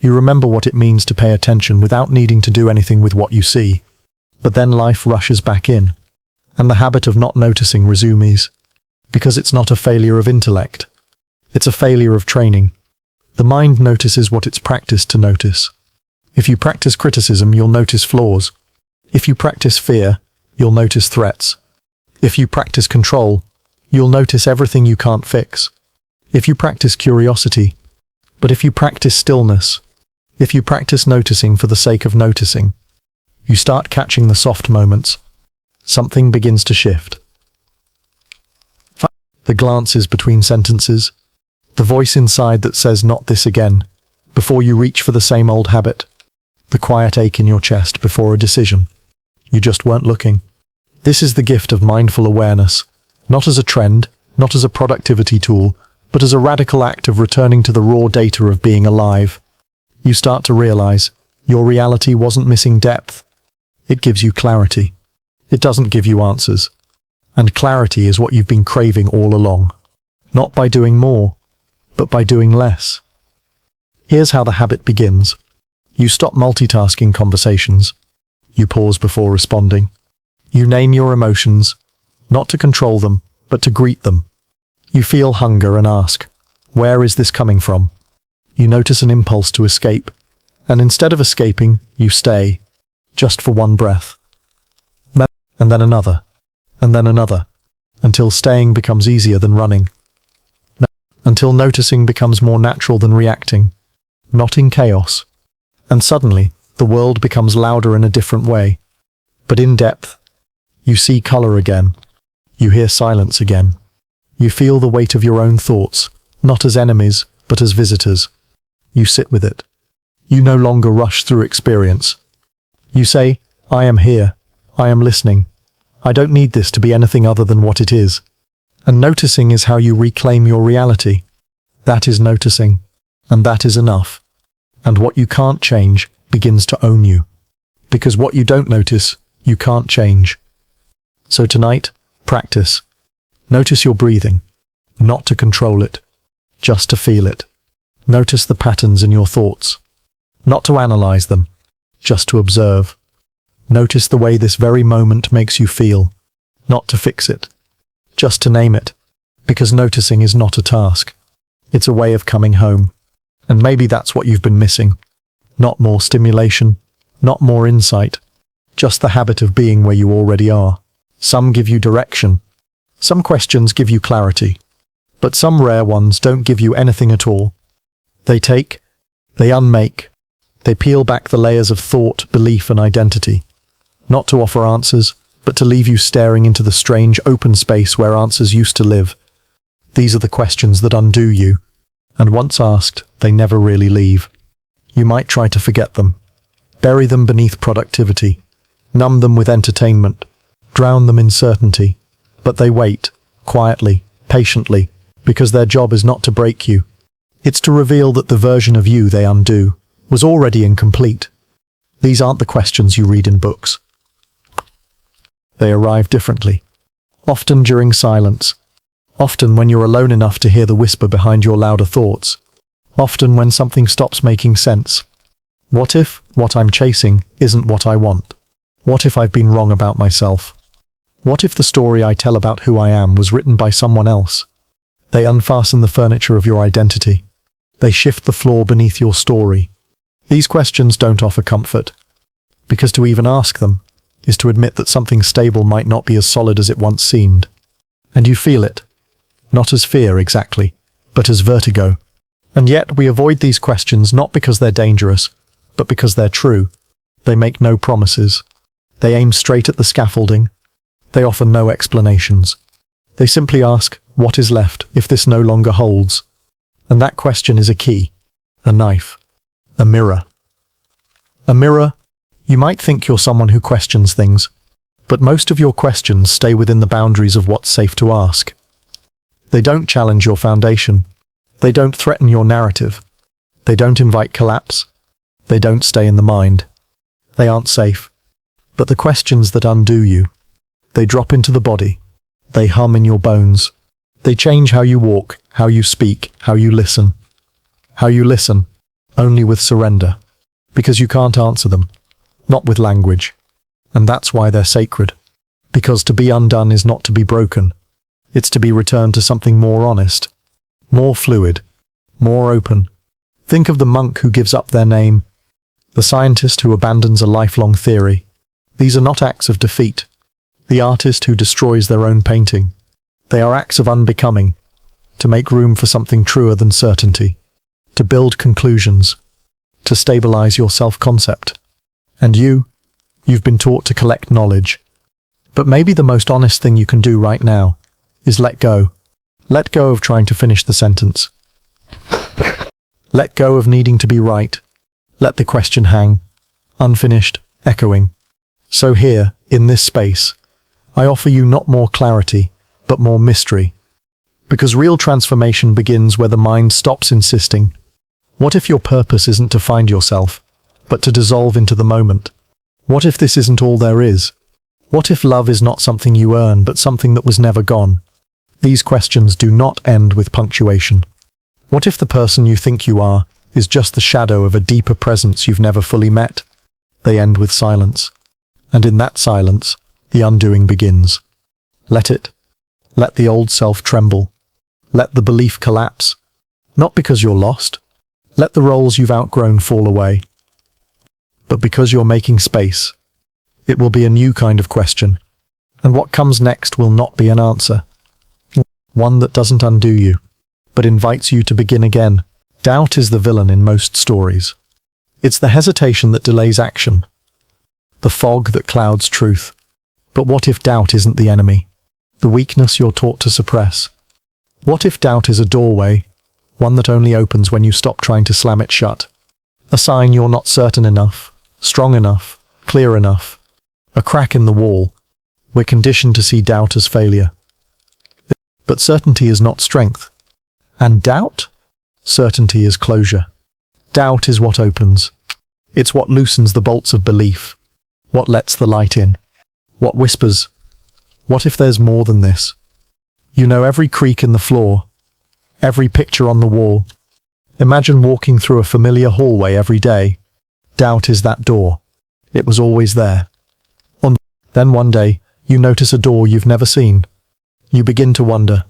You remember what it means to pay attention without needing to do anything with what you see. But then life rushes back in, and the habit of not noticing resumes. Because it's not a failure of intellect. It's a failure of training. The mind notices what it's practiced to notice. If you practice criticism, you'll notice flaws. If you practice fear, you'll notice threats. If you practice control, you'll notice everything you can't fix. If you practice curiosity, but if you practice stillness, if you practice noticing for the sake of noticing, you start catching the soft moments. Something begins to shift. The glances between sentences, the voice inside that says not this again, before you reach for the same old habit, the quiet ache in your chest before a decision. You just weren't looking. This is the gift of mindful awareness, not as a trend, not as a productivity tool, but as a radical act of returning to the raw data of being alive. You start to realize your reality wasn't missing depth. It gives you clarity. It doesn't give you answers. And clarity is what you've been craving all along. Not by doing more, but by doing less. Here's how the habit begins. You stop multitasking conversations. You pause before responding. You name your emotions, not to control them, but to greet them. You feel hunger and ask, where is this coming from? You notice an impulse to escape, and instead of escaping, you stay, just for one breath. And then another, and then another, until staying becomes easier than running. Until noticing becomes more natural than reacting, not in chaos. And suddenly, the world becomes louder in a different way. But in depth, you see color again. You hear silence again. You feel the weight of your own thoughts, not as enemies, but as visitors. You sit with it. You no longer rush through experience. You say, I am here. I am listening. I don't need this to be anything other than what it is. And noticing is how you reclaim your reality. That is noticing. And that is enough. And what you can't change begins to own you. Because what you don't notice, you can't change. So tonight, practice. Notice your breathing. Not to control it. Just to feel it. Notice the patterns in your thoughts. Not to analyze them. Just to observe. Notice the way this very moment makes you feel. Not to fix it. Just to name it. Because noticing is not a task. It's a way of coming home. And maybe that's what you've been missing. Not more stimulation. Not more insight. Just the habit of being where you already are. Some give you direction. Some questions give you clarity. But some rare ones don't give you anything at all. They take They unmake. They peel back the layers of thought, belief, and identity, not to offer answers, but to leave you staring into the strange open space where answers used to live. These are the questions that undo you, and once asked, they never really leave. You might try to forget them, bury them beneath productivity, numb them with entertainment, drown them in certainty, but they wait, quietly, patiently, because their job is not to break you. It's to reveal that the version of you they undo was already incomplete. These aren't the questions you read in books. They arrive differently, often during silence, often when you're alone enough to hear the whisper behind your louder thoughts, often when something stops making sense. What if what I'm chasing isn't what I want? What if I've been wrong about myself? What if the story I tell about who I am was written by someone else? They unfasten the furniture of your identity. They shift the floor beneath your story. These questions don't offer comfort, because to even ask them is to admit that something stable might not be as solid as it once seemed. And you feel it, not as fear exactly, but as vertigo. And yet we avoid these questions not because they're dangerous, but because they're true. They make no promises. They aim straight at the scaffolding. They offer no explanations. They simply ask, what is left if this no longer holds? And that question is a key, a knife, a mirror. A mirror, you might think you're someone who questions things, but most of your questions stay within the boundaries of what's safe to ask. They don't challenge your foundation. They don't threaten your narrative. They don't invite collapse. They don't stay in the mind. They aren't safe. But the questions that undo you, they drop into the body. They hum in your bones. They change how you walk, how you speak, how you listen. How you listen, only with surrender, because you can't answer them, not with language. And that's why they're sacred. Because to be undone is not to be broken. It's to be returned to something more honest, more fluid, more open. Think of the monk who gives up their name, the scientist who abandons a lifelong theory. These are not acts of defeat. The artist who destroys their own painting. They are acts of unbecoming, to make room for something truer than certainty, to build conclusions, to stabilize your self-concept. And you've been taught to collect knowledge. But maybe the most honest thing you can do right now is let go. Let go of trying to finish the sentence. Let go of needing to be right. Let the question hang, unfinished, echoing. So here, in this space, I offer you not more clarity, but more mystery. Because real transformation begins where the mind stops insisting. What if your purpose isn't to find yourself, but to dissolve into the moment? What if this isn't all there is? What if love is not something you earn, but something that was never gone? These questions do not end with punctuation. What if the person you think you are is just the shadow of a deeper presence you've never fully met? They end with silence. And in that silence, the undoing begins. Let it. Let the old self tremble. Let the belief collapse. Not because you're lost. Let the roles you've outgrown fall away. But because you're making space. It will be a new kind of question. And what comes next will not be an answer. One that doesn't undo you, but invites you to begin again. Doubt is the villain in most stories. It's the hesitation that delays action. The fog that clouds truth. But what if doubt isn't the enemy? The weakness you're taught to suppress? What if doubt is a doorway, one that only opens when you stop trying to slam it shut? A sign you're not certain enough, strong enough, clear enough. A crack in the wall. We're conditioned to see doubt as failure. But certainty is not strength. And doubt? Certainty is closure. Doubt is what opens. It's what loosens the bolts of belief. What lets the light in. What whispers, what if there's more than this? You know every creak in the floor, every picture on the wall. Imagine walking through a familiar hallway every day. Doubt is that door. It was always there. Then one day, you notice a door you've never seen. You begin to wonder.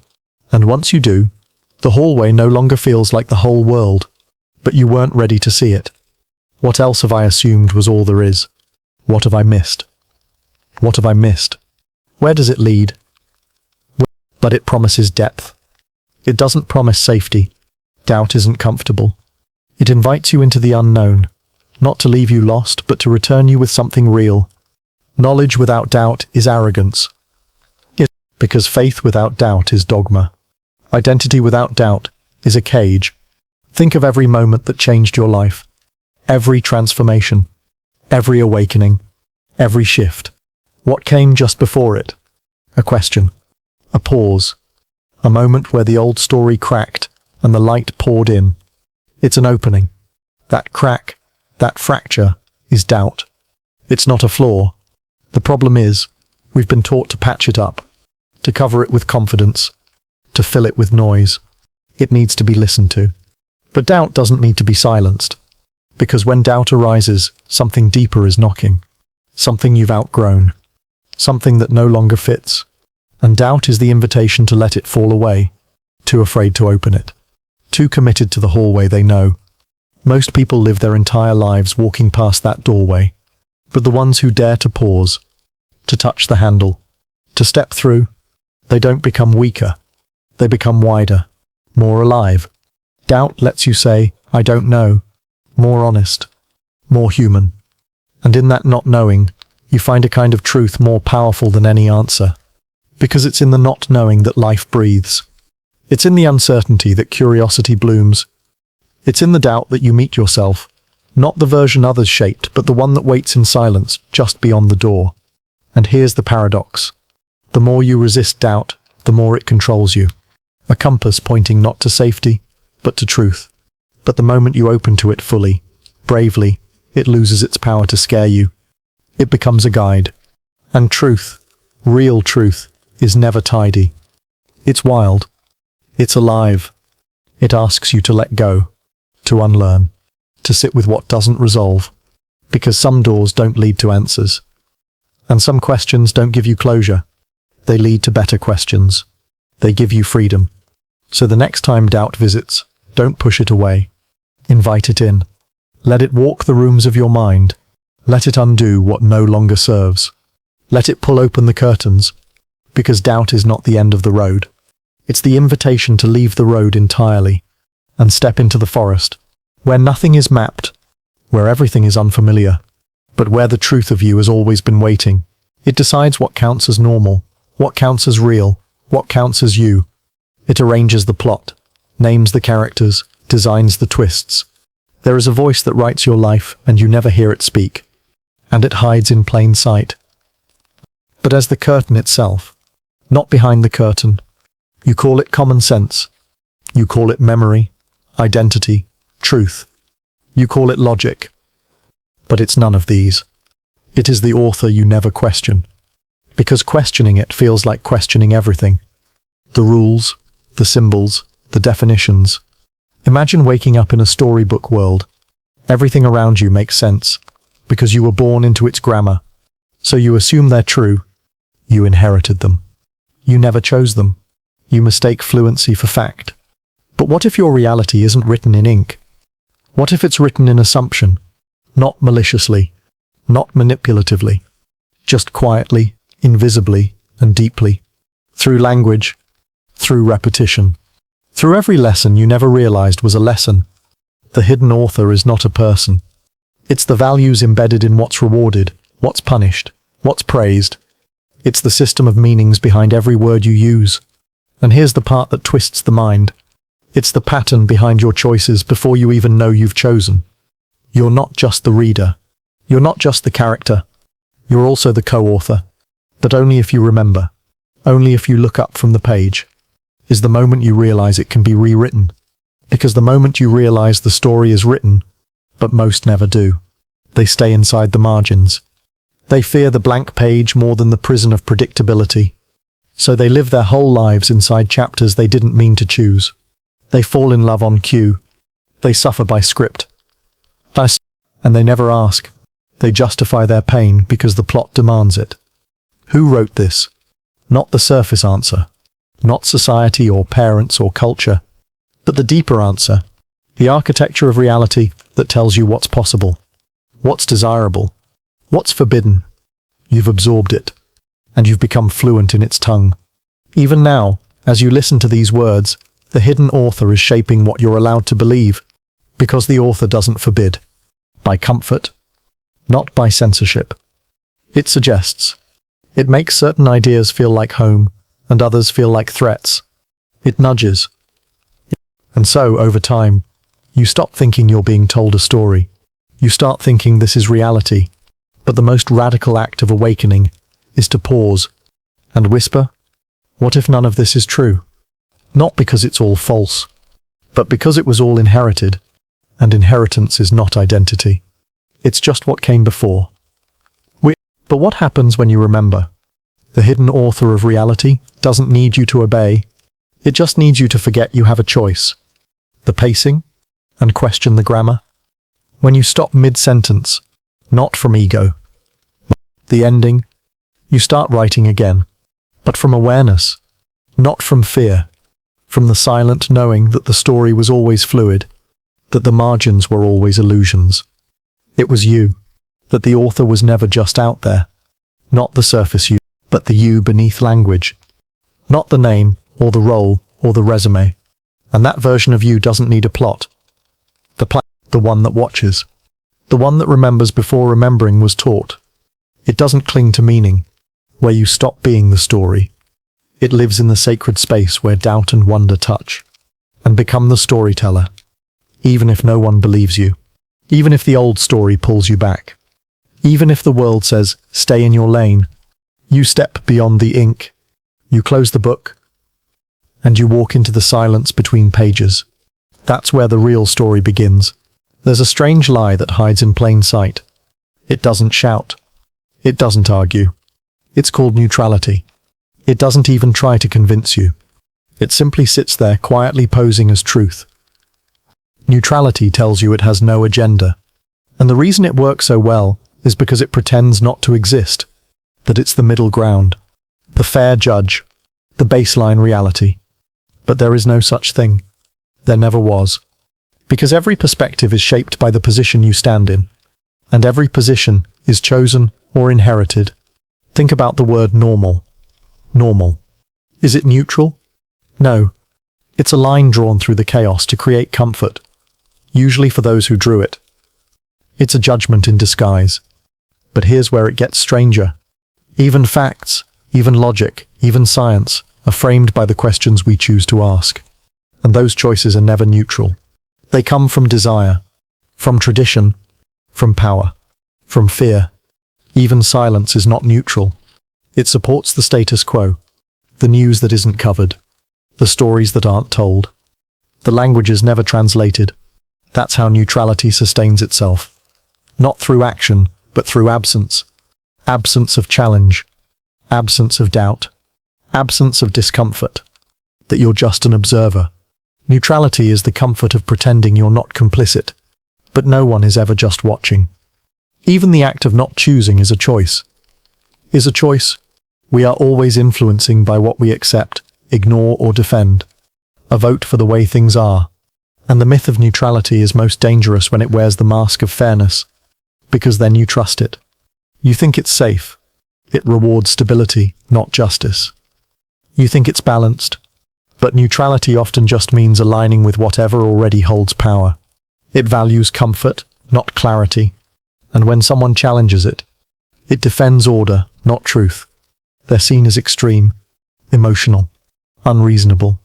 And once you do, the hallway no longer feels like the whole world. But you weren't ready to see it. What else have I assumed was all there is? What have I missed? What have I missed? Where does it lead? But it promises depth. It doesn't promise safety. Doubt isn't comfortable. It invites you into the unknown, not to leave you lost, but to return you with something real. Knowledge without doubt is arrogance. Because faith without doubt is dogma. Identity without doubt is a cage. Think of every moment that changed your life. Every transformation. Every awakening. Every shift. What came just before it? A question. A pause. A moment where the old story cracked and the light poured in. It's an opening. That crack, that fracture, is doubt. It's not a flaw. The problem is, we've been taught to patch it up, to cover it with confidence, to fill it with noise. It needs to be listened to. But doubt doesn't need to be silenced, because when doubt arises, something deeper is knocking. Something you've outgrown. Something that no longer fits. And doubt is the invitation to let it fall away, too afraid to open it. Too committed to the hallway they know. Most people live their entire lives walking past that doorway. But the ones who dare to pause, to touch the handle, to step through, they don't become weaker. They become wider, more alive. Doubt lets you say, I don't know, more honest, more human. And in that not knowing, you find a kind of truth more powerful than any answer. Because it's in the not knowing that life breathes. It's in the uncertainty that curiosity blooms. It's in the doubt that you meet yourself, not the version others shaped, but the one that waits in silence just beyond the door. And here's the paradox. The more you resist doubt, the more it controls you. A compass pointing not to safety, but to truth. But the moment you open to it fully, bravely, it loses its power to scare you. It becomes a guide. And truth, real truth, is never tidy. It's wild. It's alive. It asks you to let go, to unlearn, to sit with what doesn't resolve. Because some doors don't lead to answers. And some questions don't give you closure. They lead to better questions. They give you freedom. So the next time doubt visits, don't push it away. Invite it in. Let it walk the rooms of your mind. Let it undo what no longer serves. Let it pull open the curtains. Because doubt is not the end of the road. It's the invitation to leave the road entirely and step into the forest, where nothing is mapped, where everything is unfamiliar, but where the truth of you has always been waiting. It decides what counts as normal, what counts as real, what counts as you. It arranges the plot, names the characters, designs the twists. There is a voice that writes your life and you never hear it speak, and it hides in plain sight. But as the curtain itself, not behind the curtain, you call it common sense. You call it memory, identity, truth. You call it logic. But it's none of these. It is the author you never question. Because questioning it feels like questioning everything. The rules, the symbols, the definitions. Imagine waking up in a storybook world. Everything around you makes sense, because you were born into its grammar. So you assume they're true. You inherited them. You never chose them. You mistake fluency for fact. But what if your reality isn't written in ink? What if it's written in assumption? Not maliciously, not manipulatively, just quietly, invisibly, and deeply. Through language, through repetition. Through every lesson you never realized was a lesson. The hidden author is not a person. It's the values embedded in what's rewarded, what's punished, what's praised. It's the system of meanings behind every word you use. And here's the part that twists the mind. It's the pattern behind your choices before you even know you've chosen. You're not just the reader. You're not just the character. You're also the co-author. But only if you remember. Only if you look up from the page. Is the moment you realize it can be rewritten. Because the moment you realize the story is written, but most never do. They stay inside the margins. They fear the blank page more than the prison of predictability. So they live their whole lives inside chapters they didn't mean to choose. They fall in love on cue. They suffer by script. And they never ask. They justify their pain because the plot demands it. Who wrote this? Not the surface answer. Not society or parents or culture. But the deeper answer. The architecture of reality that tells you what's possible. What's desirable. What's forbidden. You've absorbed it. And you've become fluent in its tongue. Even now, as you listen to these words, the hidden author is shaping what you're allowed to believe, Because the author doesn't forbid. By comfort, not by censorship. It suggests. It makes certain ideas feel like home, and others feel like threats. It nudges. And so, over time, you stop thinking you're being told a story. You start thinking this is reality. But the most radical act of awakening is to pause and whisper, what if none of this is true? Not because it's all false, but because it was all inherited, and inheritance is not identity. It's just what came before. But what happens when you remember? The hidden author of reality doesn't need you to obey. It just needs you to forget you have a choice. The pacing, and question the grammar. When you stop mid-sentence, not from ego. The ending, you start writing again, but from awareness, not from fear, from the silent knowing that the story was always fluid, that the margins were always illusions. It was you, that the author was never just out there, not the surface you, but the you beneath language, not the name, or the role, or the resume. And that version of you doesn't need a plot. The one that watches, the one that remembers before remembering was taught. It doesn't cling to meaning, where you stop being the story. It lives in the sacred space where doubt and wonder touch, and become the storyteller, even if no one believes you, even if the old story pulls you back, even if the world says, stay in your lane. You step beyond the ink, you close the book, and you walk into the silence between pages. That's where the real story begins. There's a strange lie that hides in plain sight. It doesn't shout. It doesn't argue. It's called neutrality. It doesn't even try to convince you. It simply sits there quietly posing as truth. Neutrality tells you it has no agenda. And the reason it works so well is because it pretends not to exist, that it's the middle ground, the fair judge, the baseline reality. But there is no such thing. There never was. Because every perspective is shaped by the position you stand in, and every position is chosen or inherited. Think about the word normal. Normal. Is it neutral? No. It's a line drawn through the chaos to create comfort, usually for those who drew it. It's a judgment in disguise. But here's where it gets stranger. Even facts, even logic, even science are framed by the questions we choose to ask. And those choices are never neutral. They come from desire, from tradition, from power, from fear. Even silence is not neutral. It supports the status quo, the news that isn't covered, the stories that aren't told, the languages never translated. That's how neutrality sustains itself. Not through action, but through absence. Absence of challenge, absence of doubt, absence of discomfort. That you're just an observer. Neutrality is the comfort of pretending you're not complicit, but no one is ever just watching. Even the act of not choosing is a choice. Is a choice. We are always influencing by what we accept, ignore or defend. A vote for the way things are. And the myth of neutrality is most dangerous when it wears the mask of fairness, because then you trust it. You think it's safe. It rewards stability, not justice. You think it's balanced. But neutrality often just means aligning with whatever already holds power. It values comfort, not clarity. And when someone challenges it, it defends order, not truth. They're seen as extreme, emotional, unreasonable.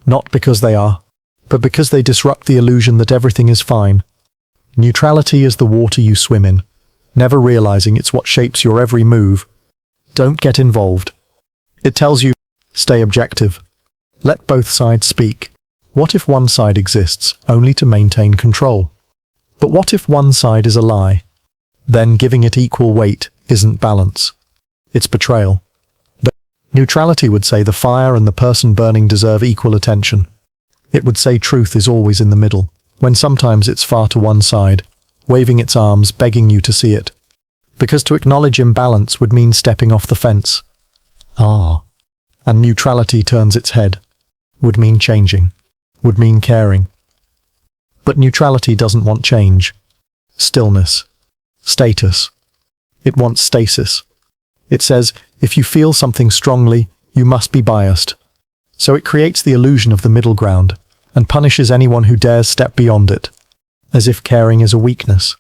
Not because they are, but because they disrupt the illusion that everything is fine. Neutrality is the water you swim in, never realizing it's what shapes your every move. Don't get involved. It tells you, stay objective. Let both sides speak. What if one side exists only to maintain control? But what if one side is a lie? Then giving it equal weight isn't balance. It's betrayal. Neutrality would say the fire and the person burning deserve equal attention. It would say truth is always in the middle, when sometimes it's far to one side, waving its arms, begging you to see it. Because to acknowledge imbalance would mean stepping off the fence. And neutrality turns its head. Would mean changing. Would mean caring. But neutrality doesn't want change. Stillness. Status. It wants stasis. It says, if you feel something strongly, you must be biased. So it creates the illusion of the middle ground, and punishes anyone who dares step beyond it. as if caring is a weakness,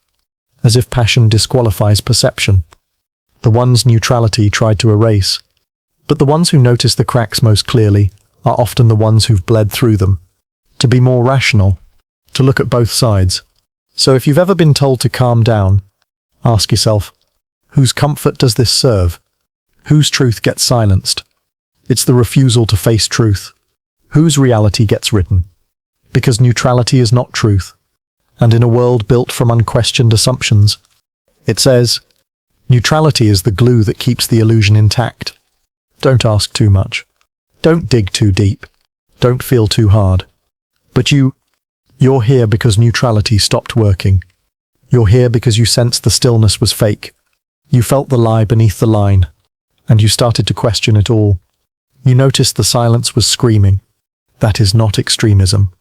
as if passion disqualifies perception. The ones neutrality tried to erase. But the ones who notice the cracks most clearly are often the ones who've bled through them. To be more rational, to look at both sides. So if you've ever been told to calm down, ask yourself, whose comfort does this serve? Whose truth gets silenced? It's the refusal to face truth. Whose reality gets written? Because neutrality is not truth. And in a world built from unquestioned assumptions, it says, neutrality is the glue that keeps the illusion intact. Don't ask too much. Don't dig too deep. Don't feel too hard. But you're here because neutrality stopped working. You're here because you sensed the stillness was fake. You felt the lie beneath the line, and you started to question it all. You noticed the silence was screaming. That is not extremism.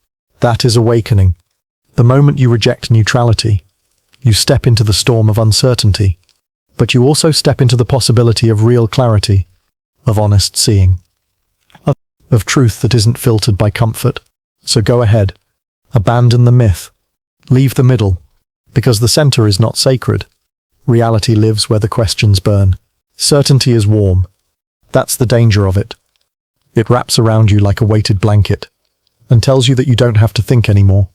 That is awakening. The moment you reject neutrality, you step into the storm of uncertainty, but you also step into the possibility of real clarity, of honest seeing, of truth that isn't filtered by comfort. So go ahead. Abandon the myth. Leave the middle, because the center is not sacred. Reality lives where the questions burn. Certainty is warm. That's the danger of it. It wraps around you like a weighted blanket and tells you that you don't have to think anymore,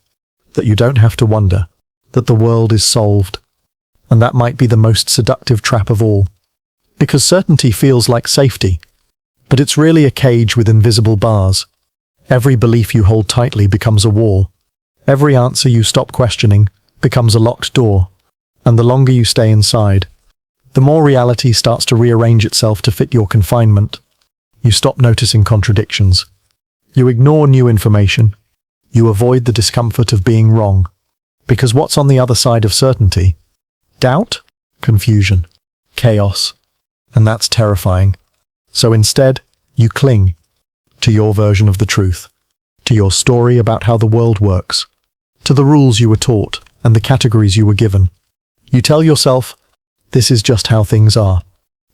that you don't have to wonder, that the world is solved. And that might be the most seductive trap of all, because certainty feels like safety, but it's really a cage with invisible bars. Every belief you hold tightly becomes a wall. Every answer you stop questioning becomes a locked door. And the longer you stay inside, the more reality starts to rearrange itself to fit your confinement. You stop noticing contradictions. You ignore new information. You avoid the discomfort of being wrong. Because what's on the other side of certainty? Doubt? Confusion? Chaos? And that's terrifying. So instead, you cling to your version of the truth, to your story about how the world works, to the rules you were taught and the categories you were given. You tell yourself, this is just how things are.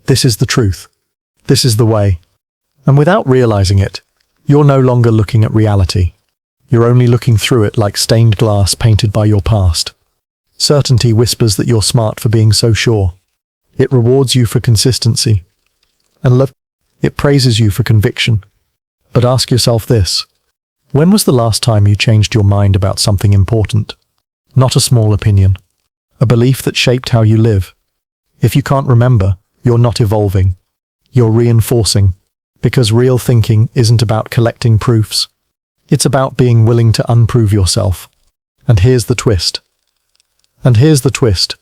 This is the truth. This is the way. And without realizing it, you're no longer looking at reality. You're only looking through it like stained glass painted by your past. Certainty whispers that you're smart for being so sure. It rewards you for consistency. And it praises you for conviction. But ask yourself this. When was the last time you changed your mind about something important? Not a small opinion. A belief that shaped how you live. If you can't remember, you're not evolving. You're reinforcing. Because real thinking isn't about collecting proofs. It's about being willing to unprove yourself. And here's the twist. And here's the twist.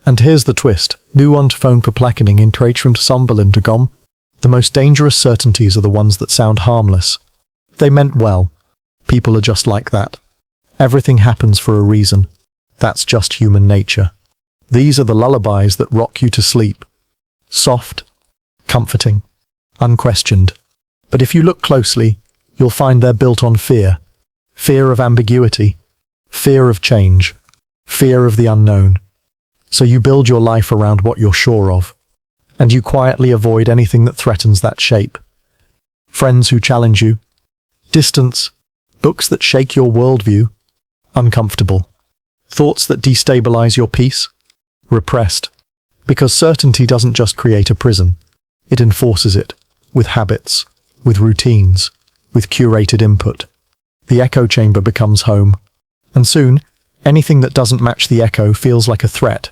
And here's the twist. Nu ont phone verplakkening in trachum somberland gom. The most dangerous certainties are the ones that sound harmless. They meant well. People are just like that. Everything happens for a reason. That's just human nature. These are the lullabies that rock you to sleep. Soft, comforting, unquestioned. But if you look closely, you'll find they're built on fear. Fear of ambiguity. Fear of change. Fear of the unknown. So you build your life around what you're sure of. And you quietly avoid anything that threatens that shape. Friends who challenge you. Distance. Books that shake your worldview. Uncomfortable. Thoughts that destabilize your peace. Repressed. Because certainty doesn't just create a prison. It enforces it. With habits. With routines. With curated input. The echo chamber becomes home. And soon, anything that doesn't match the echo feels like a threat.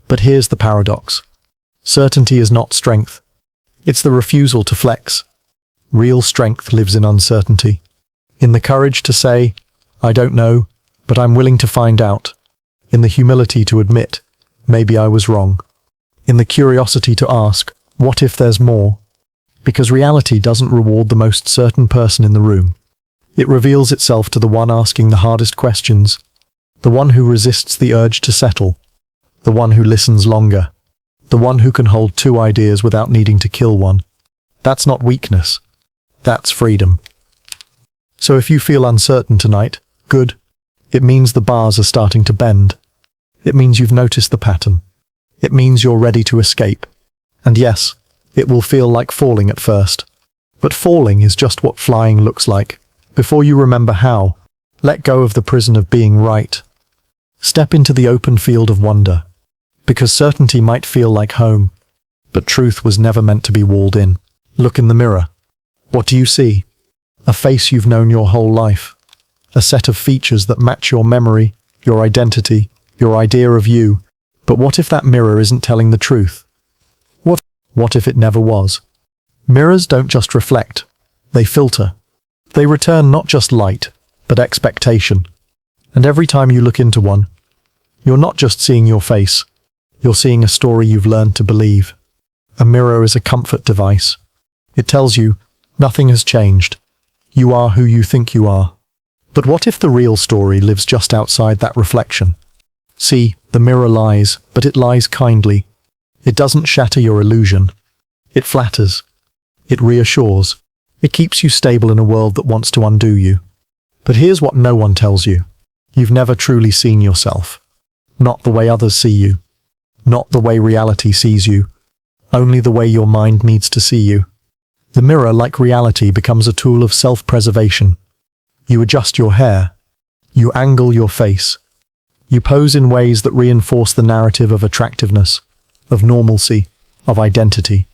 But here's the paradox. Certainty is not strength. It's the refusal to flex. Real strength lives in uncertainty. In the courage to say, I don't know, but I'm willing to find out. In the humility to admit, maybe I was wrong. In the curiosity to ask, what if there's more? Because reality doesn't reward the most certain person in the room. It reveals itself to the one asking the hardest questions, the one who resists the urge to settle, the one who listens longer, the one who can hold two ideas without needing to kill one. That's not weakness. That's freedom. So if you feel uncertain tonight, good. It means the bars are starting to bend. It means you've noticed the pattern. It means you're ready to escape. And yes, it will feel like falling at first. But falling is just what flying looks like. Before you remember how, let go of the prison of being right. Step into the open field of wonder, because certainty might feel like home, but truth was never meant to be walled in. Look in the mirror. What do you see? A face you've known your whole life. A set of features that match your memory, your identity, your idea of you. But what if that mirror isn't telling the truth? What if it never was? Mirrors don't just reflect, they filter. They return not just light, but expectation. And every time you look into one, you're not just seeing your face, you're seeing a story you've learned to believe. A mirror is a comfort device. It tells you, nothing has changed. You are who you think you are. But what if the real story lives just outside that reflection? See, the mirror lies, but it lies kindly. It doesn't shatter your illusion. It flatters. It reassures. It keeps you stable in a world that wants to undo you. But here's what no one tells you. You've never truly seen yourself. Not the way others see you. Not the way reality sees you. Only the way your mind needs to see you. The mirror, like reality, becomes a tool of self-preservation. You adjust your hair. You angle your face. You pose in ways that reinforce the narrative of attractiveness, of normalcy, of identity.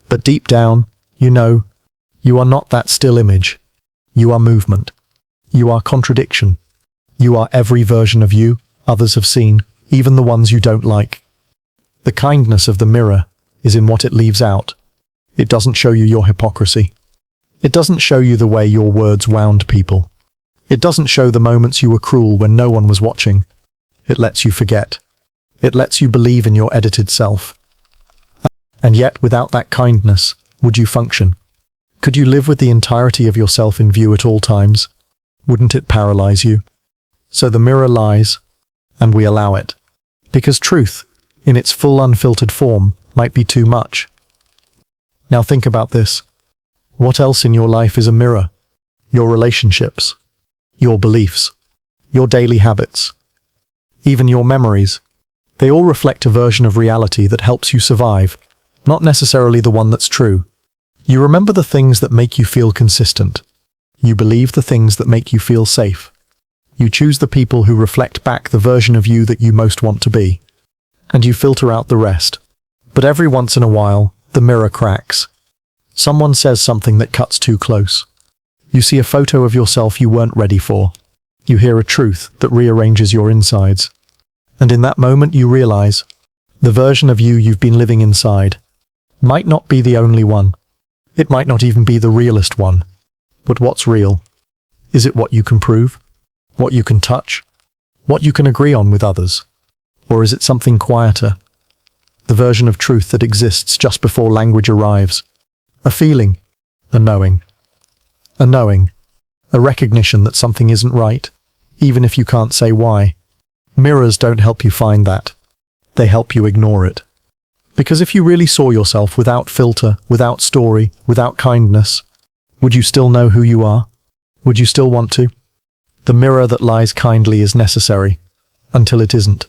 But deep down, you know, you are not that still image. You are movement. You are contradiction. You are every version of you others have seen, even the ones you don't like. The kindness of the mirror is in what it leaves out. It doesn't show you your hypocrisy. It doesn't show you the way your words wound people. It doesn't show the moments you were cruel when no one was watching. It lets you forget. It lets you believe in your edited self. And yet, without that kindness, would you function? Could you live with the entirety of yourself in view at all times? Wouldn't it paralyze you? So the mirror lies, and we allow it. Because truth, in its full unfiltered form, might be too much. Now think about this. What else in your life is a mirror? Your relationships, your beliefs, your daily habits, even your memories. They all reflect a version of reality that helps you survive, not necessarily the one that's true. You remember the things that make you feel consistent. You believe the things that make you feel safe. You choose the people who reflect back the version of you that you most want to be. And you filter out the rest. But every once in a while, the mirror cracks. Someone says something that cuts too close. You see a photo of yourself you weren't ready for. You hear a truth that rearranges your insides. And in that moment you realize, the version of you you've been living inside might not be the only one. It might not even be the realest one. But what's real? Is it what you can prove? What you can touch? What you can agree on with others? Or is it something quieter? The version of truth that exists just before language arrives. A feeling. A knowing. A knowing. A recognition that something isn't right, even if you can't say why. Mirrors don't help you find that. They help you ignore it. Because if you really saw yourself without filter, without story, without kindness, would you still know who you are? Would you still want to? The mirror that lies kindly is necessary, until it isn't.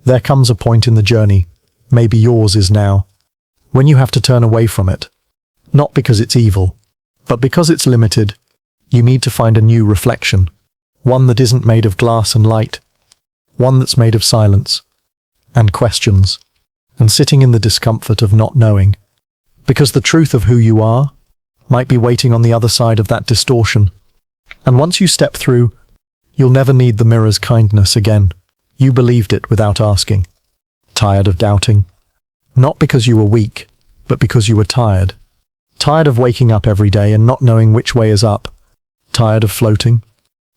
There comes a point in the journey, maybe yours is now, when you have to turn away from it. Not because it's evil, but because it's limited. You need to find a new reflection, one that isn't made of glass and light, one that's made of silence, and questions, and sitting in the discomfort of not knowing. Because the truth of who you are might be waiting on the other side of that distortion. And once you step through, you'll never need the mirror's kindness again. You believed it without asking. Tired of doubting? Not because you were weak, but because you were tired. Tired of waking up every day and not knowing which way is up. Tired of floating?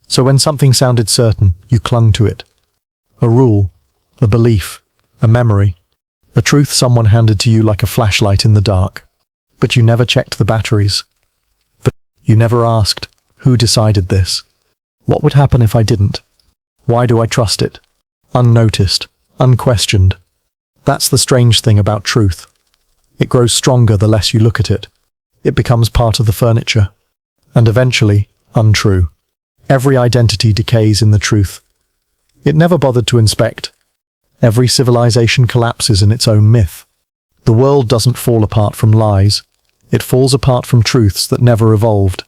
So when something sounded certain, you clung to it. A rule, a belief, a memory, a truth someone handed to you like a flashlight in the dark. But you never checked the batteries. But you never asked, who decided this? What would happen if I didn't? Why do I trust it? Unnoticed, unquestioned. That's the strange thing about truth. It grows stronger the less you look at it. It becomes part of the furniture. And eventually, untrue. Every identity decays in the truth. It never bothered to inspect. Every civilization collapses in its own myth. The world doesn't fall apart from lies. It falls apart from truths that never evolved.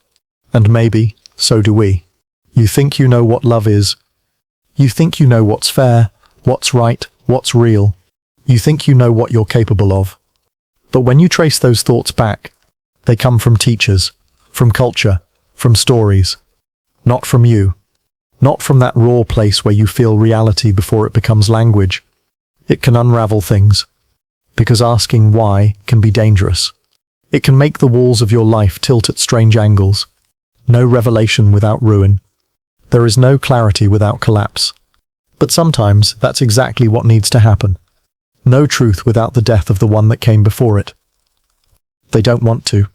And maybe, so do we. You think you know what love is. You think you know what's fair, what's right, what's real. You think you know what you're capable of. But when you trace those thoughts back, they come from teachers, from culture, from stories. Not from you. Not from that raw place where you feel reality before it becomes language. It can unravel things. Because asking why can be dangerous. It can make the walls of your life tilt at strange angles. No revelation without ruin. There is no clarity without collapse. But sometimes that's exactly what needs to happen. No truth without the death of the one that came before it. They don't want to.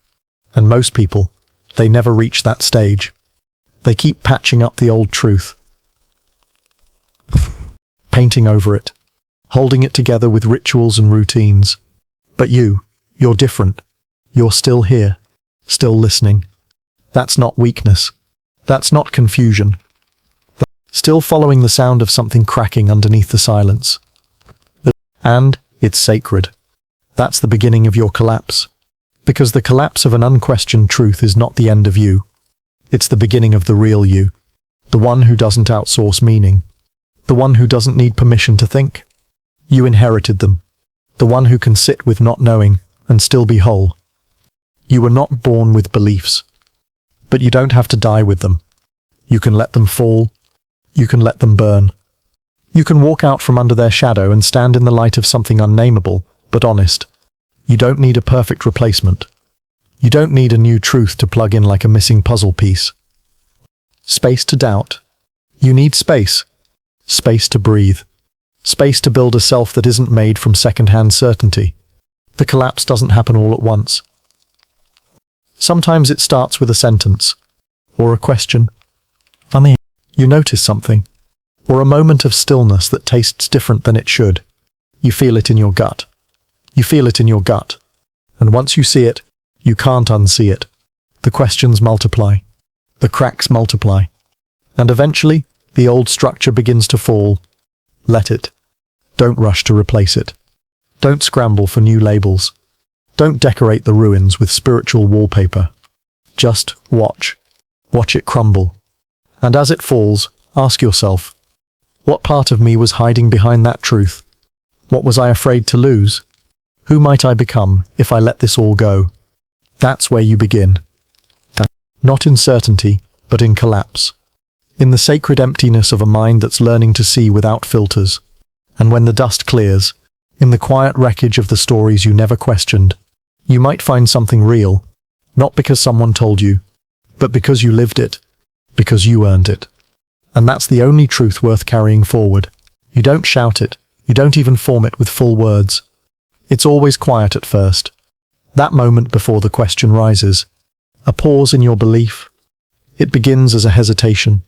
And most people, they never reach that stage. They keep patching up the old truth. Painting over it. Holding it together with rituals and routines. But you're different. You're still here. Still listening. That's not weakness. That's not confusion. Still following the sound of something cracking underneath the silence. And it's sacred. That's the beginning of your collapse. Because the collapse of an unquestioned truth is not the end of you. It's the beginning of the real you. The one who doesn't outsource meaning. The one who doesn't need permission to think. You inherited them. The one who can sit with not knowing and still be whole. You were not born with beliefs. But you don't have to die with them. You can let them fall. You can let them burn. You can walk out from under their shadow and stand in the light of something unnameable, but honest. You don't need a perfect replacement. You don't need a new truth to plug in like a missing puzzle piece. Space to doubt. You need space. Space to breathe. Space to build a self that isn't made from second-hand certainty. The collapse doesn't happen all at once. Sometimes it starts with a sentence, or a question. You notice something, or a moment of stillness that tastes different than it should. You feel it in your gut. You feel it in your gut. And once you see it, you can't unsee it. The questions multiply. The cracks multiply. And eventually, the old structure begins to fall. Let it. Don't rush to replace it. Don't scramble for new labels. Don't decorate the ruins with spiritual wallpaper. Just watch. Watch it crumble. And as it falls, ask yourself, what part of me was hiding behind that truth? What was I afraid to lose? Who might I become if I let this all go? That's where you begin. Not in certainty, but in collapse. In the sacred emptiness of a mind that's learning to see without filters. And when the dust clears, in the quiet wreckage of the stories you never questioned, you might find something real, not because someone told you, but because you lived it, because you earned it. And that's the only truth worth carrying forward. You don't shout it, you don't even form it with full words. It's always quiet at first. That moment before the question rises. A pause in your belief. It begins as a hesitation,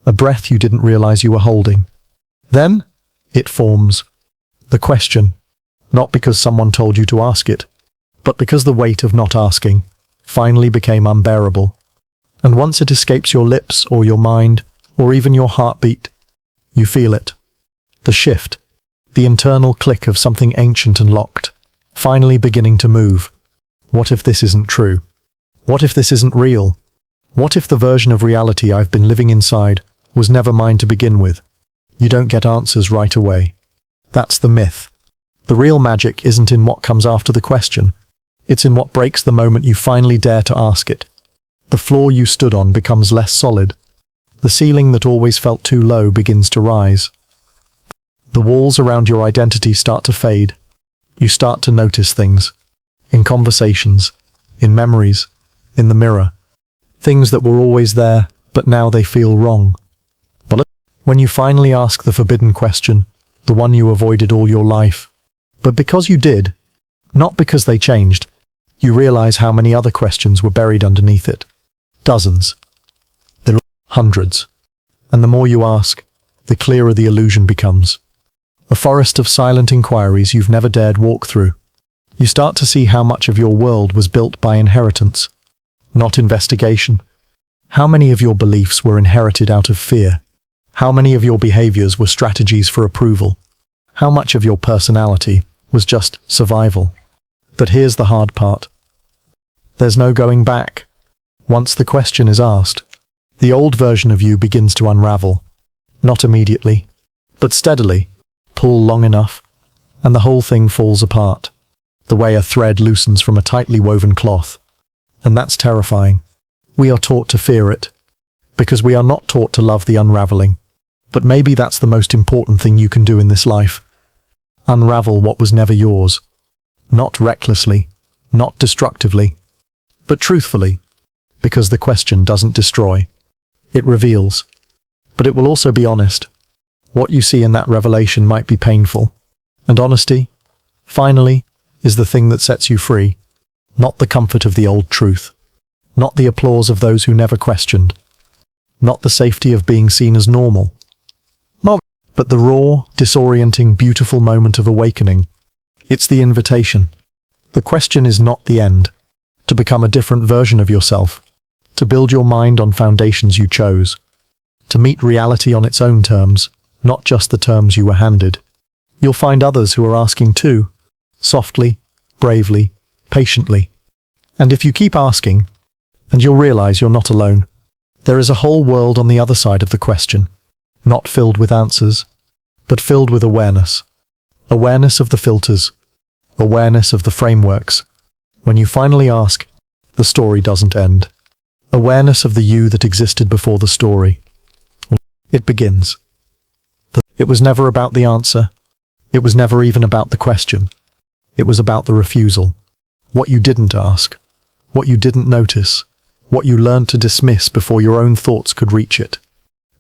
a breath you didn't realize you were holding. Then, it forms. The question, not because someone told you to ask it, but because the weight of not asking finally became unbearable. And once it escapes your lips or your mind, or even your heartbeat, you feel it. The shift, the internal click of something ancient and locked, finally beginning to move. What if this isn't true? What if this isn't real? What if the version of reality I've been living inside was never mine to begin with? You don't get answers right away. That's the myth. The real magic isn't in what comes after the question. It's in what breaks the moment you finally dare to ask it. The floor you stood on becomes less solid. The ceiling that always felt too low begins to rise. The walls around your identity start to fade. You start to notice things. In conversations, in memories, in the mirror. Things that were always there, but now they feel wrong. But when you finally ask the forbidden question, the one you avoided all your life, but because you did, not because they changed, you realize how many other questions were buried underneath it. Dozens. There are hundreds. And the more you ask, the clearer the illusion becomes. A forest of silent inquiries you've never dared walk through. You start to see how much of your world was built by inheritance, not investigation. How many of your beliefs were inherited out of fear? How many of your behaviors were strategies for approval? How much of your personality was just survival? But here's the hard part. There's no going back. Once the question is asked, the old version of you begins to unravel. Not immediately, but steadily. Pull long enough, and the whole thing falls apart, the way a thread loosens from a tightly woven cloth. And that's terrifying. We are taught to fear it, because we are not taught to love the unraveling. But maybe that's the most important thing you can do in this life. Unravel what was never yours. Not recklessly, not destructively, but truthfully, because the question doesn't destroy. It reveals. But it will also be honest. What you see in that revelation might be painful. And honesty, finally, is the thing that sets you free. Not the comfort of the old truth. Not the applause of those who never questioned. Not the safety of being seen as normal. But the raw, disorienting, beautiful moment of awakening. It's the invitation. The question is not the end. To become a different version of yourself. To build your mind on foundations you chose. To meet reality on its own terms, not just the terms you were handed. You'll find others who are asking too. Softly, bravely, patiently. And if you keep asking, and you'll realize you're not alone. There is a whole world on the other side of the question. Not filled with answers, but filled with awareness. Awareness of the filters. Awareness of the frameworks. When you finally ask, the story doesn't end. Awareness of the you that existed before the story. It begins. It was never about the answer. It was never even about the question. It was about the refusal. What you didn't ask. What you didn't notice. What you learned to dismiss before your own thoughts could reach it.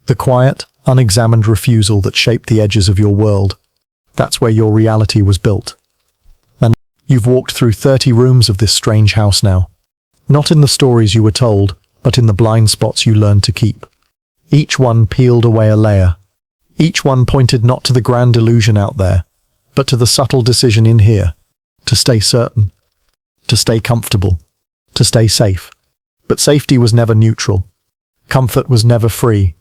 The quiet, unexamined refusal that shaped the edges of your world. That's where your reality was built. And you've walked through 30 rooms of this strange house now. Not in the stories you were told, but in the blind spots you learned to keep. Each one peeled away a layer. Each one pointed not to the grand illusion out there, but to the subtle decision in here. To stay certain. To stay comfortable. To stay safe. But safety was never neutral. Comfort was never free.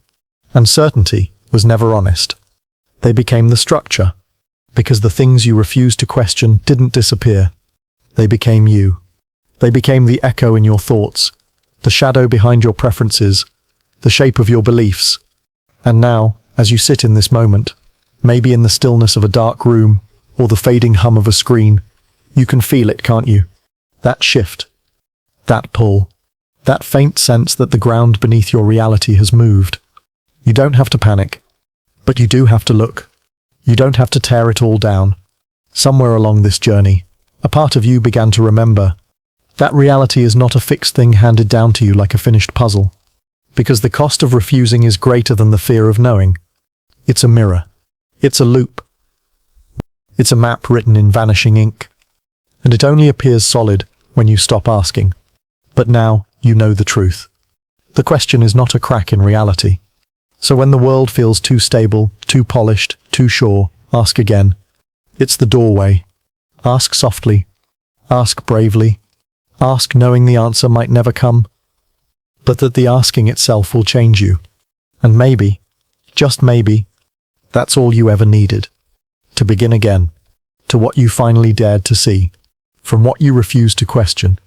And certainty was never honest. They became the structure, because the things you refused to question didn't disappear. They became you. They became the echo in your thoughts, the shadow behind your preferences, the shape of your beliefs. And now, as you sit in this moment, maybe in the stillness of a dark room, or the fading hum of a screen, you can feel it, can't you? That shift. That pull. That faint sense that the ground beneath your reality has moved. You don't have to panic, but you do have to look. You don't have to tear it all down. Somewhere along this journey, a part of you began to remember that reality is not a fixed thing handed down to you like a finished puzzle, because the cost of refusing is greater than the fear of knowing. It's a mirror. It's a loop. It's a map written in vanishing ink, and it only appears solid when you stop asking. But now you know the truth. The question is not a crack in reality. So when the world feels too stable, too polished, too sure, ask again. It's the doorway. Ask softly. Ask bravely. Ask knowing the answer might never come, but that the asking itself will change you. And maybe, just maybe, that's all you ever needed. To begin again. To what you finally dared to see. From what you refused to question.